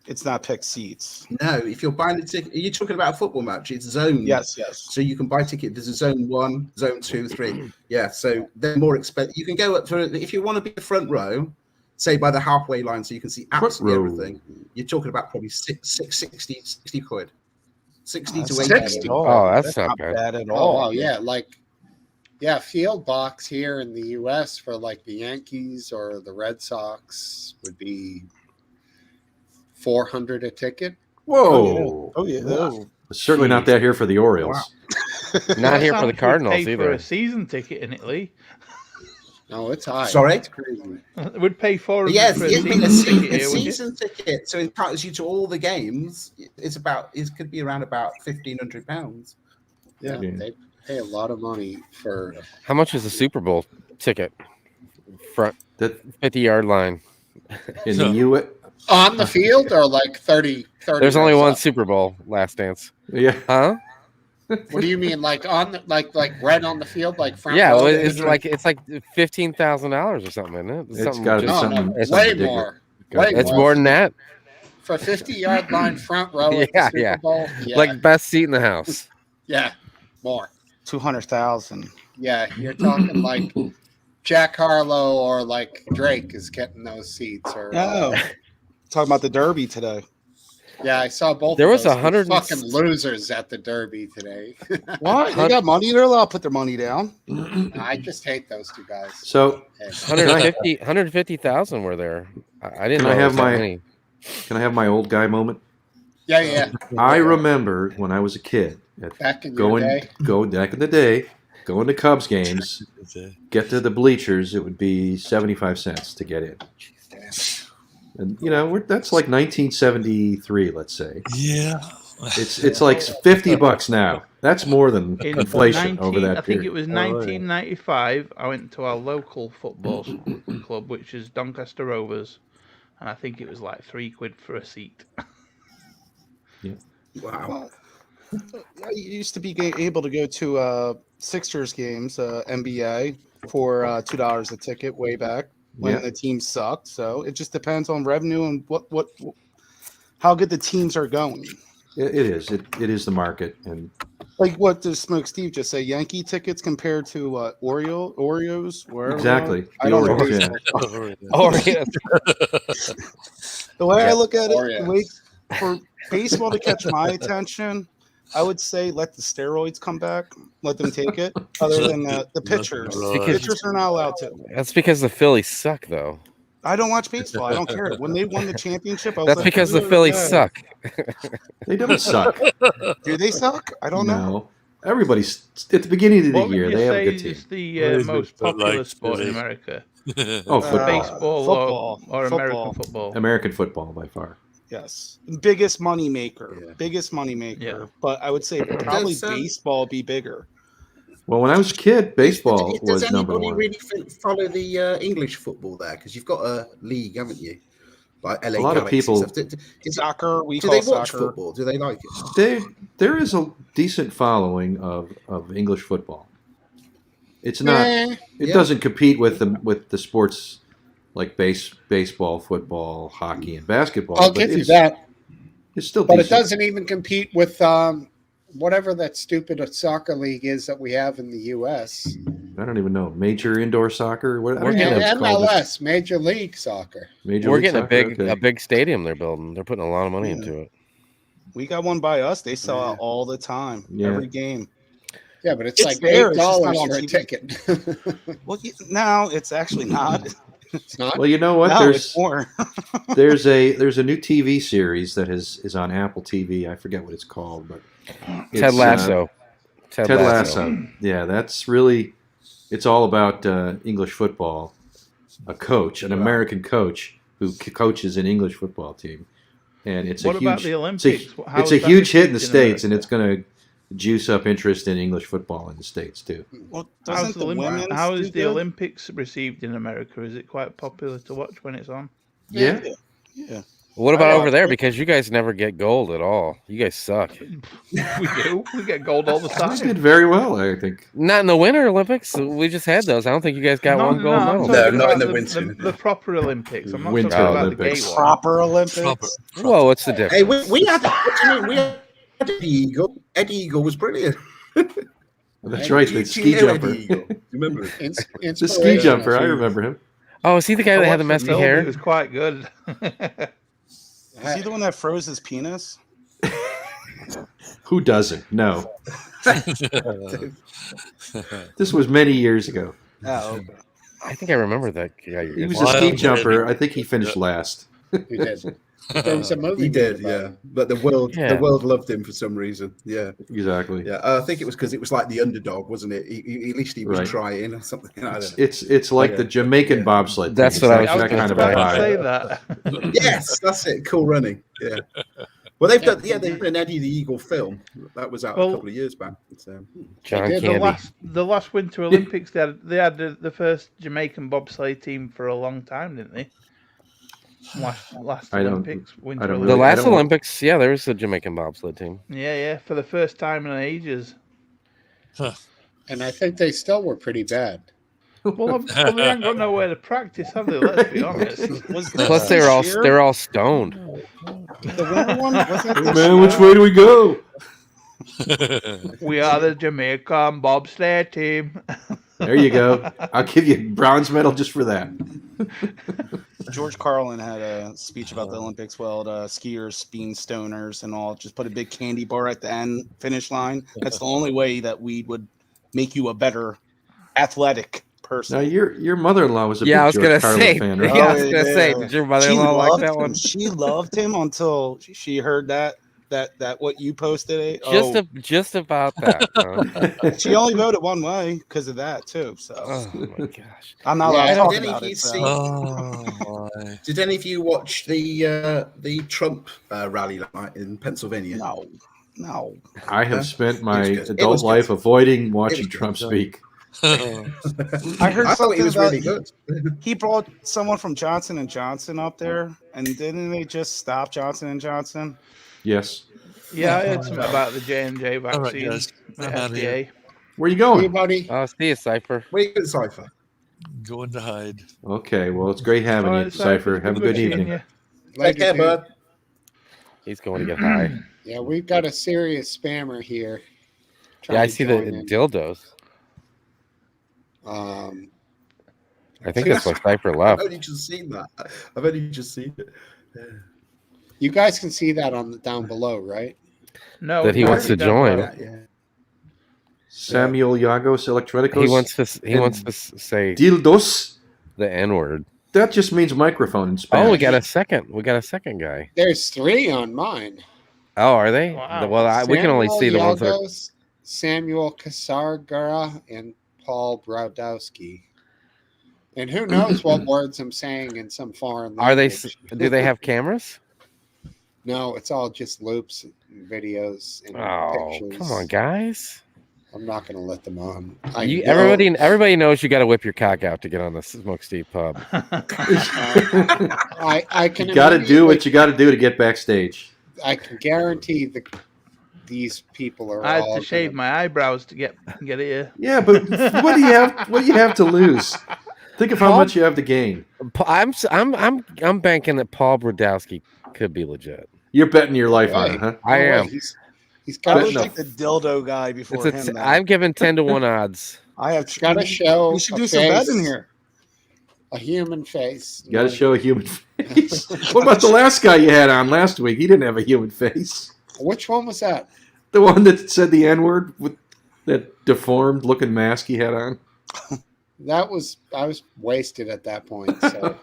It's not picked seats. No, if you're buying a ticket, are you talking about a football match? It's zoned. Yes. So you can buy a ticket. There's a zone 1, zone 2, 3. Yeah, so they're more expensive. You can go up for, if you want to be the front row, say by the halfway line, so you can see absolutely everything. You're talking about probably 60 quid. 60 to 80. 60. Oh, that's not bad. bad at Oh, all. wow, yeah, field box here in the U.S. for like the Yankees or the Red Sox would be $400 a ticket. Whoa. Oh yeah. Oh. Certainly not that here for the Orioles. Not here for the Sam would Cardinals pay for either. a season ticket in Italy. No, it's high. Sorry? It's crazy. Would pay $400 Yes, for a a season ticket here, wouldn't you? season ticket. So it entitles you to all the games. It could be around about £1,500. Yeah, they pay a lot of money for. How much is a Super Bowl ticket? Front That 50-yard line. in the U.S. On the field or like 30 There's only yards one up? Super Bowl, Last Dance. Yeah. Huh? What do you mean, like on the, like right on the field, like front? Yeah, row? well, it's like $15,000 or something, isn't it? It's Something got just- no, something. it's way something more. ridiculous. Way It's more than that. For 50-yard line front row at Yeah, the Super yeah. Bowl. Yeah, Like best seat in the house. yeah, more. 200,000. Yeah, you're talking like Jack Harlow or like Drake is getting those seats. Or Oh, talking about the Derby today. yeah, I saw both. There of was those 100 fucking losers at the Derby today. What? They got money. They're allowed to put their money down. I just hate those two guys. So Hey. 150,000 were there. I didn't Can know I it have was that my- many. can I have my old guy moment? Yeah. I remember when I was a kid Back in your day. going back in the day, going to Cubs games, get to the bleachers, it would be 75 cents to get in. And that's like 1973, let's say. Yeah. It's like $50 now. That's more than In inflation over that I think it period. was 1995. I went to our local football club, which is Doncaster Rovers, and I think it was like £3 for a seat. Wow. I used to be able to go to Sixers games, NBA, for $2 a ticket way back when Yeah. the team sucked. So it just depends on revenue and how good the teams are going. It is. It is the market, and Like what does Smokesteve just say? Yankee tickets compared to Oreos? Wherever? exactly. I The don't know. Orioles, yeah. Oh, yeah. The way I look at it, Oreos. the way for baseball to catch my attention, I would say let the steroids come back. Let them take it. Other than the pitchers. Right. Pitchers are not allowed to. That's because the Phillies suck, though. I don't watch baseball. I don't care. When they won the championship, I was That's like, because the "Ugh, Phillies yeah." suck. They don't suck. Do they suck? I don't know. No. Everybody's at the beginning of the What year. would you They have a say good team. is the What is most it that popular likes sport in Philly? America? Oh, football. Baseball Football. or American Football. football? American football by far. Yes. Biggest money maker. Yeah. Biggest money maker. Yeah. But I would say probably Does, baseball be bigger. Well, when I was a kid, baseball Does was number anybody one. really follow the English football there? Because you've got a league, haven't you? Like LA A lot of Galaxy people- stuff. Soccer, we Do call they watch soccer. football? Do they like it? There is a decent following of English football. It's not. It yeah. doesn't compete with the sports like baseball, football, hockey, and basketball. I'll but give you it's- that. It's still But decent. it doesn't even compete with whatever that stupid soccer league is that we have in the U.S. I don't even know. Major indoor soccer. What? I We're don't know getting what it's called. MLS, Major League Soccer. Major We're League getting Soccer? a Okay. big stadium they're building. They're putting a lot of money Yeah. into it. We got one by us. They sell Yeah. out all the time, Yeah. every game. Yeah, but it's It's like there, it's just not $8 on for a TV. ticket. Well, no, it's actually not. It's not. Well, you know what? No, it's more. there's a new TV series that is on Apple TV. I forget what it's called, but Ted it's, Lasso. Ted Lasso. Yeah, that's really. It's all about English football. A coach, an American coach who coaches an English football team, and it's What a about huge. the It's a, Olympics? How it's is a that huge hit in the received in States, and America? it's going to juice up interest in English football in the States too. Well, How's doesn't the women's how is do the good? Olympics received in America? Is it quite popular to watch when it's on? Yeah, Yeah. What about I over watch there? it. Because you guys never get gold at all. You guys suck. We do. We get gold all the I did time. very well, I think. Not in the Winter Olympics. We just had those. I don't think you guys got one gold I'm medal. talking No, not in about the winter. the proper Olympics. I'm not Winter talking about Olympics. the gay one. Proper Olympics. Proper. Whoa, what's the Hey, difference? we had. What do you mean? We had Eddie Eagle. Eddie Eagle was brilliant. That's right, Do the you ski know jumper. Eddie Eagle? You remember it? The ski jumper, I remember him. Oh, is he the guy that I had the watched messy film, hair? It was quite good. Is he the one that froze his penis? Who doesn't? No. This was many years ago. Oh, okay. I think I remember that guy. He was a Wild ski Eddie. jumper. I think he finished last. He did. There was a movie. He did, about yeah. it. But the world Yeah. loved him for some reason. Yeah, Exactly. yeah. I think it was because it was like the underdog, wasn't it? At least he was Right. trying or something. I don't know. It's like Yeah. the Jamaican Yeah. bobsled. That's thing. what I It's was that just kind of a about to say vibe. that. Yes, that's it. Cool running. Yeah. Well, they've done. Yeah, they've done an Eddie the Eagle film that was out Well- a couple of years back. So, John did. Candy. The last Winter Olympics, they had the first Jamaican bobsleigh team for a long time, didn't they? Last I don't- Olympics, Winter I don't The really- Olympics. last don't- Olympics, yeah, there was a Jamaican bobsled team. Yeah, for the first time in ages. And I think they still were pretty bad. Well, they haven't got nowhere to practice, have they? Let's be honest. Was this Plus, this year? they're all stoned. The winter one? Was that this Man, which year? way do we go? We are the Jamaican bobsleigh team. There you go. I'll give you a bronze medal just for that. George Carlin had a speech about the Olympics. Well, the skiers being stoners and all. Just put a big candy bar at the end finish line. That's the only way that we would make you a better athletic person. Now, your mother-in-law was a Yeah, I big was George gonna Carlin say. fan, right? Yeah, I was Oh, gonna say. yeah. Did your She mother-in-law like loved that him. one? She loved him until she heard that what you posted. Just about that. Huh? She only voted one way because of that too. So Oh my gosh. I'm not Yeah, allowed to I talk did about any of you it. So. see- Oh my! did any of you watch the Trump rally last night in Pennsylvania? No. I have spent my It was good. It adult was good. life avoiding watching good. Trump speak. I heard I thought something he was about really good. He brought someone from Johnson & Johnson up there, and didn't they just stop Johnson & Johnson? Yes. Yeah, I heard something about the J&J All right, vaccine. guys, the I'm out of here. FDA. Where are you Hey, going? buddy. Oh, see you, Cypher. Where you going, Cypher? Going to hide. Okay, well, it's great having All you, right, Cypher. it's Have a been good seeing evening. you. Take Later, care, dude. bud. He's going to get high. Yeah, we've got a serious spammer here. Yeah, I trying to see the join in. dildos. I think that's why Cypher I've left. only just seen that. I've only just seen it. You guys can see that on the down below, right? No, That he it's wants to already done join. well. Yeah. Samuel Yagos Electronicos. He wants to say Dildos. the N word. That just means microphone in Spanish. Oh, we got a second guy. There's 3 on mine. Oh, are they? Wow. Well, we can only Samuel see the ones that are. Yagos, Samuel Kasargara, and Paul Brodowski. And who knows what words I'm saying in some foreign Are they? language. Do they have cameras? No, it's all just loops and videos and Oh, pictures. come on, guys. I'm not going to let them on. Everybody knows you got to whip your cock out to get on the Smokesteve pub. I can. You got to do what you got to do to get backstage. I can guarantee these people are. I had all to shave my eyebrows to get here. Yeah, but what do you have? What do you have to lose? Think of how much you have to gain. I'm banking that Paul Brodowski could be legit. You're betting your life on it, huh? I am. He's I got would to like the dildo guy before him. I'm giving 10-1 odds. I have got to show. We should do some betting here. A human face. You got to show a human face. What about the last guy you had on last week? He didn't have a human face. Which one was that? The one that said the N-word with that deformed looking mask he had on. I was wasted at that point. So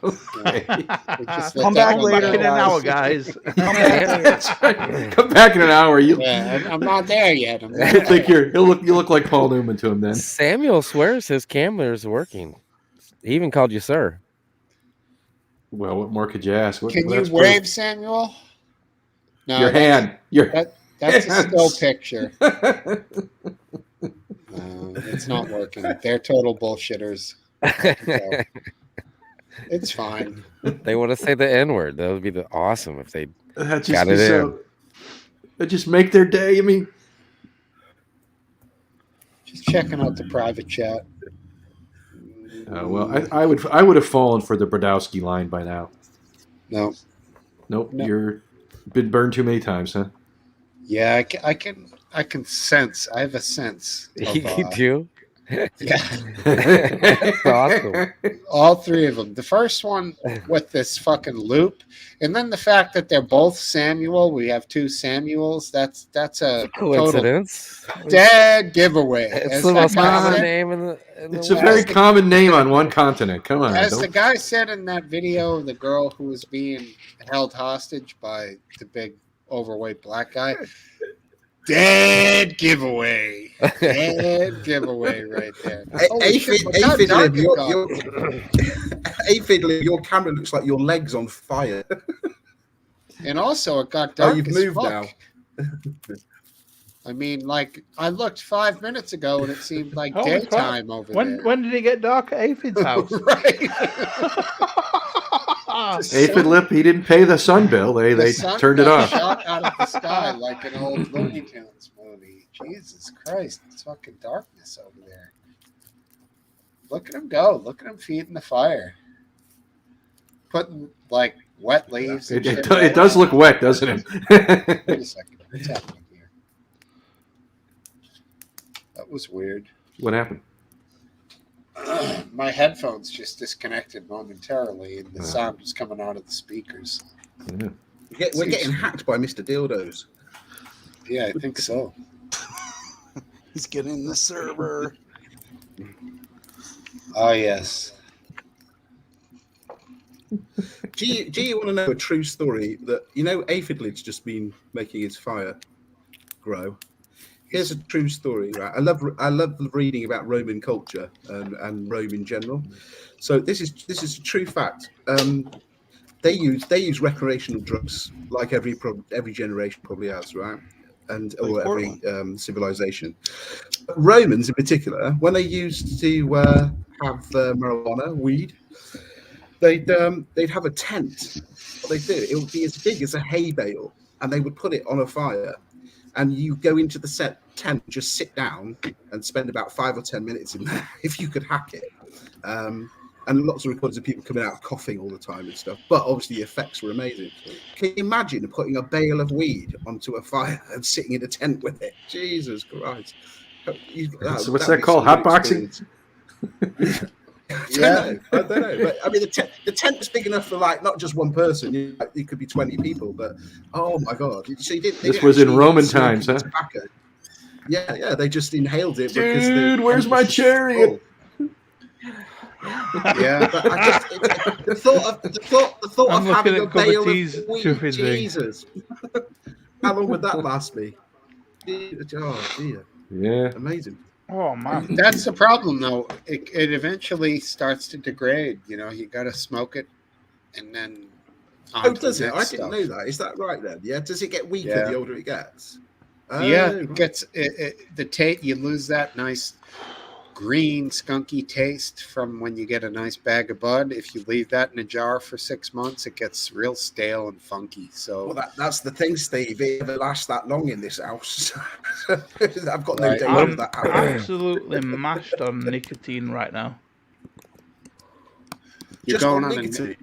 Come back later in an hour, guys. That's right. Come back in an hour. I'm not there yet. You look like Paul Newman to him then. Samuel swears his camera is working. He even called you sir. Well, what more could you ask? Can you wave, Samuel? No, your hand. That's a still picture. It's not working. They're total bullshitters. So, it's fine. They want to say the N-word. That would be awesome if they got it in. That just make their day. I mean, just checking out the private chat. Well, I would have fallen for the Brodowski line by now. Nope. You're been burned too many times, huh? Yeah, I can sense. I have a sense. You do? Yeah. That's awesome. All three of them. The first one with this fucking loop, and then the fact that they're both Samuel. We have two Samuels. That's a coincidence. Total dead giveaway. It's the most common name in the It's a very common name on one continent. Come on. As the guy said in that video, the girl who was being held hostage by the big overweight black guy. Dead giveaway. Dead giveaway right there. Fiddler, your camera looks like your leg's on fire. And also, it got dark. Oh, you've moved now. I mean, like, I looked 5 minutes ago and it seemed like daytime over there. When did it get dark at Aphid's house? Right. Aphid Lip, he didn't pay the sun bill. They turned it off. Shot out of the sky like an old Looney Tunes movie. Jesus Christ, it's fucking darkness over there. Look at him go. Look at him feeding the fire. Putting like wet leaves. It does look wet, doesn't it? Wait a second. What's happening here? That was weird. What happened? My headphones just disconnected momentarily, and the sound was coming out of the speakers. Yeah. We're getting hacked by Mr. Dildos. Yeah, I think so. He's getting the server. Oh, yes. Do you want to know a true story that, Aphidlid's just been making his fire grow? Here's a true story, right? I love reading about Roman culture and Rome in general. So this is a true fact. They use recreational drugs like every generation probably has, right? Or every civilization. But Romans in particular, when they used to have marijuana, weed, they'd have a tent. What they do, it would be as big as a hay bale, and they would put it on a fire. And you go into the tent, just sit down and spend about 5 or 10 minutes in there if you could hack it. And lots of reports of people coming out coughing all the time and stuff. But obviously the effects were amazing. Can you imagine putting a bale of weed onto a fire and sitting in a tent with it? Jesus Christ. So what's that called? Hotboxing? Yeah, I don't know. But I mean, the tent's big enough for not just one person. It could be 20 people. But oh my god! So this was in Roman times, huh? Tobacco. Yeah. They just inhaled it. Dude, where's my chariot? Yeah, but the thought of having a bale of weed. Jesus, how long would that last me? Oh dear. Yeah, amazing. Oh man, that's the problem though. It eventually starts to degrade. You got to smoke it, and then. Oh, does it? I didn't know that. Is that right then? Yeah. Does it get weaker the older it gets? Yeah, Oh, it gets the taste. You lose that nice green skunky taste from when you get a nice bag of bud. If you leave that in a jar for 6 months, it gets real stale and funky. So well, that's the thing, Steve. It never lasts that long in this house. I've got no Right. date I'm of that happening. absolutely mashed on nicotine right now. you're Just going on on nicotine.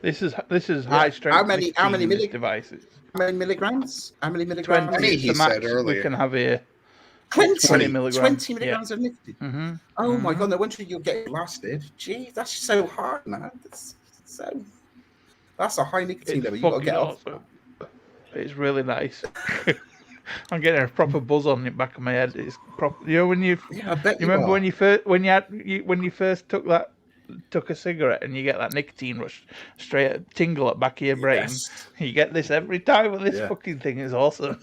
This is high strength How many nicotine in this milli- device. How many milligrams? How many milligrams? 20 20, is he the said max we earlier. can have here. 20, 20 milligrams. 20 milligrams of nicotine. Mm-hmm. Oh my god! No wonder you'll get blasted. Gee, that's so hard, man. That's a high nicotine It's level. You got to fucking get off. awesome. It's really nice. I'm getting a proper buzz on the back of my head. It's proper. You know when you Yeah, I bet you you remember are. when you first took a cigarette and you get that nicotine rush straight at tingle at back of your brain. Yes. You get this every time with this Yeah. fucking thing is awesome.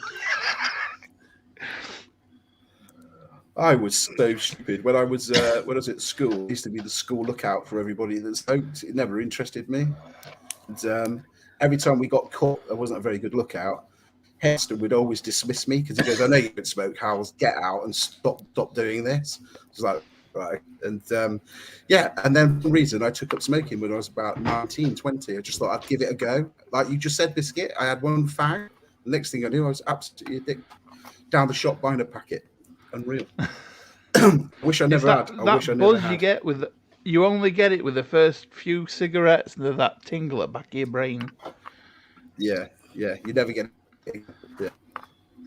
I was so stupid when I was at school. I used to be the school lookout for everybody that smoked. It never interested me. And every time we got caught, I wasn't a very good lookout. Hester would always dismiss me because he goes, "I know you can smoke, Howells. Get out and stop doing this." I was like, right. And yeah, and then for some reason I took up smoking when I was about 19, 20. I just thought I'd give it a go. Like you just said, Biscuit. I had one fag. The next thing I knew, I was absolutely addicted. Down the shop buying a packet. Unreal. Wish I never had. I wish I never buzz had. you get with you only get it with the first few cigarettes and that tingle at back of your brain. Yeah, you never get it. Yeah.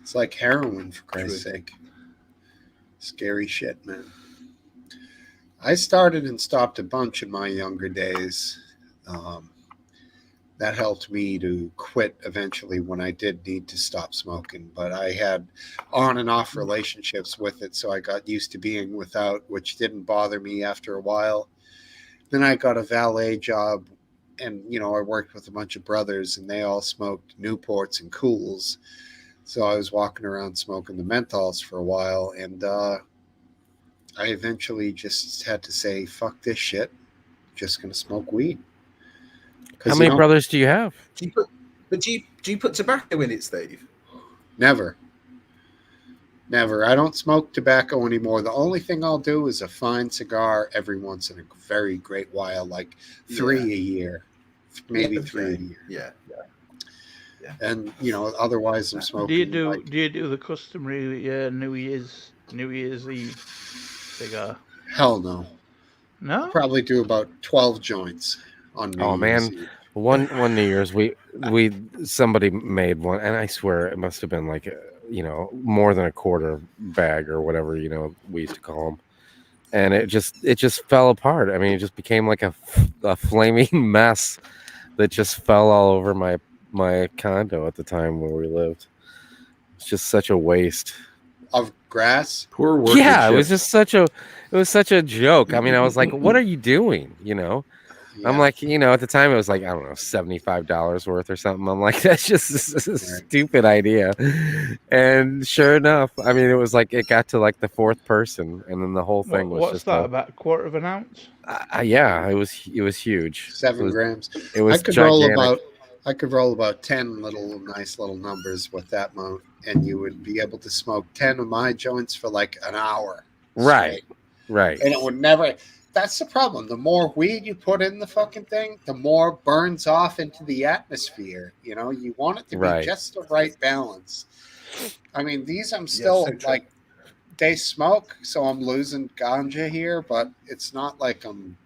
It's like heroin, for Christ's sake. Scary shit, man. I started and stopped a bunch in my younger days. That helped me to quit eventually when I did need to stop smoking. But I had on and off relationships with it, so I got used to being without, which didn't bother me after a while. Then I got a valet job, and I worked with a bunch of brothers, and they all smoked Newports and Cools. So I was walking around smoking the menthols for a while, and I eventually just had to say, "Fuck this shit! I'm just gonna smoke weed." How many brothers do you have? Do you put tobacco in it, Steve? Never. I don't smoke tobacco anymore. The only thing I'll do is a fine cigar every once in a very great while, like 3 a year, maybe 3 a year. Yeah. And otherwise I'm smoking. Do you do the customary New Year's Eve cigar? Hell no. No. Probably do about 12 joints on New Year's Eve. One New Year's somebody made one, and I swear it must have been like more than a quarter bag or whatever we used to call them, and it just fell apart. I mean, it just became like a flaming mess that just fell all over my condo at the time where we lived. It's just such a waste of grass. Poor workmanship. Yeah, it was just such a joke. I mean, I was like, what are you doing? Yeah. I'm like, at the time it was like, I don't know, $75 worth or something. I'm like, that's just a stupid idea. And sure enough, I mean, it was like, it got to like the fourth person, and then the whole thing was what's just that, about a quarter of an ounce? Yeah, it was huge. 7 grams. It was I could roll about 10 nice little numbers with that amount, and you would be able to smoke 10 of my joints for like an hour. Right. And it would never. That's the problem. The more weed you put in the fucking thing, the more burns off into the atmosphere. You want it to be just the right balance. I mean, these I'm still like, they smoke, so I'm losing ganja here, but it's not like I'm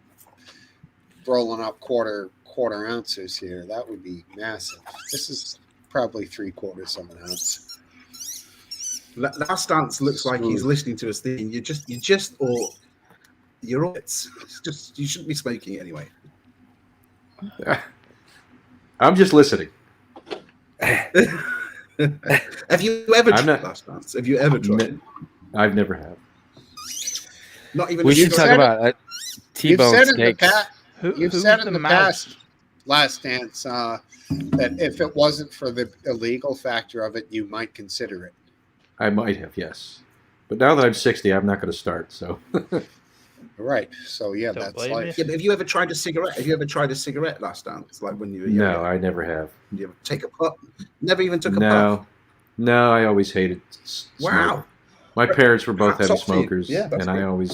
rolling up quarter ounces here. That would be massive. This is probably 3/4 of an ounce. Last Dance looks like he's listening to us thinking, it's just, you shouldn't be smoking anyway. I'm just listening. Have you ever tried Last Dance? Have you ever tried? I've never have. Not even. We should talk about T-bone steaks. You've said in the past, Last Dance, that if it wasn't for the illegal factor of it, you might consider it. I might have, yes. But now that I'm 60, I'm not going to start. So Right. So yeah, Don't that's blame life. Yeah, but have you ever tried a cigarette? Have you ever tried a cigarette, Last Dance? Like when you were No, younger? I never have. Did you ever take a puff? Never even took a puff. No, I always hated Wow. smoking. My parents were both Hats heavy off to you. smokers, Yeah, that's and good.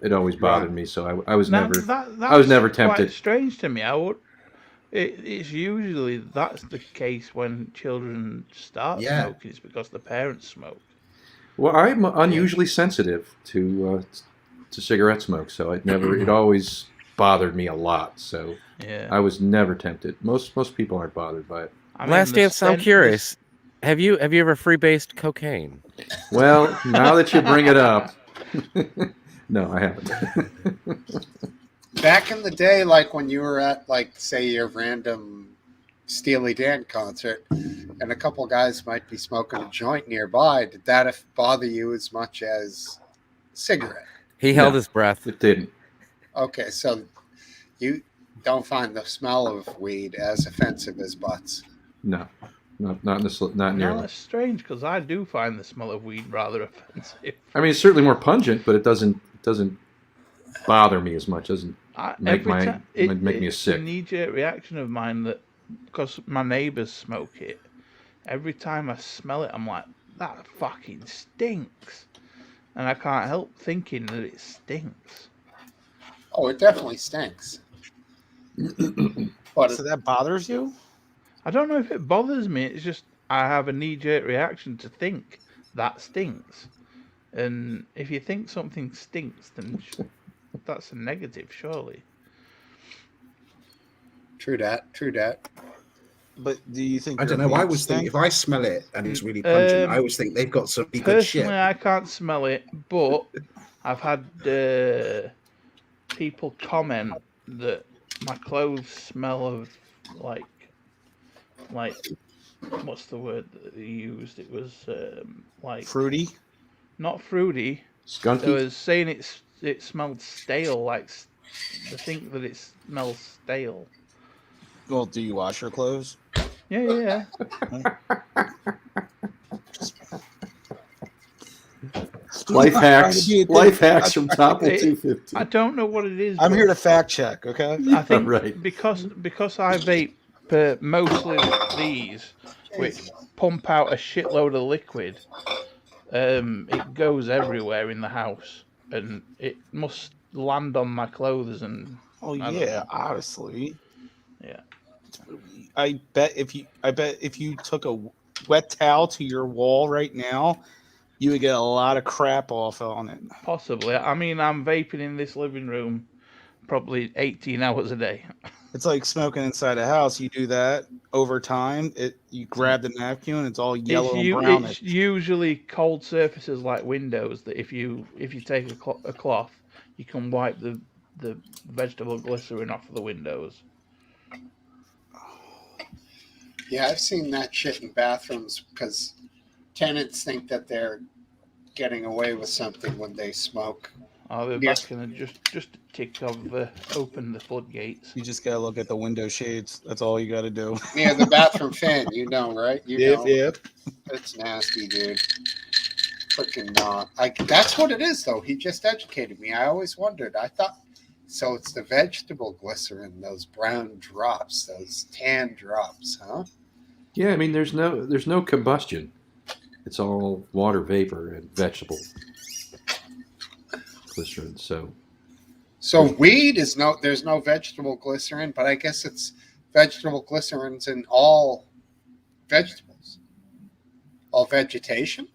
it always bothered Right. me. So I was Now, never, that's I was never quite tempted. strange to me. It's usually that's the case when children start Yeah. smoking. It's because the parents smoke. Well, I'm unusually sensitive to cigarette smoke, so it always bothered me a lot. So Yeah. I was never tempted. Most people aren't bothered by it. I mean, Last the Dance, I'm sten- curious. Have you ever freebased cocaine? Well, now that you bring it up, no, I haven't. Back in the day, like when you were at, like, say, your random Steely Dan concert, and a couple guys might be smoking a joint nearby, did that bother you as much as cigarette? He held No. his breath. It didn't. Okay, so you don't find the smell of weed as offensive as butts. No, not No, nearly. that's strange because I do find the smell of weed rather offensive. I mean, it's certainly more pungent, but it doesn't bother me as much. It doesn't make me it's sick. a knee-jerk reaction of mine that because my neighbours smoke it. Every time I smell it, I'm like, that fucking stinks, and I can't help thinking that it stinks. Oh, it definitely stinks. But So that bothers you? I don't know if it bothers me. It's just I have a knee-jerk reaction to think that stinks, and if you think something stinks, then that's a negative, surely. True that. But do you think I don't know. I always think if I smell it and it's really pungent, I always think they've got some really good shit. Personally, I can't smell it, but I've had people comment that my clothes smell of like what's the word that they used? It was like fruity? Not fruity. Skunky? They was saying it smelled stale. Like they think that it smells stale. Well, do you wash your clothes? Yeah. Life hacks from Topple 250. I don't know what it is. I'm here to fact check, okay? I think Right. because I vape mostly these, which pump out a shitload of liquid. It goes everywhere in the house, and it must land on my clothes. And Oh I don't yeah, know. obviously. Yeah. I bet if you took a wet towel to your wall right now, you would get a lot of crap off on it. Possibly. I mean, I'm vaping in this living room probably 18 hours a day. It's like smoking inside a house. You do that over time. You grab the napkin and it's all yellow and brown. It's usually cold surfaces like windows that if you take a cloth, you can wipe the vegetable glycerin off of the windows. Yeah, I've seen that shit in bathrooms because tenants think that they're getting away with something when they smoke. Oh, they're Yes. back in just a tick of open the floodgates. You just gotta look at the window shades. That's all you gotta do. Yeah, the bathroom fan, you know, right? You know. Yep. It's nasty, dude. Freaking not. That's what it is, though. He just educated me. I always wondered. I thought, so it's the vegetable glycerin, those brown drops, those tan drops, huh? Yeah, I mean, there's no combustion. It's all water vapor and vegetable glycerin. So weed is there's no vegetable glycerin, but I guess it's vegetable glycerins in all vegetables, all vegetation.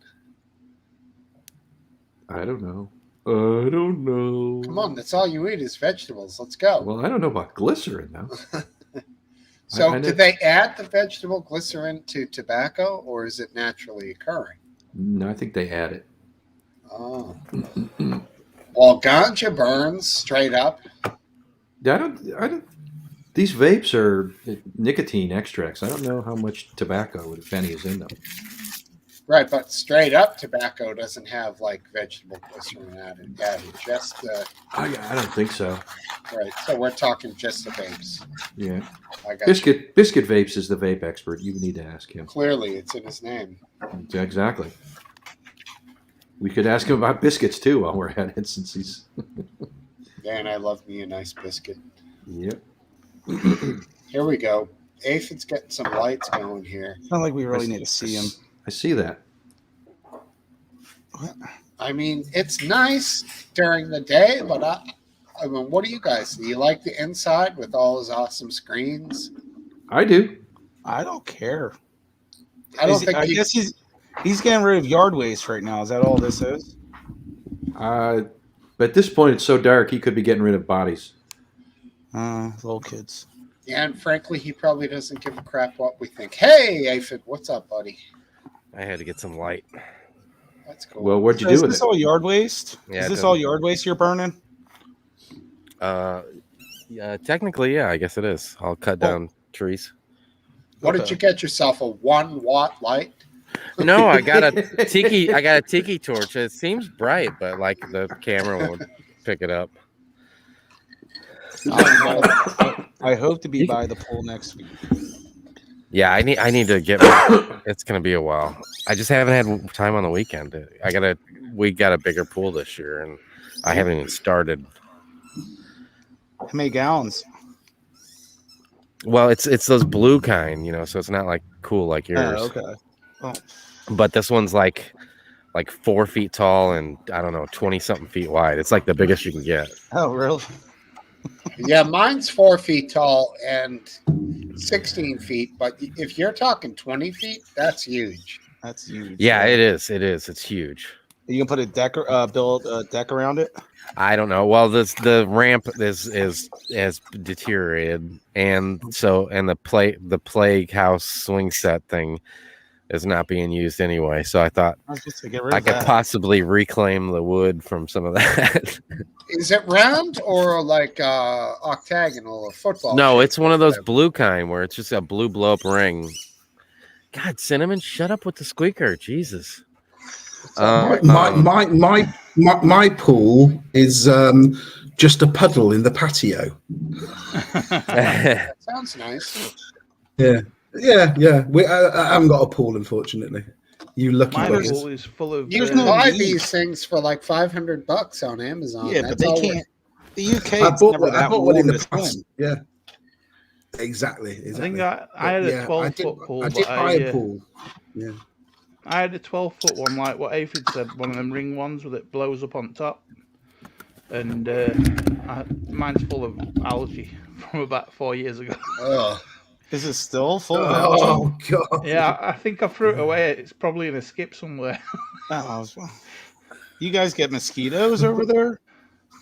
I don't know. Come on, that's all you eat is vegetables. Let's go. Well, I don't know about glycerin though. So, I did they add the vegetable glycerin to tobacco, or is it naturally occurring? No, I think they add it. Oh. Well, ganja burns straight up. I don't. These vapes are nicotine extracts. I don't know how much tobacco, if any, is in them. Right, but straight up tobacco doesn't have like vegetable glycerin added. Just I don't think so. right. So we're talking just the vapes. Yeah. I got Biscuit Vapes is the vape expert. You need to ask him. Clearly, it's in his name. Exactly. We could ask him about biscuits too while we're at it, since he's. Man, I love me a nice biscuit. Yep. Here we go. Aphid's getting some lights going here. It's not like we really need to see him. I see that. I mean, it's nice during the day, but I mean, what do you guys do? You like the inside with all his awesome screens? I do. I don't care. I guess he's getting rid of yard waste right now. Is that all this is? But at this point, it's so dark, he could be getting rid of bodies. Little kids. Yeah, and frankly, he probably doesn't give a crap what we think. Hey, Aphid, what's up, buddy? I had to get some light. That's cool. Well, what'd you Is do with this it? all yard waste? Yeah, Is this all yard waste you're burning? Yeah, technically, yeah, I guess it is. I'll cut down trees. What did you get yourself? A 1-watt light? No, I got a tiki torch. It seems bright, but like the camera won't pick it up. I hope to be by the pool next week. Yeah, I need to get. It's gonna be a while. I just haven't had time on the weekend. We got a bigger pool this year, and I haven't even started. How many gallons? Well, it's those blue kind, so it's not like cool like yours. Oh, okay. Oh. But this one's like 4 feet tall and I don't know, 20 something feet wide. It's like the biggest you can get. Oh, really? Yeah, mine's 4 feet tall and 16 feet. But if you're talking 20 feet, that's huge. That's huge. Yeah, it is. It's huge. You can put a deck, build a deck around it. I don't know. Well, the ramp has deteriorated, and the plague house swing set thing is not being used anyway. So I thought I could possibly reclaim the wood from some of that. Is it round or like octagonal or football? No, it's one of those blue kind where it's just a blue blow up ring. God, Cinnamon, shut up with the squeaker, Jesus. My pool is just a puddle in the patio. That sounds nice. Yeah. I haven't got a pool, unfortunately. You lucky My buggers. pool is full of. You can buy these things for like $500 on Amazon. Yeah, but they can't. The UK, I it's bought never that one in warm the to past. swim. Yeah. Exactly. I think I had a 12-foot pool. I did buy a pool. Yeah. I had a 12-foot one, like what Aphid said, one of them ring ones with it blows up on top. And mine's full of algae from about 4 years ago. Oh. Is it still full of algae? Oh, God. Yeah, I think I threw it away. It's probably in a skip somewhere. You guys get mosquitoes over there?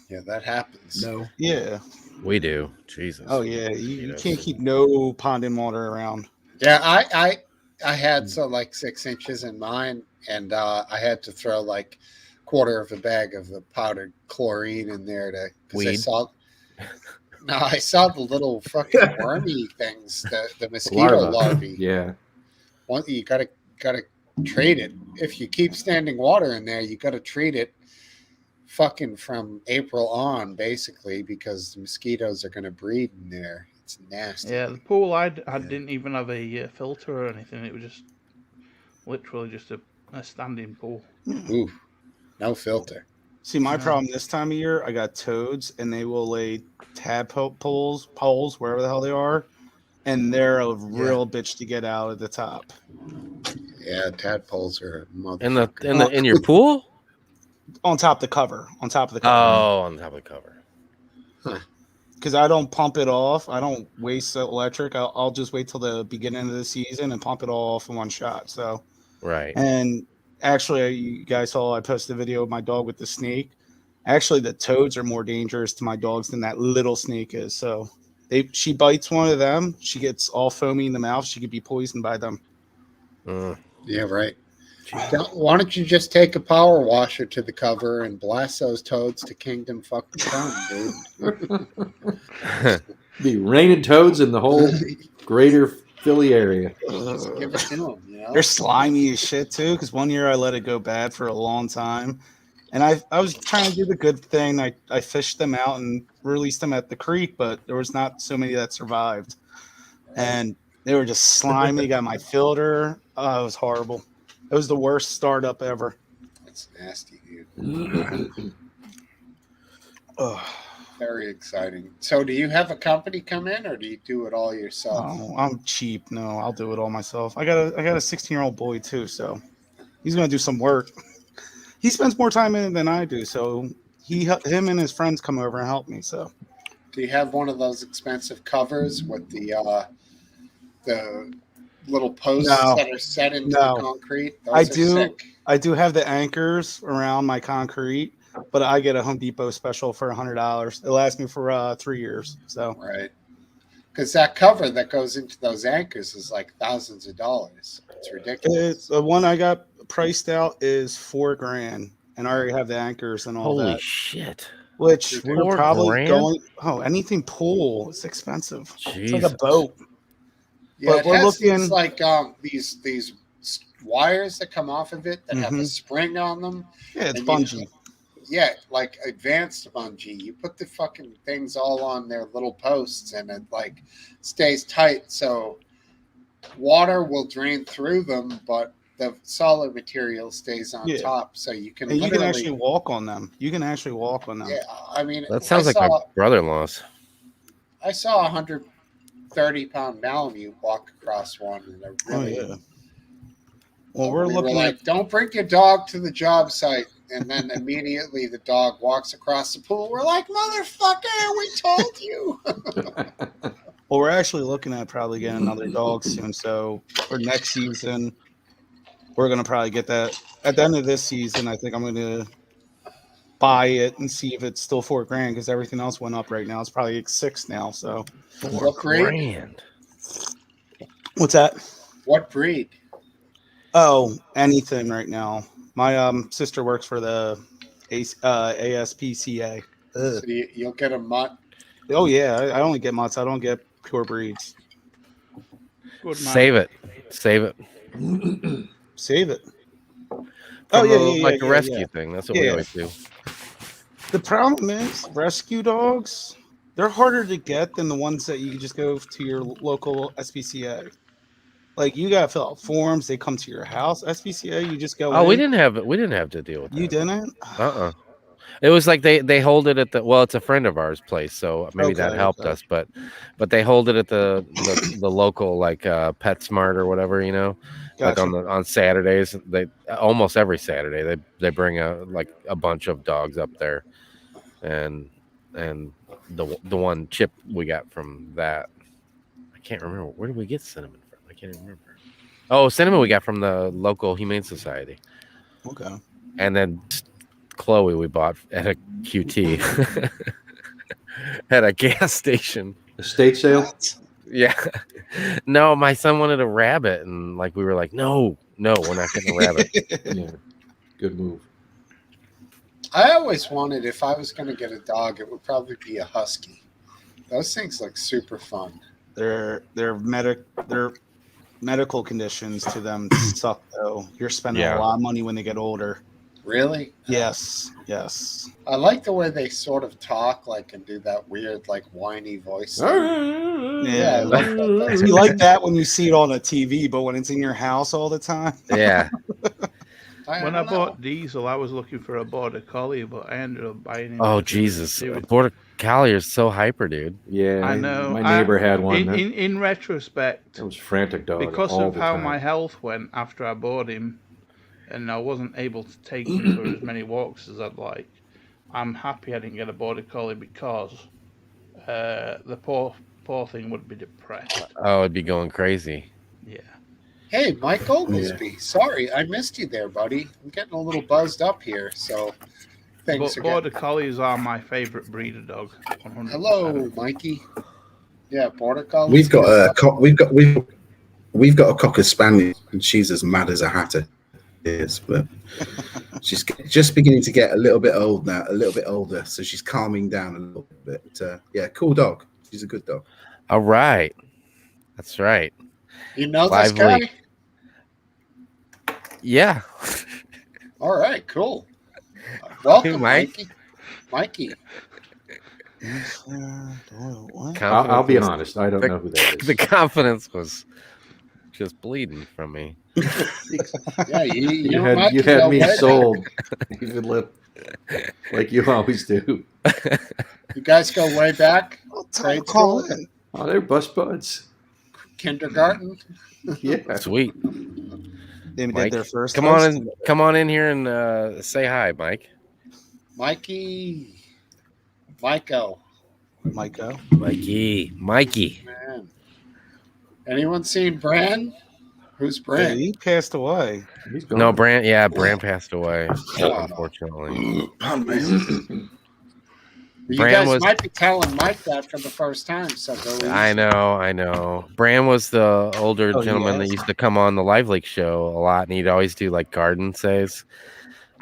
Yeah, that happens. No. Yeah. We do. Jesus. Oh, yeah. You can't keep no pond and water around. Yeah, I had like 6 inches in mine, and I had to throw like quarter of a bag of the powdered chlorine in there Weed. I saw the little fucking wormy things, the mosquito larvae. Yeah. You gotta treat it. If you keep standing water in there, you gotta treat it fucking from April on, basically, because the mosquitoes are gonna breed in there. It's nasty. Yeah, the pool I didn't even have a filter or anything. It was just literally just a standing pool. Ooh, no filter. See, my problem this time of year, I got toads, and they will lay poles, wherever the hell they are, and they're a real bitch to get out at the top. Yeah, tadpoles are a mother. In your pool? On top of the cover. Oh, on top of the cover. Because I don't pump it off. I don't waste the electric. I'll just wait till the beginning of the season and pump it all off in one shot. So, right. And actually, you guys saw I posted a video of my dog with the snake. Actually, the toads are more dangerous to my dogs than that little snake is. So, she bites one of them, she gets all foamy in the mouth. She could be poisoned by them. Yeah, right. Why don't you just take a power washer to the cover and blast those toads to Kingdom fucking Come, dude? Be raining toads in the whole greater Philly area. Just give it to them, you know? They're slimy as shit too. Because one year I let it go bad for a long time, and I was trying to do the good thing. I fished them out and released them at the creek, but there was not so many that survived, and they were just slimy. Got my filter. Oh, it was horrible. It was the worst startup ever. That's nasty, dude. Very exciting. So, do you have a company come in, or do you do it all yourself? Oh, I'm cheap. No, I'll do it all myself. I got a 16-year-old boy too, so he's gonna do some work. He spends more time in it than I do, so him and his friends come over and help me. So, Do you have one of those expensive covers with the little posts No. that are set into No. the concrete? Those I are do. sick. I do have the anchors around my concrete, but I get a Home Depot special for $100. It lasts me for 3 years. So Right. Because that cover that goes into those anchors is like thousands of dollars. It's ridiculous. the one I got priced out is $4,000, and I already have the anchors and all Holy that. shit! Which we're $4 probably grand? going. Oh, anything pool, it's expensive. It's like Jesus. a boat. Yeah, But it we're has these looking- like these wires that come off of it that have a spring on them. Yeah, it's And you- bungee. Yeah, like advanced bungee. You put the fucking things all on their little posts, and it like stays tight, so water will drain through them, but the solid material stays on Yeah. top, so you can And you literally. can actually walk on them. Yeah, I mean, That sounds like my brother-in-law's. I saw 130-pound Malamute walk across one, and I really. Oh yeah. Well, we're we looking were at like, don't bring your dog to the job site. And then immediately the dog walks across the pool. We're like, motherfucker, we told you. Well, we're actually looking at probably getting another dog soon. So for next season, we're gonna probably get that. At the end of this season, I think I'm gonna buy it and see if it's still $4,000 because everything else went up right now. It's probably like 6 now. So $4 grand. what's that? What breed? Oh, anything right now. My sister works for the ASPCA. So you'll get a mutt. Oh yeah, I only get mutts. I don't get pure breeds. Good man. Save it. Save it. Save it. From like a rescue thing. That's what we Yeah. always do. The problem is rescue dogs. They're harder to get than the ones that you can just go to your local SPCA. Like you gotta fill out forms. They come to your house. SPCA, you just go. Oh, in. we didn't have to deal with that. You didn't? It was like they hold it at the it's a friend of ours place, so maybe that helped us. But they hold it at the local like PetSmart or whatever, you know. Gotcha. Like on Saturdays, they almost every Saturday they bring a bunch of dogs up there, and the one chip we got from that, I can't remember, where did we get Cinnamon from? I can't even remember. Oh, Cinnamon we got from the local Humane Society. Okay. And then Chloe we bought at a QT at a gas station. Estate sale? Yeah. No, my son wanted a rabbit, and we were like, no, we're not getting a rabbit. Yeah. Good move. I always wanted, if I was going to get a dog, it would probably be a husky. Those things look super fun. Their medical conditions to them suck though. You're spending a lot of money when they get older. Really? Yes. I like the way they sort of talk, and do that weird, whiny voice. Yeah. I like that. You like that when you see it on a TV, but when it's in your house all the time. Yeah. When I bought Diesel, I was looking for a border collie, but I ended up buying him. Oh Jesus, border collie is so hyper, dude. Yeah, I know. My neighbor had one. In retrospect, it was frantic dog. because all of the how time. my health went after I bought him, and I wasn't able to take him for as many walks as I'd like. I'm happy I didn't get a border collie because the poor thing would be depressed. Oh, it'd be going crazy. Yeah. Hey, Mike Oglesby. Yeah. Sorry, I missed you there, buddy. I'm getting a little buzzed up here, so thanks But border collies are my favorite breed of dog. 100%. Hello, Mikey. Yeah, border collies. We've got a cocker spaniel, and she's as mad as a hatter. Is, but she's just beginning to get a little bit older, so she's calming down a little bit. Yeah, cool dog. She's a good dog. All right, that's right. You know this guy? Yeah. All right, cool. Welcome, Mike. Mikey. I'll be honest. I don't know who that is. The confidence was just bleeding from me. Yeah, you You might had you go had me way back. sold, Evelyn, like you always do. You guys go way back. Well, time to Grade call school, in. Oh, they're bus buds. kindergarten. Yeah. Sweet. They Mike, did their first. come on in here and say hi, Mike. Michael. Micah. Mikey. Man. Anyone seen Bran? Who's Yeah, Bran? he passed away. He's gone. No, Brand passed away, Oh. unfortunately. You Bran guys was- might be telling Mike that for the first time, so go easy. I know. Bran was the older Oh, gentleman that yes. used to come on the Live Leak show a lot, and he'd always do like garden saves.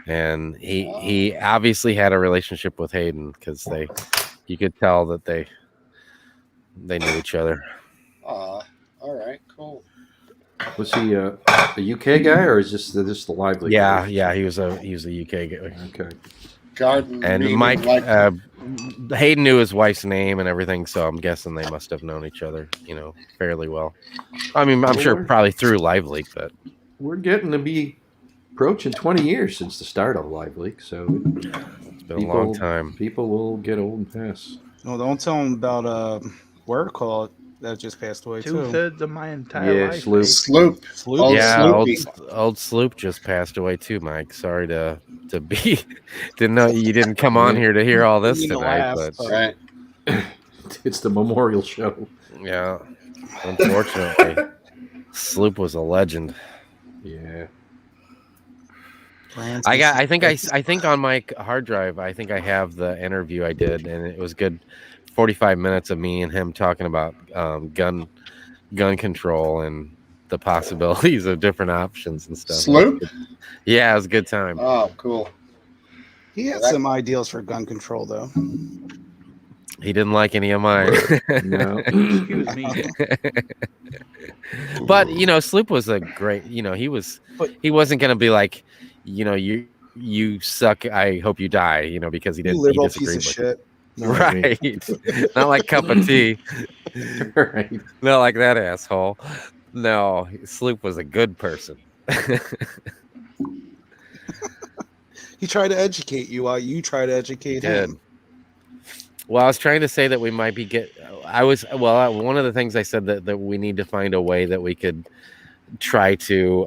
And he obviously had a relationship with Hayden because you could tell that they knew each other. All right, cool. Was he a UK guy or is just the lively? Yeah, he was a UK guy. Okay. Garden And meaning Mike, like Hayden knew his wife's name and everything, so I'm guessing they must have known each other, fairly well. I mean, I'm sure probably through Live Leak, but We're getting to be approaching 20 years since the start of Live Leak, so it's been a long time. People will get old and pass. No, don't tell him about word call that just passed away too. 2/3 of my entire life. Sloop. Sloop. Sloop. Old Yeah, Sloopy. old Sloop just passed away too, Mike. Sorry to be didn't know you didn't come on here to hear all this You know, tonight, laugh, but Right. It's the memorial show. yeah, unfortunately, Sloop was a legend. Yeah. I think on my hard drive, I think I have the interview I did, and it was good 45 minutes of me and him talking about gun control and the possibilities of different options and stuff. Sloop? Yeah, it was a good time. Oh, cool. He had some ideals for gun control though. He didn't like any of mine. No. Excuse me. But Sloop was a great. He wasn't gonna be like, you suck. I hope you die. Because he You didn't. He liberal piece disagreed of with shit. Right. Not like cup of tea. Right. Not like that asshole. No, Sloop was a good person. He tried to educate you while you try to educate him. Well, I was trying to say that we might be one of the things I said that we need to find a way that we could try to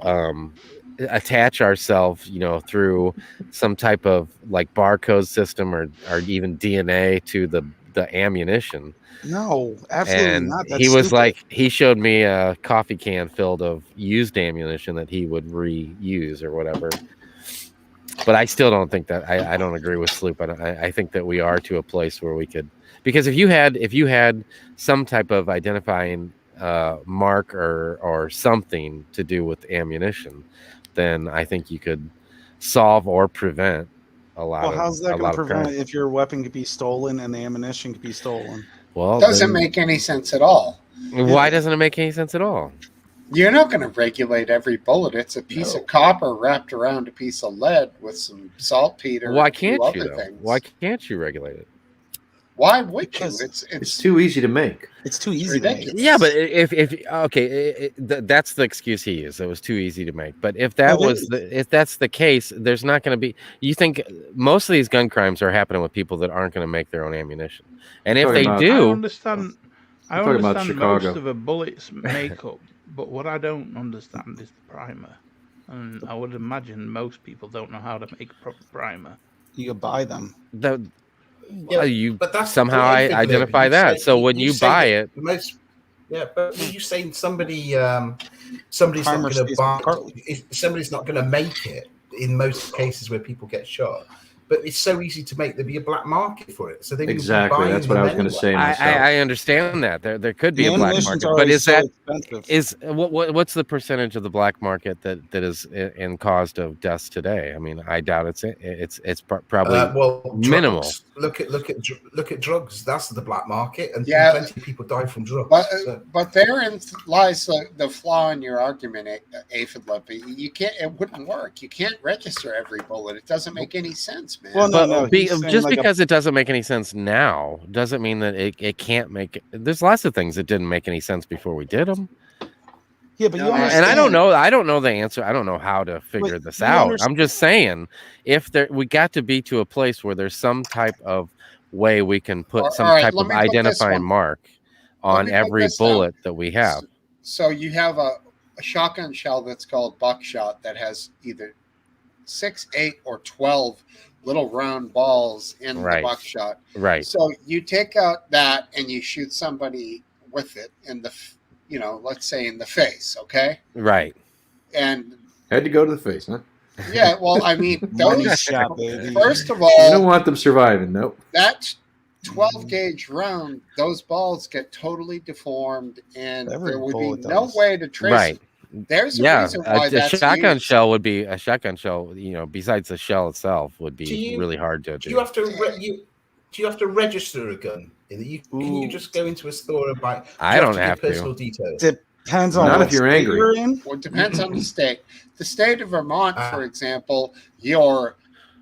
attach ourselves, through some type of like barcode system or even DNA to the ammunition. No, absolutely And not. That's he was stupid. like, he showed me a coffee can filled of used ammunition that he would reuse or whatever. But I still don't think that I don't agree with Sloop. I think that we are to a place where we could, because if you had some type of identifying mark or something to do with ammunition, then I think you could solve or prevent a lot. Well, how's that going to prevent crime. if your weapon could be stolen and the ammunition could be stolen? Well, Doesn't make any sense at all. Why doesn't it make any sense at all? You're not going to regulate every bullet. It's a piece of copper wrapped around a piece of lead with some saltpeter. Why can't and a you few though? other things. Why can't you regulate it? Why would you? Because It's too easy to make. It's too easy to make. ridiculous. Yeah, but that's the excuse he used. It was too easy to make. But if that's the case, there's not going to be. You think most of these gun crimes are happening with people that aren't going to make their own ammunition, and if Talking they about- I do, understand. I talking about understand Chicago. most of a bullet's makeup, but what I don't understand is the primer. And I would imagine most people don't know how to make a proper primer. You could buy them. you But that's somehow the point, identify you that. say- So when you say buy that it, the most, but when you saying somebody's not Primer going to stays buy, with cartilage. somebody's not going to make it in most cases where people get shot. But it's so easy to make. There'd be a black market for it. So they Exactly. That's what I was going to say myself. I understand that there could be The a black ammunition's market, but already is so that expensive. what's the percentage of the black market that is in caused of deaths today? I mean, I doubt it's probably drugs. minimal. Look at drugs. That's the black market, and Yeah. plenty of people die from drugs. But therein lies the flaw in your argument, Aphid Lippy. You can't. It wouldn't work. You can't register every bullet. It doesn't make any sense, man. Well, no, he's saying Just like because it doesn't make any sense now doesn't mean that it can't make. There's lots of things that didn't make any sense before we did them. Yeah, but No, you and understand. And I don't know the answer. I don't know how to figure this you out. understand- I'm just saying, if we got to be to a place where there's some type of way we can put All some right, type let of me put this identifying one. mark Let on me put every this down. bullet that we have. So you have a shotgun shell that's called buckshot that has either 6, 8, or 12 little round balls in Right. the buckshot. Right. So you take out that and you shoot somebody with it in the, let's say in the face, okay? Right. And Had to go to the face, huh? yeah, well, I mean, Money those, shot, baby. first of You don't all, want them surviving. Nope. that 12 gauge round, those balls get totally deformed, and Every there would be bullet no does. way to trace Right. it. There's a Yeah. reason why A that's shotgun used. shell would be a shotgun shell. Besides the shell itself, would be really hard to Do do. you have to do you have to register a gun? Can you just go into a store and buy? I don't give have to. personal details. Depends on Not what if you're state angry. you're in. Well, it depends on the state. The state of Vermont, Ah. for example, your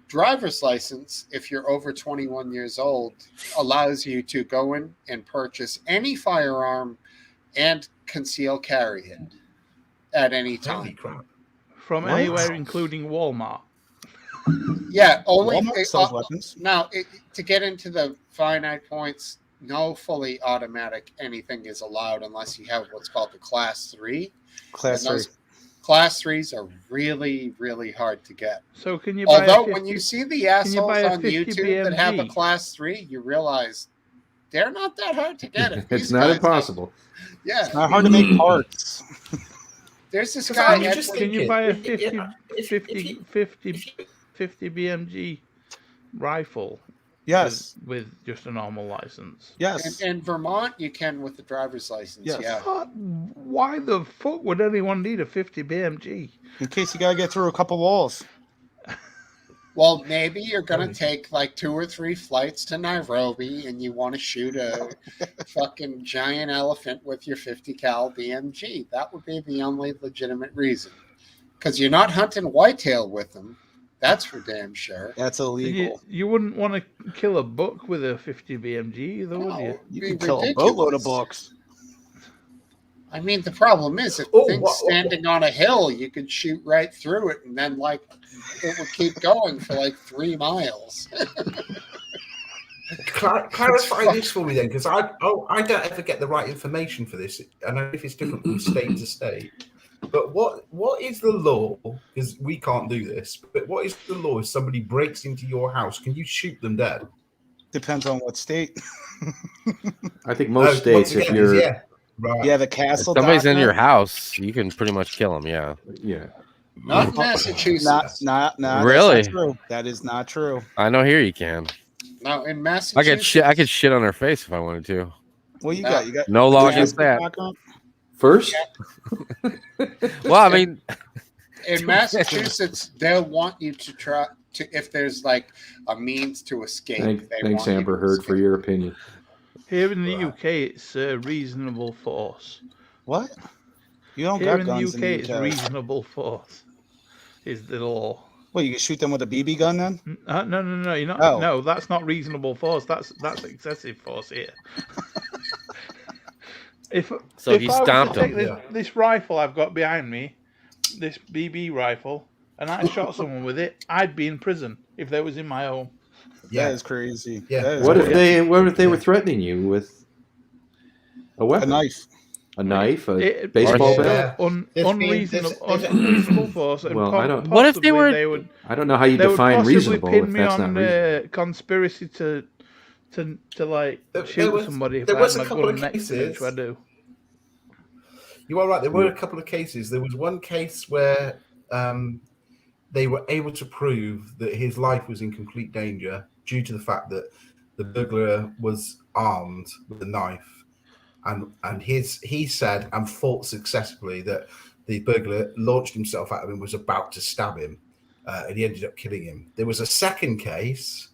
driver's license, if you're over 21 years old, allows you to go in and purchase any firearm and conceal carry it at any Holy time. crap! From What? anywhere, including Walmart. Yeah, only Walmart sells weapons. now to get into the finite points. No fully automatic anything is allowed unless you have what's called the Class 3. Class And those 3. Class 3s are really, really hard to get. So can you buy Although a 50, when you see the you assholes buy a on 50 YouTube that have a BMG? Class 3, you realize they're not that hard to get. It's These not guys impossible. Yeah, It's not hard to make parts. there's this 'Cause guy. I was just Edward- Can you thinking, buy a if- 50, if 50, you- 50, if you- 50 BMG rifle Yes. with just a normal license? Yes. in Vermont, you can with the driver's license. Yes. Yeah. Why the fuck would anyone need a 50 BMG? In case you gotta get through a couple walls. Well, maybe you're going to take like 2 or 3 flights to Nairobi and you want to shoot a fucking giant elephant with your 50 cal BMG. That would be the only legitimate reason. Because you're not hunting whitetail with them. That's for damn sure. That's illegal. You wouldn't want to kill a buck with a 50 BMG either, would you? No, You it'd can be kill a ridiculous. boatload of books. I mean, the problem is if Oh, the thing's standing on a hill, you could shoot right through it and then like it would keep going for like 3 miles. Clarify this for me then, because I don't ever get the right information for this. I know if it's different from state to state, but what is the law? Because we can't do this. But what is the law if somebody breaks into your house? Can you shoot them dead? Depends on what state. I think most Once states, if again, you're, yeah, right. You have a If castle. somebody's in your document. house, you can pretty much kill them. Yeah. yeah, Not in Massachusetts. Not Really? That's not true. That is not true. I know here you can. No, in I Massachusetts. could shit on their face if I wanted to. What you No. got? You got No law Yeah. against that. document? first, Well, I mean, In Massachusetts, they'll want you to try to if there's like a means to escape. They thanks want you Amber to Heard for escape. your opinion. Here in the Right. UK, it's reasonable force. What? You don't Here got in the guns UK, in it's the UK. reasonable force. Is the law? Well, you can shoot them with a BB gun then? No. You're not. Oh. No, that's not reasonable force. That's excessive force here. So if he I was to stomped take him. this, Yeah. this rifle I've got behind me, this BB rifle, and I shot someone with it, I'd be in prison if they was in my home. Yeah. That is crazy. Yeah. That is What if crazy. they were threatening you with a A weapon, knife? a knife, a It- baseball Yeah. bat? There's Unreasonable force. And Well, I don't- What if they possibly were- they would I don't know how you they would define possibly reasonable pin if me that's not on reasonable. conspiracy to like There shoot was- somebody if there I was had a my couple gun of next to me, which I cases. do. You are right. There were a couple of cases. There was one case where they were able to prove that his life was in complete danger due to the fact that the burglar was armed with a knife, and he said and fought successfully that the burglar launched himself at him and was about to stab him, and he ended up killing him. There was a second case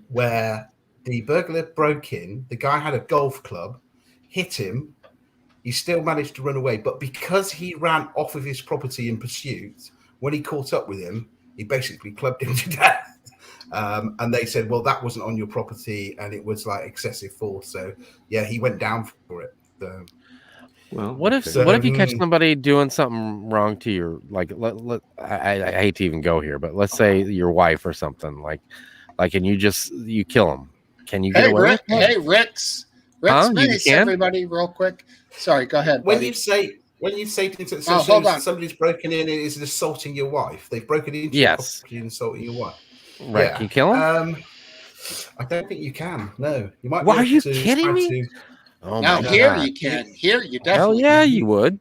where the burglar broke in. The guy had a golf club, hit him. He still managed to run away, but because he ran off of his property in pursuit, when he caught up with him, he basically clubbed him to death. And they said, well, that wasn't on your property and it was like excessive force. So, yeah, he went down for it. So, Well, What if okay. what if you catch somebody doing something wrong to your I hate to even go here, but let's say your wife or something and you kill them. Can you get Hey, away Rick. with that? Hey, Rick's You Mace, can? everybody, real quick. Sorry, go ahead, When buddy. you say hold on. somebody's broken in and is assaulting your wife, they've broken into your property and assaulting your wife. Right? Yeah. Can you kill them? I don't think you can. No, you might. Why, be are able you to kidding try me? to- Oh Now, my here God. you can. Here you Hell definitely yeah, can. you would.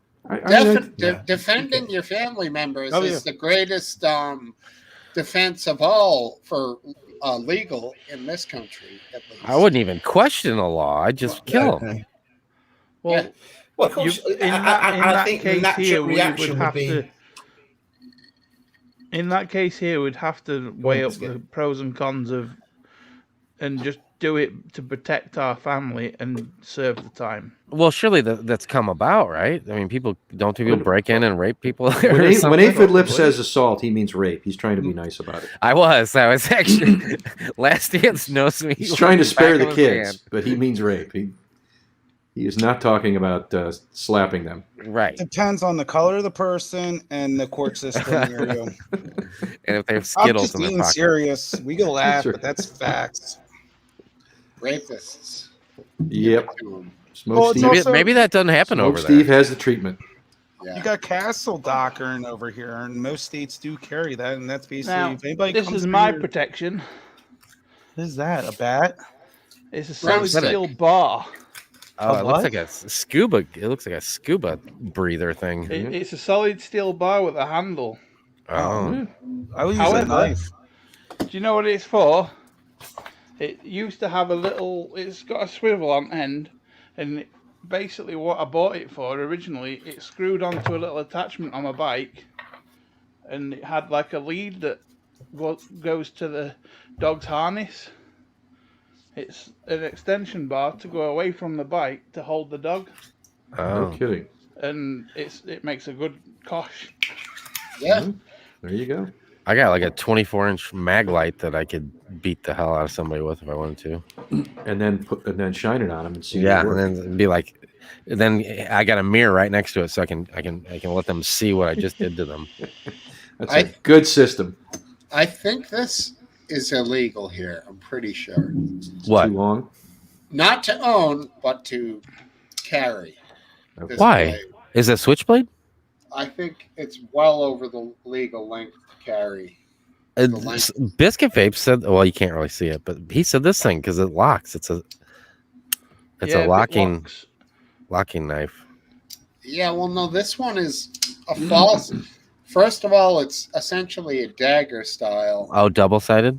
Defending your family members Oh, is the greatest defense of all for legal in this country, at least. I wouldn't even question the law. I'd just kill them. Okay. Well, Well, of course, in I that think the case natural here, we would reaction would have be. to. In that case here, we'd have to weigh up the pros and cons and just do it to protect our family and serve the time. Well, surely that's come about, right? I mean, people break in and rape people. When Aphid Lip says assault, he means rape. He's trying to be nice about it. I was actually Last Dance knows me. He's trying to spare the kids, but he means rape. He is not talking about slapping them. Right. Depends on the color of the person and the court system near you. And if they have I'm Skittles just in their being pocket. serious. We can laugh, Sure. but that's facts. Rapists. Yep. Smoke Well, it's Steve. also- Maybe that doesn't happen Smoke over Steve there. has the treatment. Yeah. You got castle doctrine over here, and most states do carry that, and that's basically Now, if anybody this comes is to my your- protection. What is that? A bat? It's a solid Synthetic. steel bar. Oh, it looks what? like a scuba. It looks like a scuba breather thing. It's a solid steel bar with a handle. Oh, I would use However- a knife. Do you know what it's for? It used to have a little. It's got a swivel on end, and basically what I bought it for originally, it screwed onto a little attachment on my bike, and it had like a lead that goes to the dog's harness. It's an extension bar to go away from the bike to hold the dog, No oh. kidding. and it makes a good cosh. Yeah. There you go. I got like a 24-inch mag light that I could beat the hell out of somebody with if I wanted to. And then shine it on him and see. Yeah, it work. and then be like, then I got a mirror right next to it, so I can let them see what I just did to them. That's a good system. I think this is illegal here. I'm pretty sure. What? Too long. Not to own, but to carry. Okay. this Why? blade. Is it switchblade? I think it's well over the legal length to carry. Biscuit Vape said, well, you can't really see it, but he said this thing because it locks. It's a Yeah, if it locking locks. knife. Yeah, well, no, this one is a false. First of all, it's essentially a dagger style, Oh, double-sided?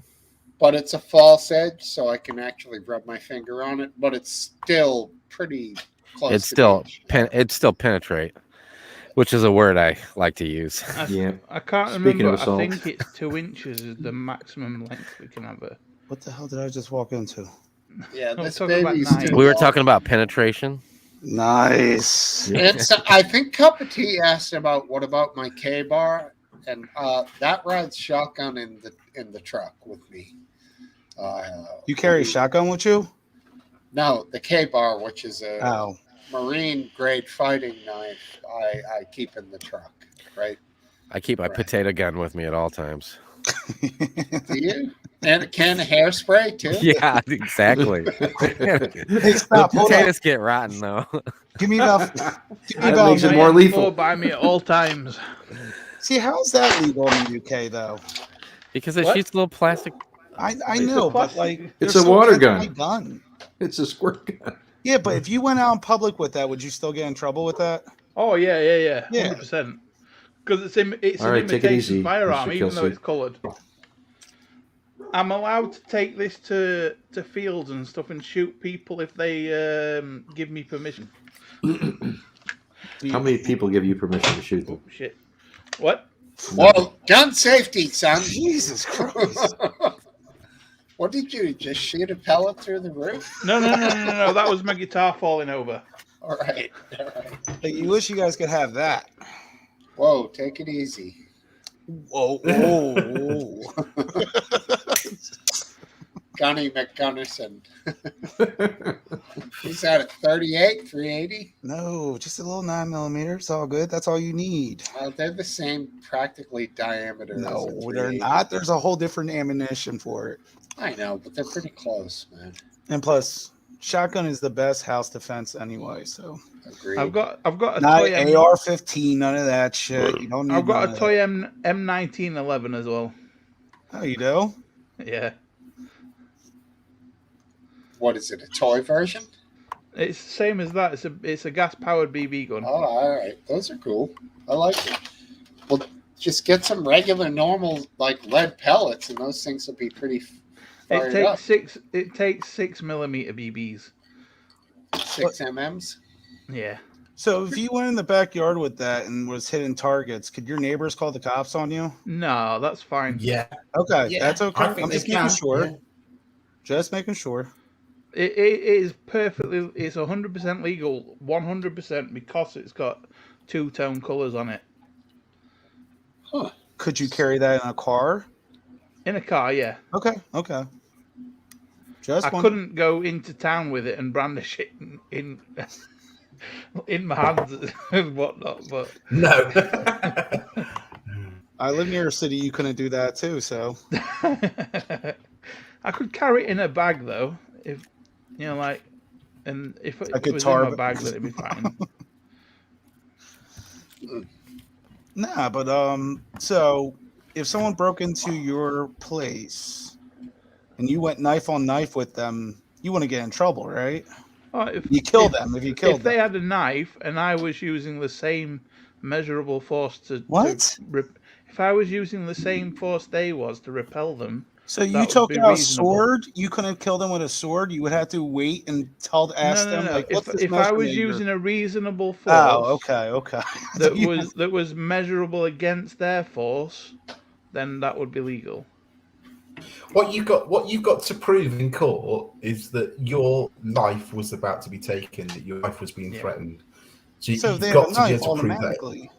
but it's a false edge, so I can actually rub my finger on it. But it's still pretty close. It's to still the edge. it's still penetrate, which is a word I like to use. Yeah. I can't Speaking remember. of assault. I think it's 2 inches is the maximum length we can have. What the hell did I just walk into? Yeah, I'm this talking about baby's knives. too We were long. talking about penetration. Nice. It's. I think Cup of Tea asked about what about my K bar, and that rides shotgun in the truck with me. You carry a shotgun with you? No, the K bar, which is a Oh. marine grade fighting knife, I keep in the truck. Right? I keep my Right. potato gun with me at all times. Do you? And a can of hairspray too. Yeah, exactly. Hey, stop. Hold on. Potatoes get rotten though. Give me about. Give me That about. makes it more lethal. By me at all times. See, how's that legal in the UK though? Because it What? shoots little plastic. I It's know, a but plastic- like It's they're a so water anti-gun. It's a squirt gun. Yeah, but if you went out in public with that, would you still get in trouble with that? Oh yeah, Yeah. 100%. Because it's an All right, take it imitation easy, firearm, Mr. even though Kilsey. it's coloured. I'm allowed to take this to fields and stuff and shoot people if they give me permission. How many people give you permission to shoot them? Oh shit! What? Well, gun safety, son. Jesus Christ! What did you just shoot a pellet through the roof? No. That was my guitar falling over. All right. Like, you wish you guys could have that. Whoa, take it easy. Whoa, whoa, whoa. Gunny McGunnison. He's at a 38, 380. No, just a little 9mm. It's all good. That's all you need. Well, they're the same practically diameter. as a No, they're 380. not. There's a whole different ammunition for it. I know, but they're pretty close, man. And plus, shotgun is the best house defense anyway. So Agreed. I've got a not toy AR-15, none of that shit. You don't need. I've got a toy M1911 as well. Oh, you do? Yeah, What is it? A toy version? it's the same as that. It's a gas powered BB gun. Oh, all right. Those are cool. I like it. Well, just get some regular, normal, like lead pellets, and those things will be pretty fired up. It takes 6mm BBs. 6 MMs. Yeah. So if you went in the backyard with that and was hitting targets, could your neighbors call the cops on you? No, that's fine. Yeah. Okay, Yeah, that's okay. I think I'm they just making can, sure. yeah. Just making sure. It is perfectly. It's 100% legal, 100% because it's got two-tone colors on it. Huh. Could you carry that in a car? In a car, yeah. Okay. Just I one. couldn't go into town with it and brandish it in in my hands and whatnot, but No. I live near a city. You couldn't do that too. So I could carry it in a bag though, if you know, like, and if it was guitar, in my bag, then it'd be fine. nah, but so if someone broke into your place and you went knife on knife with them, you wouldn't get in trouble, right? Oh, if You kill them if you kill if they them. had a knife and I was using the same measurable force to What? if I was using the same force they was to repel them, So you that would took be out a reasonable. sword. You couldn't kill them with a sword. You would have to wait and ask them No. like, "What's this If I was measurement you're-" using a reasonable force, Oh, okay. that was measurable against their force, then that would be legal. What you've got to prove in court is that your life was about to be taken, that your life was being threatened. So So you've they got have a to be knife able to prove that. automatically.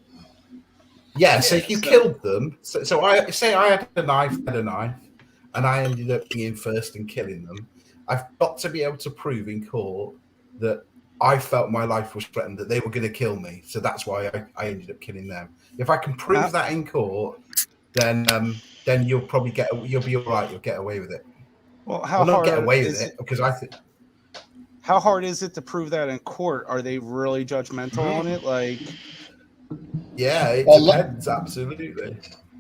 Yeah, so if you so- killed them, so I say I had a knife, and I ended up being first and killing them. I've got to be able to prove in court that I felt my life was threatened, that they were going to kill me. So that's why I ended up killing them. If I can prove that in court, then you'll probably you'll be all right. You'll get away with it. Well, how Well, not hard get away with is it because I think. How hard is it to prove that in court? Are they really judgmental on it? Like, Yeah, it Well, depends, absolutely.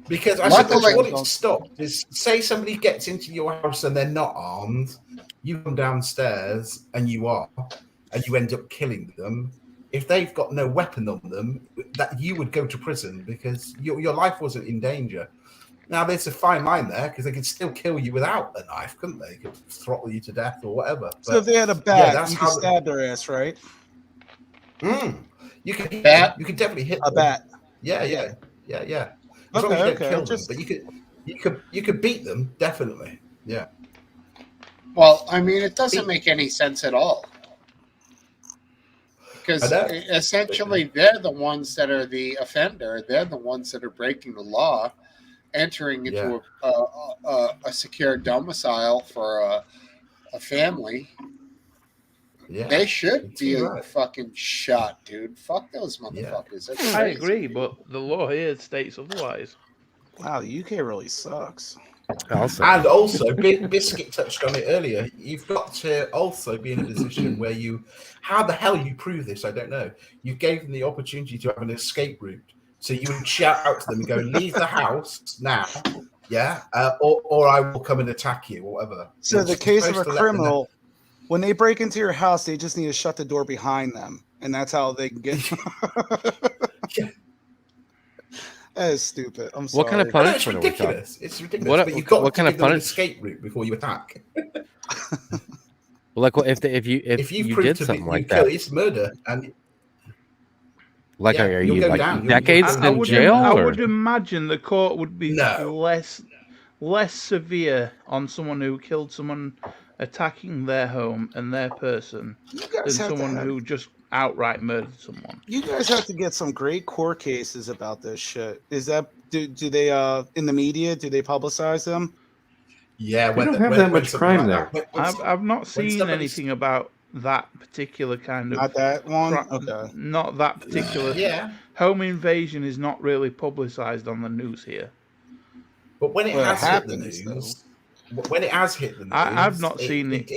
Because I Luckily- suppose what it stopped is, say somebody gets into your house and they're not armed, you come downstairs and you are, and you end up killing them. If they've got no weapon on them, that you would go to prison because your life wasn't in danger. Now, there's a fine line there because they could still kill you without a knife, couldn't they? They could throttle you to death or whatever. so if they had a bat, you could stab their ass, right? You could hit Bat? you could definitely hit A them. bat. Yeah. As long as you don't kill them, Just- but you could beat them definitely. Yeah. Well, I mean, it doesn't make any sense at all. Because I know. essentially, they're the ones that are the offender. They're the ones that are breaking the law, entering into a secure domicile for a family. Yeah. They should be right. fucking shot, dude. Fuck those motherfuckers. That's I crazy. agree, but the law here states otherwise. Wow, the UK really sucks. Also, And also, Biscuit touched on it earlier. You've got to also be in a position where how the hell you prove this, I don't know. You gave them the opportunity to have an escape route. So you would shout out to them and go, leave the house now, or I will come and attack you, or whatever. So You're the case of supposed a to let them know. criminal, when they break into your house, they just need to shut the door behind them, and that's how they can get. That is stupid. I'm sorry. what kind of No, it's punishment are we talking? ridiculous. It's ridiculous. But you've got what to kind of give them an punish- escape route before you attack. Like, what if you prove did to something be, like you kill, that? it's murder, and Like, Yeah, are you'll you go like down. decades I in would, jail? I or? would imagine the court would be No. less severe on someone who killed someone attacking their home and their person You than guys have to someone have- who just outright murdered someone. You guys have to get some great court cases about this shit. Is that do they in the media? Do they publicize them? Yeah, We don't have that much crime there. I've not seen somebody's- anything about that particular kind of. Not that one. cri- Okay. Not that particular. Yeah, Home invasion is not really publicised on the news here. but when it Well, it has hit the happens, news, when it has hit the news, I've not seen it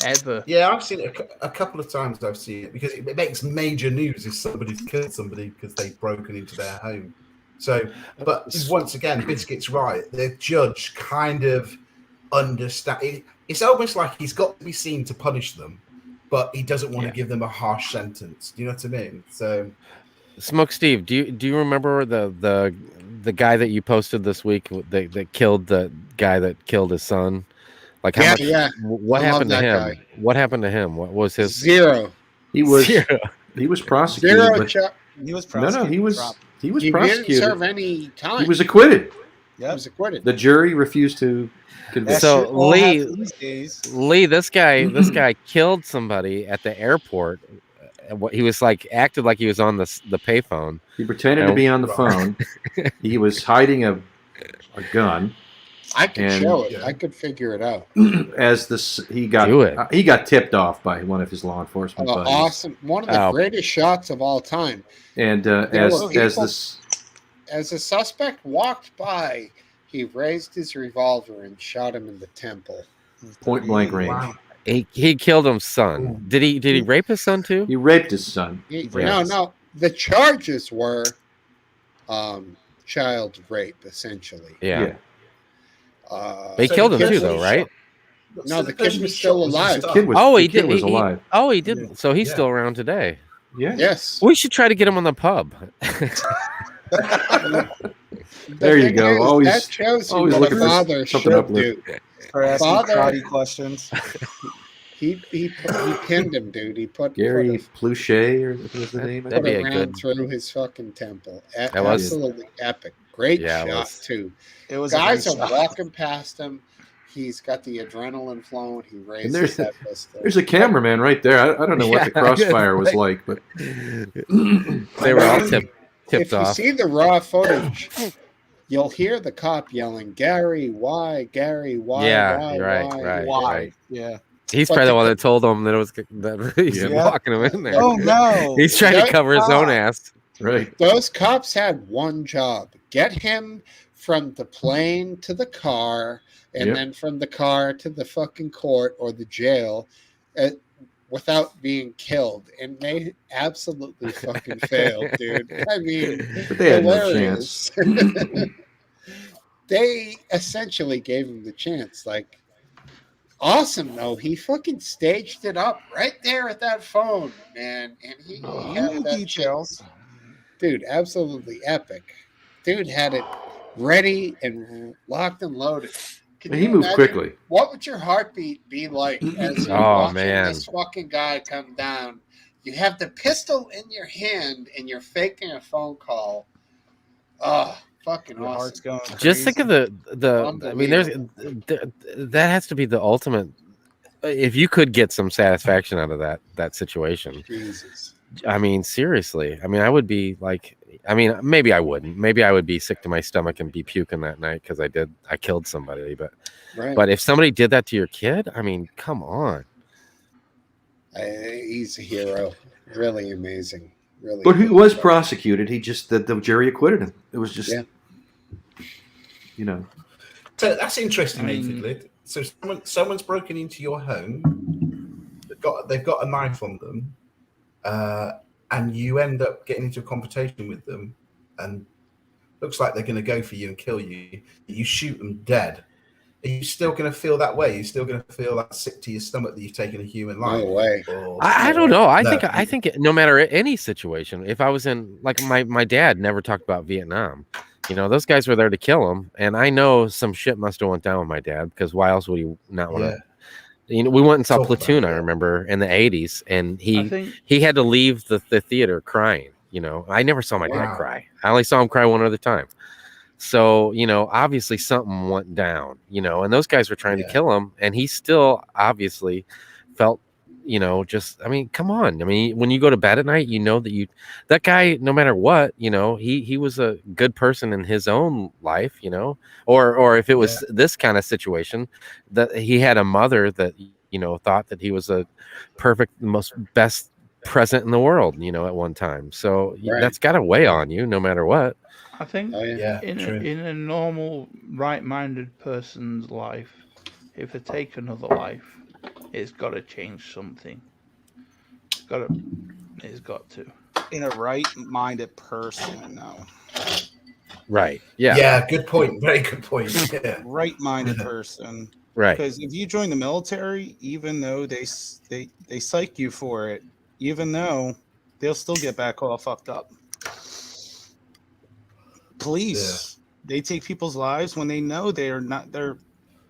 ever. Yeah, I've seen it a couple of times. I've seen it because it makes major news if somebody's killed somebody because they've broken into their home. So, but once again, Biscuit's right. The judge kind of understand. It's almost like he's got to be seen to punish them, but he doesn't want to give them a harsh sentence. Do you know what I mean? So, Smokesteve, do you remember the guy that you posted this week that killed the guy that killed his son? Like how much? Yeah. What I happened to love that him? guy. What happened to him? What was his Zero. He was Zero. he was prosecuted. Zero. But, He was no, prosecuted. he was He didn't prosecuted. serve any time. He was acquitted. He was acquitted. The jury refused to convict. So Lee, Lee, this guy killed somebody at the airport. He was acted like he was on the payphone. He pretended to be on the phone. He was hiding a gun. I could and- show it. I could figure it out. As he got tipped off by one of his law enforcement buddies. Awesome! One of the greatest shots of all time. And as a suspect walked by, he raised his revolver and shot him in the temple. point blank range. wow. He killed his son. Did he rape his son too? He raped his son. No. The charges were child rape, essentially. Yeah. Yeah. They So killed the him kid too, though, was right? shot. No, So the kid person was who still shot was alive. his son. Kid was, Oh, the he kid did. was alive. Oh, he did. So he's Yeah. still around today. Yeah. Yes. We should try to get him on the pub. There you go. Always- that shows you always what a looking for father something should uplift. do. for asking Father- karate questions. He pinned him, dude. He put Gary put Pluchet, or what was the name? That'd be a a round good- through his fucking temple. That was- Absolutely epic. Great Yeah, it shot was. too. It was Guys a are great shot. walking past him. He's got the adrenaline flowing. He raises there's- that pistol. There's a cameraman right there. I don't know what the Yeah, crossfire was like, but They were all tipped If you off. see the raw footage, you'll hear the cop yelling, "Gary, why? Gary, why? Yeah, why? right, why? right. Why? Yeah. He's But probably the the- one that told him that that he's Yeah. walking him in there. Oh no. He's trying to That cover his own cop- ass. right. Those cops had one job: get him from the plane to the car, and Yep. then from the car to the fucking court or the jail, without being killed. And they absolutely fucking failed, dude. I mean, But they had no hilarious. They essentially gave him the chance. Like, awesome though. He fucking staged it up right there at that phone, man. And he had that shit. Details. Dude, absolutely epic. Dude had it ready and locked and loaded. Can He you moved imagine quickly. What would your heartbeat be like as you're Oh, watching man. this fucking guy come down? You have the pistol in your hand and you're faking a phone call. Oh, fucking Your heart's awesome. going. Just think of the. I mean, Unbelievable. that has to be the ultimate. If you could get some satisfaction out of that situation, Jesus. I mean, seriously. I mean, I would be like. I mean, maybe I wouldn't. Maybe I would be sick to my stomach and be puking that night because I killed somebody. Right. But if somebody did that to your kid, I mean, come on. He's a hero. Really amazing. Really. But he good. was prosecuted. He just the jury acquitted him. It was just, Yeah. you know, So that's interesting, I mean- Nathan Lid. So someone's broken into your home. They've got a knife on them, and you end up getting into a confrontation with them, and looks like they're going to go for you and kill you. You shoot them dead. Are you still going to feel that way? Are you still going to feel that sick to your stomach that you've taken a human life? No way. Or- I don't know. I No. think no matter any situation, if I was in like my dad never talked about Vietnam. You know, those guys were there to kill him, and I know some shit must have went down with my dad because why else would he not want to? You know, we went and saw Talk about Platoon. I that. remember in the '80s, and I think he had to leave the theater crying. You know, I never saw my dad Wow. cry. I only saw him cry one other time. So, you know, obviously something went down, you know, and those guys were trying to Yeah. kill him. And he still obviously felt just, I mean, come on. I mean, when you go to bed at night, that guy, no matter what, he was a good person in his own life, or if it was this kind of situation, that he had a mother that, thought that he was a perfect, most best present in the world, at one time. So that's got to weigh on you no matter what. I think in a normal, right-minded person's life, if they take another life, it's got to change something. It's got to. In a right-minded person, no. Right. Yeah. Yeah. Good point. Very good point. Yeah. Right-minded person. Right. Because if you join the military, even though they psych you for it, even though they'll still get back all fucked up. Police, they take people's lives when they know they're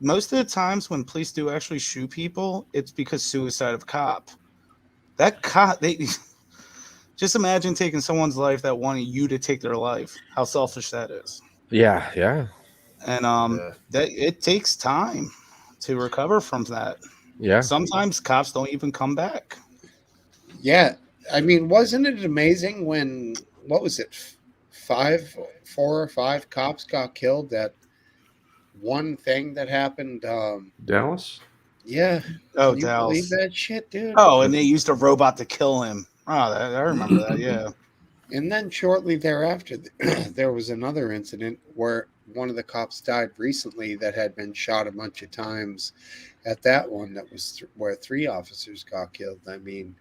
most of the times when police do actually shoot people, it's because suicide of cop. That cop, they just imagine taking someone's life that wanted you to take their life. How selfish that is. Yeah, yeah. And that it takes time to recover from that. Yeah. Sometimes cops don't even come back. Yeah. I mean, wasn't it amazing when, what was it, 4 or 5 cops got killed? That one thing that happened. Dallas? Yeah. Oh, Can you Dallas. believe that shit, dude? Oh, and they used a robot to kill him. Oh, I remember that, yeah. And then shortly thereafter, there was another incident where one of the cops died recently that had been shot a bunch of times. At that one, that was where 3 officers got killed. I mean,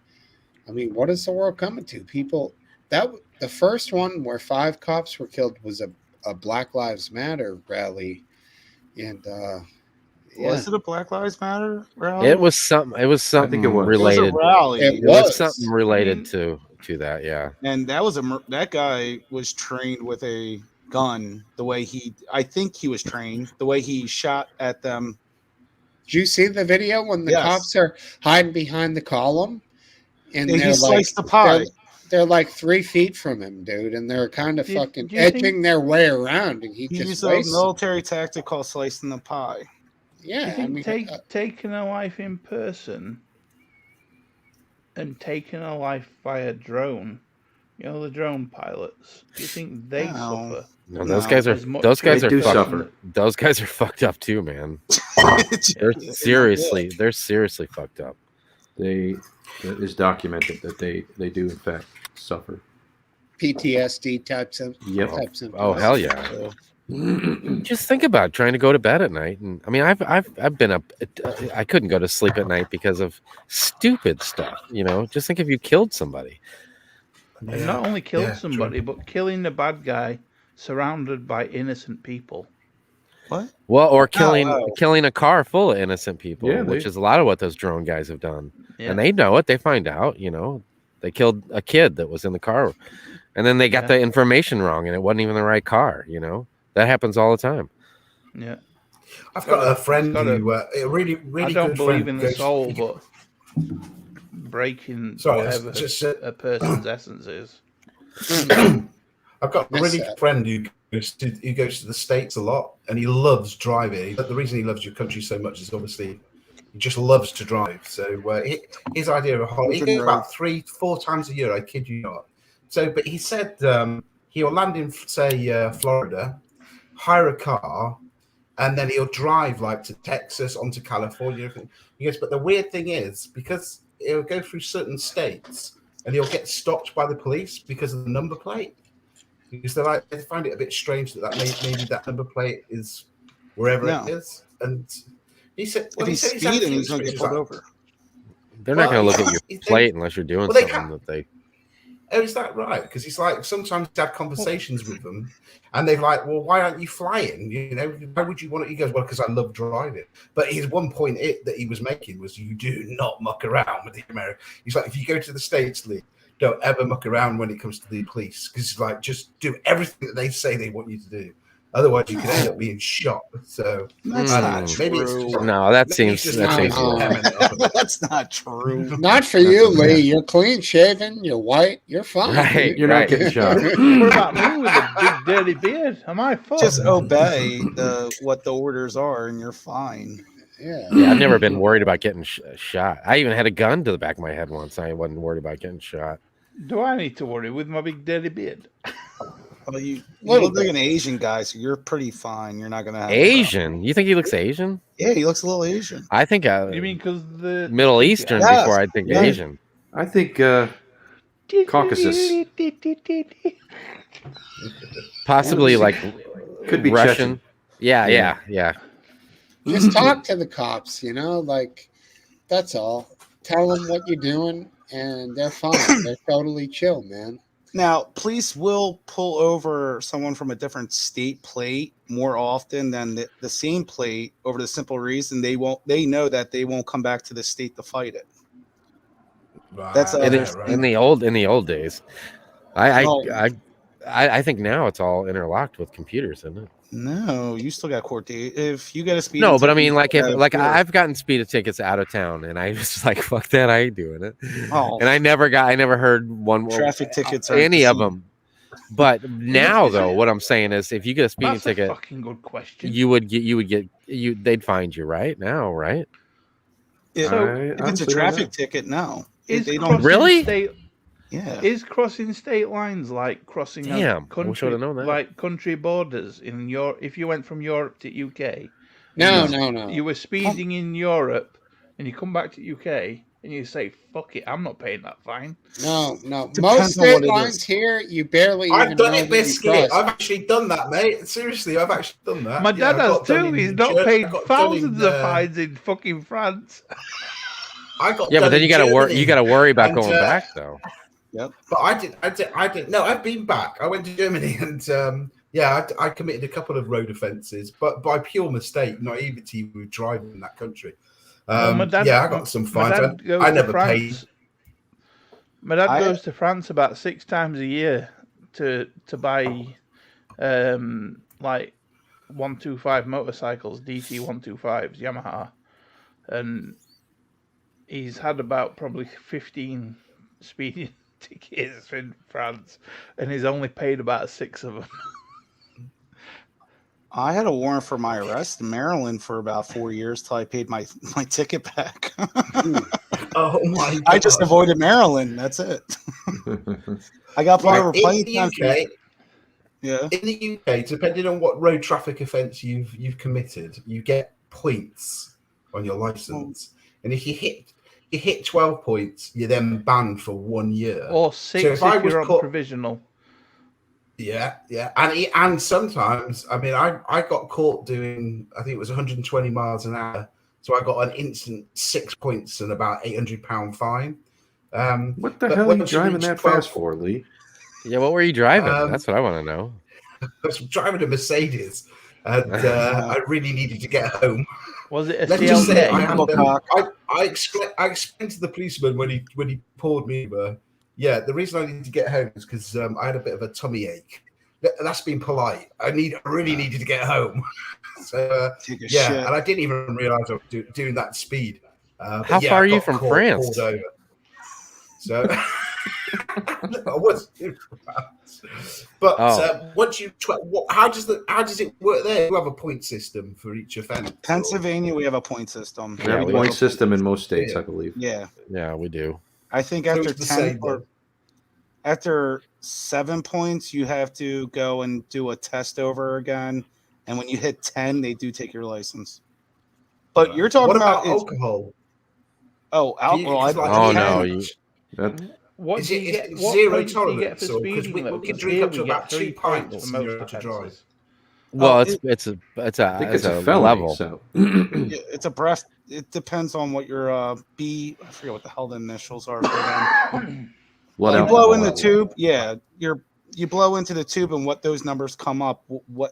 what is the world coming to? People, the first one where 5 cops were killed was a Black Lives Matter rally, and Was it a Black Lives Matter rally? It was something. It was something related. It was a rally. It was something related to that. Yeah. And that guy was trained with a gun. I think he was trained the way he shot at them. Did you see the video when the cops are hiding behind the column and he sliced the pie? They're like 3 feet from him, dude, and they're kind of fucking edging their way around, and he just used a military tactic called slicing the pie. Yeah, Do you think taking a life in person and taking a life via drone, the drone pilots, do you think they suffer? No, those guys are those guys are fucked up too, man. They're seriously fucked up. It is documented that they do in fact suffer PTSD types of Oh hell yeah. Just think about trying to go to bed at night, and I mean, I've been up. I couldn't go to sleep at night because of stupid stuff. Just think if you killed somebody. And not only killed somebody, but killing the bad guy surrounded by innocent people. What? Well, or killing a car full of innocent people, which is a lot of what those drone guys have done. Yeah. And they know it. They find out. They killed a kid that was in the car, and then they got the information wrong, and it wasn't even the right car. That happens all the time. Yeah. I've got a friend who a really, really I don't good believe friend in the soul, but breaking whatever a person's essence is. I've got a really good friend who goes to the States a lot, and he loves driving. But the reason he loves your country so much is obviously he just loves to drive. So his idea of a holiday, he goes about 3-4 times a year. I kid you not. So, but he said he'll land in, say, Florida, hire a car, and then he'll drive like to Texas, onto California. He goes, but the weird thing is, because he'll go through certain states and he'll get stopped by the police because of the number plate. Because they find it a bit strange that maybe that number plate is wherever it is. And he said, if he's speeding, he's going to get pulled over. They're not going to look at your plate unless you're doing something that they. Oh, is that right? Because he's like, sometimes he's had conversations with them, and they're like, well, why aren't you flying? Why would you want it? He goes, well, because I love driving. But his one point that he was making was, you do not muck around with the American. He's like, if you go to the States, Lee, don't ever muck around when it comes to the police, because it's like, just do everything that they say they want you to do. Otherwise, you could end up being shot. So that's not true. That seems that's not true. Not for you, Lee. You're clean shaven. You're white. You're fine. Right. You're not getting shot. What about me with a big dirty beard? Am I full? Just obey what the orders are, and you're fine. Yeah, I've never been worried about getting shot. I even had a gun to the back of my head once. I wasn't worried about getting shot. Do I need to worry with my big dirty beard? Well, you Little look like bit. an Asian guy, so you're pretty fine. You're not gonna have Asian? You think he looks Asian? Yeah, he looks a little Asian. I think You mean because the Middle Eastern Yes. before I think Yeah. Asian. I think Caucasus. Possibly like Could be Russian. Chechen. Yeah. Just talk to the cops, like that's all. Tell them what you're doing, and they're fine. They're totally chill, man. Now, police will pull over someone from a different state plate more often than the same plate over the simple reason they know that they won't come back to the state to fight it. Right, That's It is right. in the old days. I think now it's all interlocked with computers, isn't it? No, you still got court date. If you get a speeding No, but I ticket, mean, you like if gotta like appeal. I've gotten speeding tickets out of town, and I was like, "Fuck that, I ain't doing it." Oh. And I never heard one Traffic tickets are any of deceiving. them. But now, though, what I'm saying is, if you get a speeding That's ticket, a fucking good question. they'd find you right now, right? So I if it's a honestly don't traffic know. ticket, no. Is They don't crossing Really? State, Yeah. is crossing state lines like crossing Damn, I wish I country would've known that. like country borders in if you went from Europe to UK? No, and no, no. You were speeding in Europe and you come back to UK and you say, "Fuck it, I'm not paying that fine." No. Depends Most on what state it lines is. here, you barely I've even done know it, that you Biscuit. crossed. I've actually done that, mate. Seriously, I've actually done that. My dad I has got done too. in He's not Ger- paid I got done thousands in, of fines in fucking France. I got Yeah, but done then in you gotta worry. Germany. You gotta worry about And, going back, though. Yep. But I did. No, I've been back. I went to Germany, and I committed a couple of road offences, but by pure mistake, naivety with driving in that country. Well, my dad, I got some my fines. dad goes I to never France. paid. My dad goes to France about 6 times a year to buy like 125 motorcycles, DC 125s, Yamaha, and he's had about probably 15 speeding tickets in France, and he's only paid about 6 of them. I had a warrant for my arrest in Maryland for about 4 years till I paid my ticket back. Oh my God. I just avoided Maryland. That's it. I got pulled over plenty in of the times. UK. Yeah. In the UK, depending on what road traffic offence you've committed, you get points on your license, and if you hit 12 points, you're then banned for 1 year. Or 6 So if I was you're on caught- provisional. Yeah, and sometimes, I mean, I got caught doing, I think it was 120 miles an hour, so I got an instant 6 points and about £800 fine. What the but hell are you once driving reach that 12 fast for, Lee? Yeah, what were you driving? Um, That's what I want to know. I was driving a Mercedes, and I really needed to get home. Was it a Let's just say CLK? I had Cock. I explained to the policeman when he pulled me over. Yeah, the reason I needed to get home is because I had a bit of a tummy ache. That's been polite. I really needed to get home. So Take a yeah, shit. and I didn't even realize I was doing that speed. But How yeah, far I are you got from caught, France? pulled over. So I was in France. But Oh. once you how does it work there? You have a point system for each offence. Pennsylvania, we have a point system. We have a we point have system in most states, I believe. Yeah. Yeah, we do. I think So after it's the 10 same or then. after 7 points, you have to go and do a test over again. And when you hit 10, they do take your license. But you're talking What about about alcohol? alcohol. It's like Oh, any no, age. That, What Is do it- you get? it's What zero points do you get for tolerance, or- 'cause speeding? we though? can 'Cause drink here up to we get about 3 2 points pints for and you're most allowed to drive. offences. Well, it- it's a I think it's a felony. level. So It's a breath. It depends on what your B. I forget what the hell the initials are for them. blood You alcohol blow in the level. tube. Yeah, you blow into the tube, and what those numbers come up,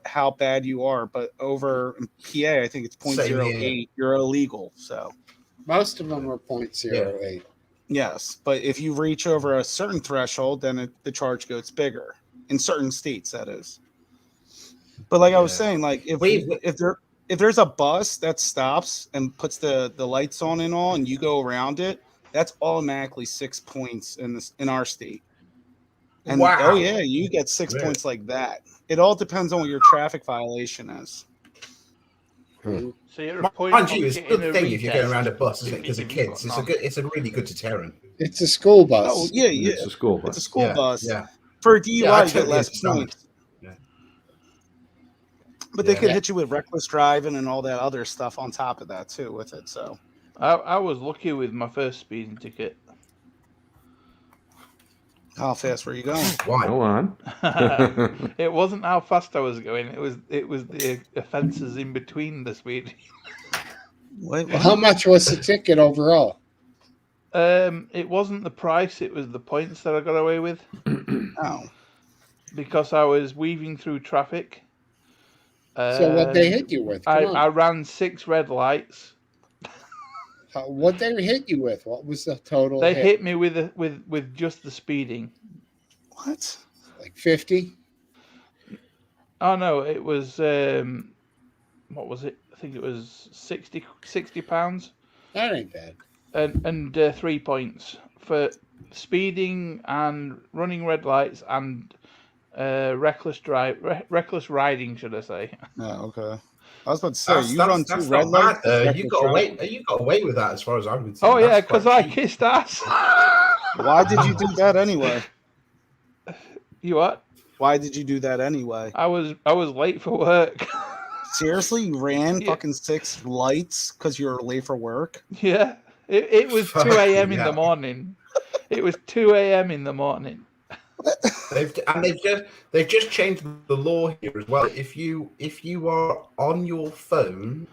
how bad you are. But over in PA, I think it's Same here. 0.08. You're illegal. So Most of them are 0.08. yes, but if you reach over a certain threshold, then the charge goes bigger in certain states. That is. But like I was Yeah. saying, like We- if there's a bus that stops and puts the lights on and all, and you go around it, that's automatically 6 points in our state. And Wow. oh yeah, you get 6 Really? points like that. It all depends on what your traffic violation is. So you're a point Mind of you, it's a getting good a thing if you're going retest around a bus, isn't it? if Because of you've kids, got it's a really good deterrent. It's a school bus. Oh yeah, yeah. It's a school bus. It's a school Yeah, bus. yeah. For a DUI, Yeah, I you get totally less understand. points. Yeah. But they Yeah. could hit you with reckless driving and all that other stuff on top of that too with it. So I was lucky with my first speeding ticket. how fast were you going? Why? Go on. It wasn't how fast I was going. It was the offences in between the speed. Wait, How much was the ticket overall? It wasn't the price; it was the points that I got away with Oh, because I was weaving through traffic. So what they hit you with? Come I on. ran 6 red lights. What they hit you with? What was the total They hit? hit me with just the speeding. what? Like 50? Oh no, it was what was it? I think it was 60 pounds That ain't bad. and 3 points for speeding and running red lights and reckless riding, should I say? Oh, okay. I was about to say That's, you run that's 2 red not bad. lights. You got away. You got away with that, as far as I'm concerned. Oh yeah, That's because quite I cheap. kissed ass. Why did you do that anyway? You what? Why did you do that anyway? I was late for work. Seriously, you ran Yeah. fucking 6 lights because you were late for work? Yeah, it was 2 a.m. in Yeah. the morning. It was 2 a.m. in the morning. They've just changed the law here as well. If you are on your phone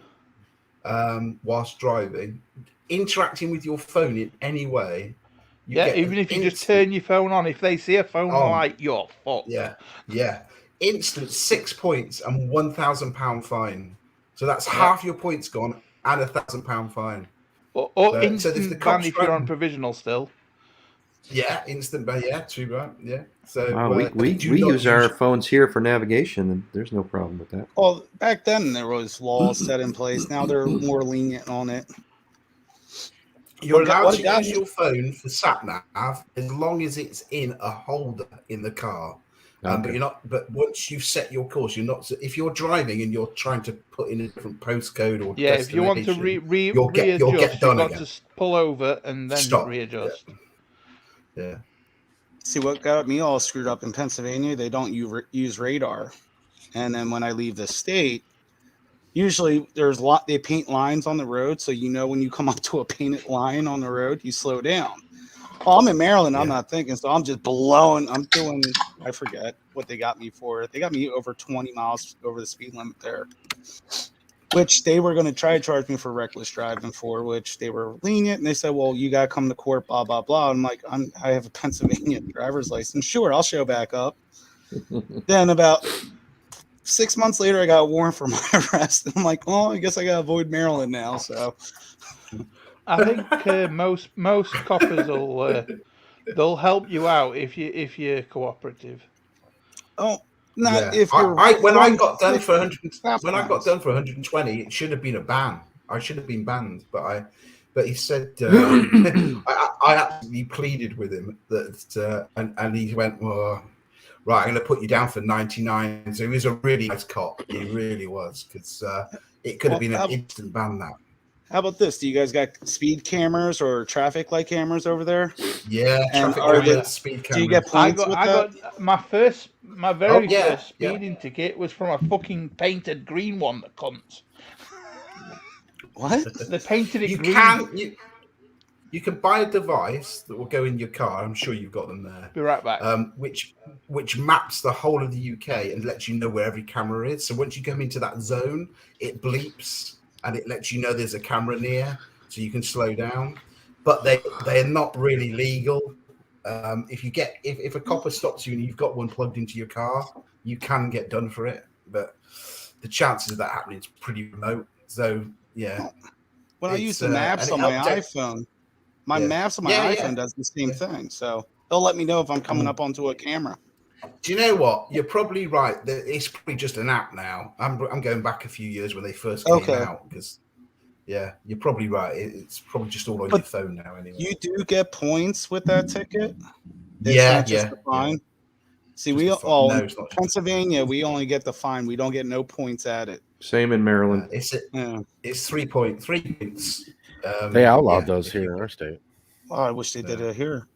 whilst driving, interacting with your phone in any way, you Yeah, get even an if you just instant- turn your phone on, if they see a phone light, you're fucked. yeah, instant 6 points and £1,000 fine. So that's half your points gone and £1,000 fine. Or So instant if the ban cops if you're on run- provisional still. Yeah, instant ban. Yeah, true, right? Yeah. So Wow, we do not use our phones here for navigation, and there's no problem with that. Well, back then there was laws set in place. Now they're more lenient on it. You're What allowed to got use me- your phone for sat nav as long as it's in a holder in the car. But Okay. you're not. But once you've set your course, you're not. If you're driving and you're trying to put in a different postcode or Yeah, if you want to destination, readjust, you'll get done you've got again. to pull over and then Stop. readjust. Yeah. See what got me all screwed up in Pennsylvania? They don't use radar, and then when I leave the state, usually there's they paint lines on the road, so you know when you come up to a painted line on the road, you slow down. Well, I'm in Maryland. I'm Yeah. not thinking, so I'm just blowing. I'm doing. I forget what they got me for. They got me over 20 miles over the speed limit there, which they were going to try to charge me for reckless driving for, which they were lenient. And they said, well, you got to come to court, blah, blah, blah. I'm like, I have a Pennsylvania driver's license. Sure, I'll show back up. Then about 6 months later, I got a warrant for my arrest. And I'm like, oh, I guess I got to avoid Maryland now. So I think most coppers will they'll help you out if you're cooperative. oh, not Yeah. if you're When I got done sick, for 100, stop when I got signs. done for 120, it should have been a ban. I should have been banned, but he said I actually pleaded with him that and he went, well, right, I'm going to put you down for 99. So he was a really nice cop. He really was, because it could have been an instant ban now. How about this? Do you guys got speed cameras or traffic light cameras over there? Yeah, And traffic are cameras, they- speed Do you cameras. get points with I that? got my very yeah, first speeding ticket was from a fucking painted green one that comes. What? They painted it You green. you can buy a device that will go in your car. I'm sure you've got them there. Be right back. Which maps the whole of the UK and lets you know where every camera is. So once you come into that zone, it bleeps and it lets you know there's a camera near, so you can slow down. But they're not really legal. If a copper stops you and you've got one plugged into your car, you can get done for it. But the chances of that happening is pretty remote. So yeah. When I It's, use the maps and on it my updates- iPhone, my Yeah. maps on my Yeah, iPhone does the same thing. So they'll let me know if I'm coming up onto a camera. Do you know what? You're probably right. It's probably just an app now. I'm going back a few years when they first came out, because yeah, you're probably right. It's probably just all on your phone now anyway. You do get points with that ticket. It's Yeah, not just yeah, a fine. See, Just we a fine. all No, in it's not. Pennsylvania, we only get the fine. We don't get no points at it. Same in Maryland. Yeah. It's 3 points. They outlawed yeah, those if here you- in our state. Oh, I wish they did Yeah. it here.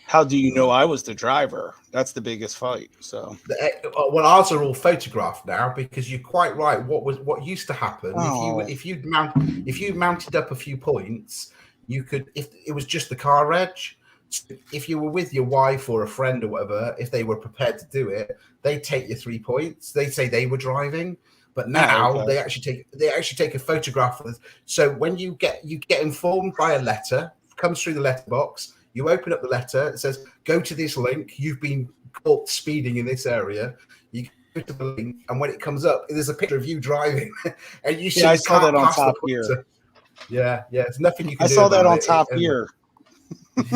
How do you know I was the driver? That's the biggest fight. So Well, ours are all photographed now because you're quite right. What used to happen Oh. if you mounted up a few points, you could, if it was just the car reg. If you were with your wife or a friend or whatever, if they were prepared to do it, they take your 3 points. They say they were driving, but now okay. they actually take a photograph of it. So when you get informed by a letter, comes through the letterbox. You open up the letter. It says, "Go to this link. You've been caught speeding in this area." You go to the link, and when it comes up, there's a picture of you driving, and you see. I you saw can't that on pass the Top pointer. Gear. Yeah, there's nothing you can I do. saw that about on it. Top Gear.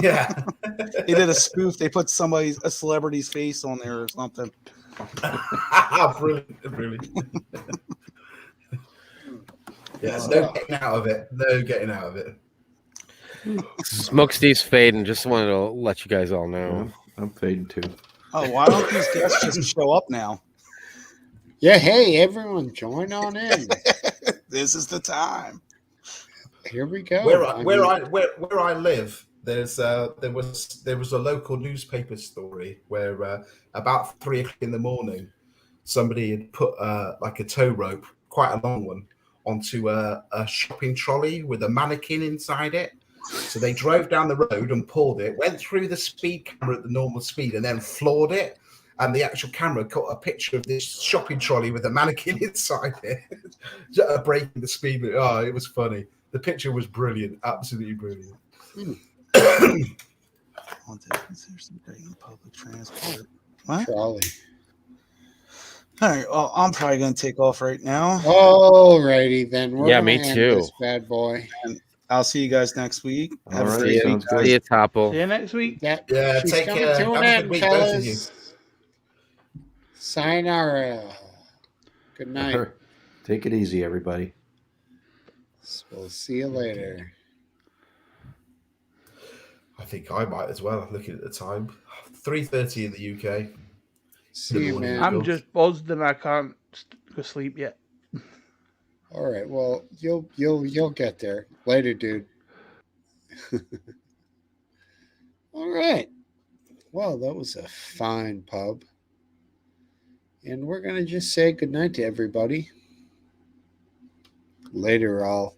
Yeah. They did a spoof. They put a celebrity's face on there or something. Brilliant. Yeah, no getting out of it. No getting out of it. Smokesteve's fading. Just wanted to let you guys all know. I'm fading too. Oh, why don't these guests just show up now? Yeah, hey, everyone, join on in. This is the time. Here we go. Where I live, there was a local newspaper story where about 3 o'clock in the morning, somebody had put like a tow rope, quite a long one, onto a shopping trolley with a mannequin inside it. So they drove down the road and pulled it, went through the speed camera at the normal speed, and then floored it. And the actual camera caught a picture of this shopping trolley with a mannequin inside it, breaking the speed limit. Oh, it was funny. The picture was brilliant, absolutely brilliant. Consider some great public transport. What? Trolley. All right. Well, I'm probably going to take off right now. All righty then. We're Yeah, gonna me end too. This bad boy. And I'll see you guys next week. Have All a right, great sounds week, good. guys. See you, Topple. See you next week. Yeah, Yeah, she's take coming care. to an Have a end, good week, both of you. fellas. Sayonara. Good night. Take it easy, everybody. We'll see you later. I think I might as well. Looking at the time, 3:30 in the UK. See you, morning. man. I'm just buzzed and I can't go sleep yet. All right. Well, you'll get there later, dude. All right. Well, that was a fine pub. And we're going to just say goodnight to everybody. Later, all.